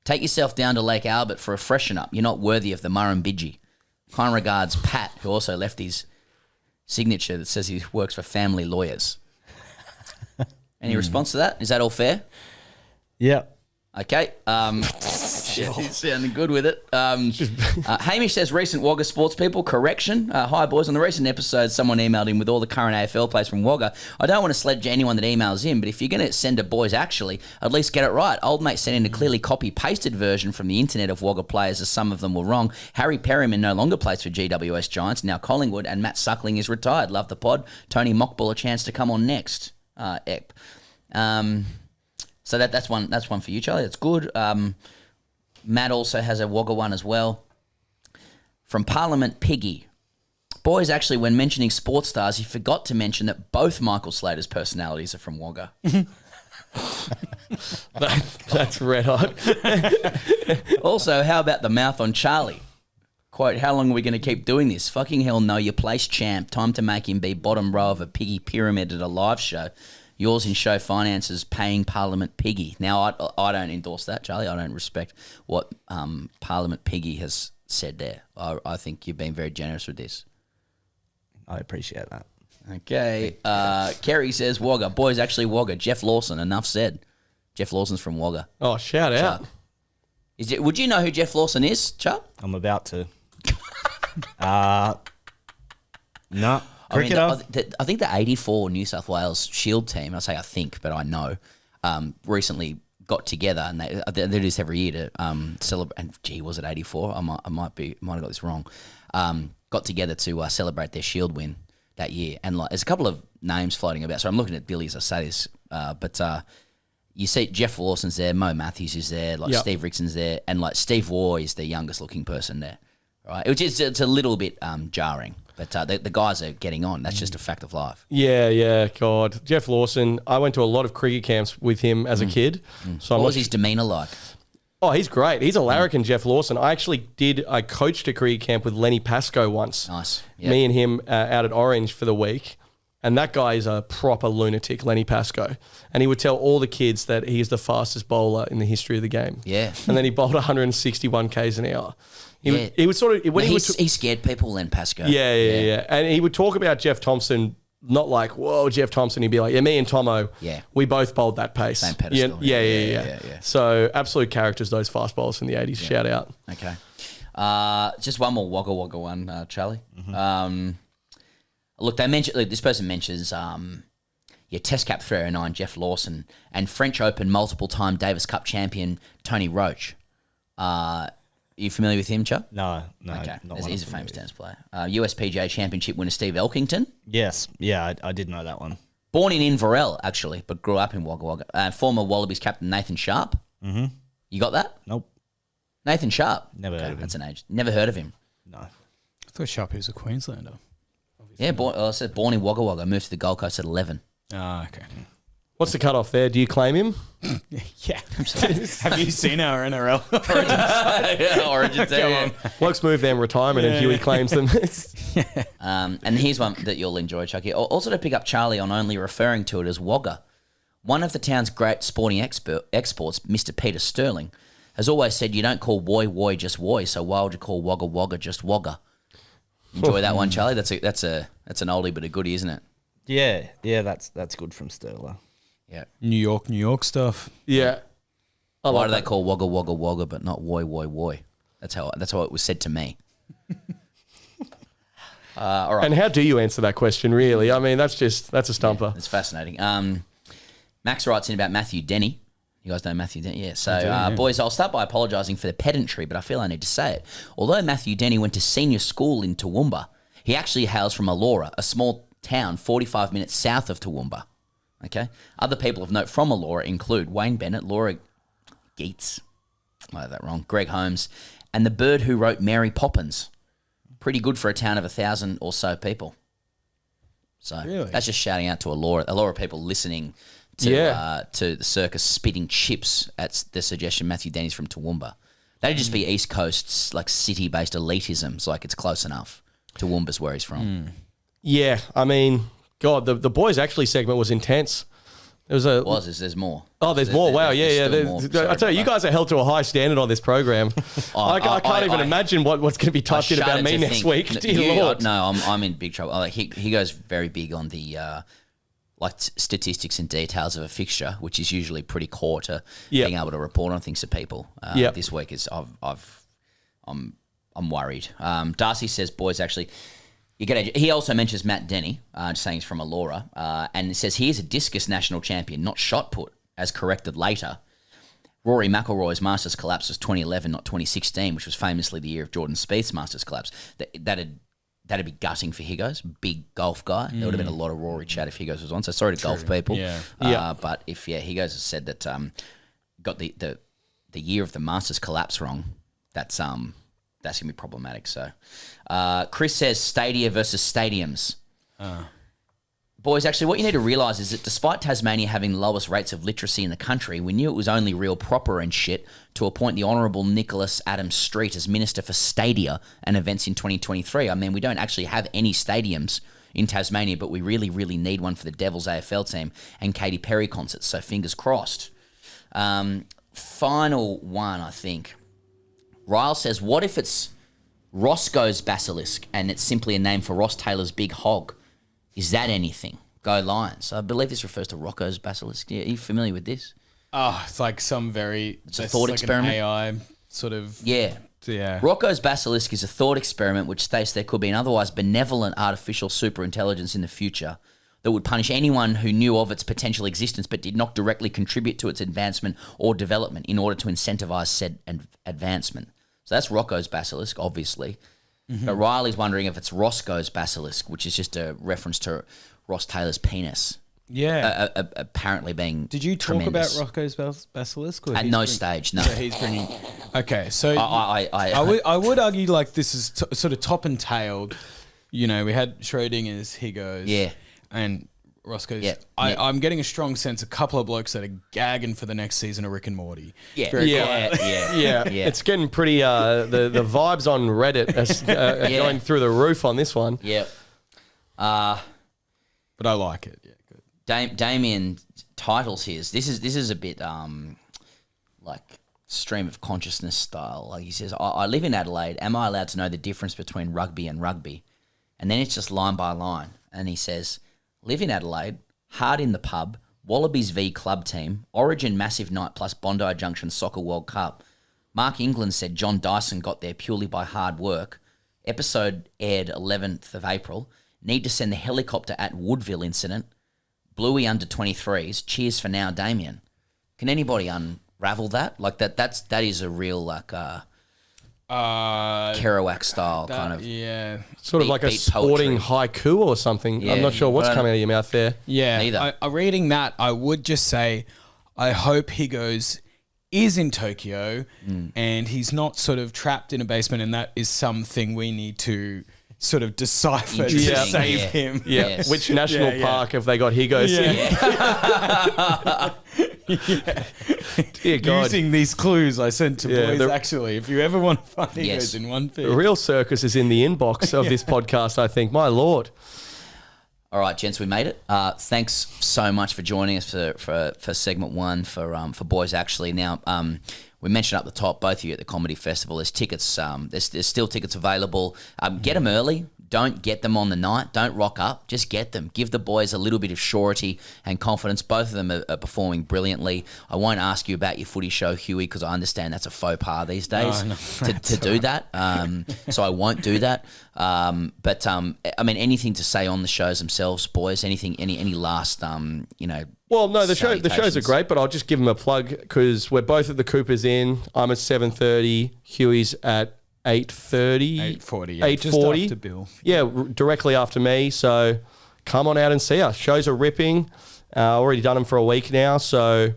Take yourself down to Lake Albert for a freshen up. You're not worthy of the Murrumbidgee. Kind regards, Pat, who also left his signature that says he works for family lawyers. Any response to that? Is that all fair? Yeah. Okay. He's sounding good with it. Hamish says, recent Wagga sports people, correction. Hi, boys. On the recent episode, someone emailed him with all the current AFL players from Wagga. I don't want to sledge anyone that emails in, but if you're going to send a Boys Actually, at least get it right. Old mate sent in a clearly copy-pasted version from the internet of Wagga players, as some of them were wrong. Harry Perryman no longer plays for GWS Giants, now Collingwood, and Matt Suckling is retired. Love the pod. Tony Mockbull a chance to come on next. Ep. So that's one for you, Charlie. That's good. Matt also has a Wagga one as well. From Parliament Piggy. Boys, actually, when mentioning sports stars, he forgot to mention that both Michael Slater's personalities are from Wagga. That's red hot. Also, how about the mouth on Charlie? Quote, how long are we going to keep doing this? Fucking hell, know your place, champ. Time to make him be bottom row of a piggy pyramid at a live show. Yours in show finances, paying Parliament Piggy. Now, I don't endorse that, Charlie. I don't respect what Parliament Piggy has said there. I think you've been very generous with this. I appreciate that. Okay. Kerry says, Wagga. Boys, actually Wagga. Jeff Lawson, enough said. Jeff Lawson's from Wagga. Oh, shout out. Would you know who Jeff Lawson is, Chuck? I'm about to. No. I think the 84 New South Wales Shield team, I say I think, but I know, recently got together, and they do this every year to celebrate. And gee, was it 84? I might have got this wrong. Got together to celebrate their Shield win that year, and there's a couple of names floating about. So I'm looking at Billy as I say this, but you see Jeff Lawson's there, Mo Matthews is there, Steve Rickson's there, and Steve Waugh is the youngest looking person there, right? Which is it's a little bit jarring. But the guys are getting on. That's just a fact of life. Yeah, God. Jeff Lawson, I went to a lot of cricket camps with him as a kid. So what was his demeanour like? Oh, he's great. He's a larrikin, Jeff Lawson. I coached a cricket camp with Lenny Pascoe once. Nice. Yep. Me and him out at Orange for the week. And that guy is a proper lunatic, Lenny Pascoe. And he would tell all the kids that he's the fastest bowler in the history of the game. Yeah. And then he bowled 161 Ks an hour. He would sort of... He scared people, Len Pascoe. Yeah. And he would talk about Jeff Thompson not like, whoa, Jeff Thompson. He'd be like, yeah, me and Tomo, we both bowled that pace. Same pedestal. Yeah. So absolute characters, those fast bowlers from the 80s. Shout out. Okay. Just one more Wagga Wagga one, Charlie. Look, this person mentions Test Cap 309, Jeff Lawson, and French Open multiple-time Davis Cup champion Tony Roach. Are you familiar with him, Chuck? No. Okay, he's a famous tennis player. USPGA Championship winner Steve Elkington. Yes, I did know that one. Born in Inverell, actually, but grew up in Wagga Wagga. Former Wallabies captain Nathan Sharp. Mm-hmm. You got that? Nope. Nathan Sharp. Never heard of him. That's an age. Never heard of him. No. I thought Sharpie was a Queenslander. Yeah, I said born in Wagga Wagga, moved to the Gold Coast at 11. Ah, okay. What's the cutoff there? Do you claim him? Yeah. Have you seen our NRL Origins? Yeah. Blokes move them retirement and Huey claims them. And here's one that you'll enjoy, Chucky. Also to pick up Charlie on only referring to it as Wagga. One of the town's great sporting exports, Mr. Peter Sterling, has always said you don't call woy just woy, so why would you call Wagga Wagga just Wagga? Enjoy that one, Charlie. That's an oldie but a goodie, isn't it? Yeah, that's good from Sterler. Yeah. New York stuff. Yeah. Why do they call Wagga Wagga Wagga but not woy woy woy? That's how it was said to me. All right. And how do you answer that question, really? I mean, that's a stumper. Yeah, it's fascinating. Max writes in about Matthew Denny. You guys know Matthew Denny? Yeah. So, boys, I'll start by apologising for the pedantry, but I feel I need to say it. Although Matthew Denny went to senior school in Toowoomba, he actually hails from Elora, a small town 45 minutes south of Toowoomba. Okay? Other people of note from Elora include Wayne Bennett, Laura Geets, I have that wrong, Greg Holmes, and the bird who wrote Mary Poppins. Pretty good for a town of 1,000 or so people. So that's just shouting out to Elora people listening to the circus spitting chips at the suggestion Matthew Denny's from Toowoomba. That'd just be East Coast's like city-based elitism. It's like it's close enough. Toowoomba's where he's from. Yeah, I mean, God, the boys actually segment was intense. There's more. Oh, there's more. Wow, yeah. More. I tell you guys are held to a high standard on this program. I can't even imagine what's going to be typed in about me next week. Dear Lord. No, I'm in big trouble. Like he goes very big on the statistics and details of a fixture, which is usually pretty core to being able to report on things to people. This week is I'm worried. Darcy says, boys, actually. He also mentions Matt Denny, just saying he's from Elora, and it says he is a discus national champion, not shot put, as corrected later. Rory McIlroy's Masters collapse was 2011, not 2016, which was famously the year of Jordan Spieth's Masters collapse. That'd be gutting for Higgos, big golf guy. There would have been a lot of Rory chat if Higgos was on. So sorry to golf people. But if Higgos has said that got the year of the Masters collapse wrong, that's gonna be problematic. So, Chris says stadia versus stadiums. Boys, actually, what you need to realise is that despite Tasmania having the lowest rates of literacy in the country, we knew it was only real proper and shit to appoint the Honourable Nicholas Adams Street as Minister for Stadia and Events in 2023. I mean, we don't actually have any stadiums in Tasmania, but we really, really need one for the Devils AFL team and Katy Perry concerts, so fingers crossed. Final one, I think. Ryle says, what if it's Roscoe's Basilisk and it's simply a name for Ross Taylor's big hog? Is that anything? Go Lions. I believe this refers to Rocco's Basilisk. Yeah, are you familiar with this? Oh, it's like some It's a thought experiment. An AI sort of... Yeah. Rocco's Basilisk is a thought experiment which states there could be an otherwise benevolent artificial superintelligence in the future that would punish anyone who knew of its potential existence but did not directly contribute to its advancement or development in order to incentivize said advancement. So that's Rocco's Basilisk, obviously. Mm-hmm. But Riley's wondering if it's Roscoe's Basilisk, which is just a reference to Ross Taylor's penis. Yeah. Apparently being Did you talk tremendous. about Rocco's Basilisk? At no stage, no. So he's bringing... Okay, so I would argue like this is sort of top and tailed. You know, we had Schrodinger's, Higgos. Yeah. And Roscoe's. Yeah. I'm getting a strong sense a couple of blokes that are gagging for the next season of Rick and Morty. Yeah. Yeah. It's getting pretty, the vibes on Reddit are going through the roof on this one. Yeah. But I like it. Yeah, good. Damien titles his. This is a bit like stream of consciousness style. Like he says, I live in Adelaide. Am I allowed to know the difference between rugby and rugby? And then it's just line by line. And he says, live in Adelaide, hard in the pub, Wallabies v Club Team, Origin Massive Night plus Bondi Junction Soccer World Cup. Mark England said John Dyson got there purely by hard work. Episode aired 11th of April. Need to send the helicopter at Woodville incident. Bluey under 23s. Cheers for now, Damien. Can anybody unravel that? Like that is a real like Kerouac style kind of. Yeah. Sort of like a sporting haiku or something. Yeah. I'm not sure what's coming out of your mouth there. Yeah. Neither. Reading that, I would just say, I hope he is in Tokyo and he's not sort of trapped in a basement, and that is something we need to sort of decipher to save him. Yeah. Yes. Which national park have they got Higos in? Dear God. Using these clues I sent to boys, actually. If you ever want to find Yes. Higos in one The field. real circus is in the inbox of this podcast, I think. My Lord. All right, gents, we made it. Thanks so much for joining us for segment 1 for Boys Actually. Now, we mentioned up the top, both of you at the Comedy Festival. There's tickets. There's still tickets available. Get them early. Don't get them on the night. Don't rock up. Just get them. Give the boys a little bit of surety and confidence. Both of them are performing brilliantly. I won't ask you about your footy show, Huey, because I understand that's a faux pas these days to do that. So I won't do that. But I mean, anything to say on the shows themselves, boys? Anything? Any last Well, no, the shows are great, but I'll just give them a plug because we're both at the Coopers Inn. I'm at 7:30. Huey's at 8:30. 8:40. 8:40. Just after Bill. Yeah, directly after me. So come on out and see us. Shows are ripping. Already done them for a week now, so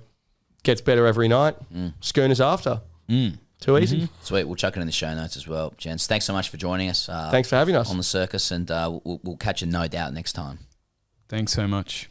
gets better every night. Schooners after. Too easy. Sweet. We'll chuck it in the show notes as well, gents. Thanks so much for joining us. Thanks for having us on the circus, and we'll catch you no doubt next time. Thanks so much.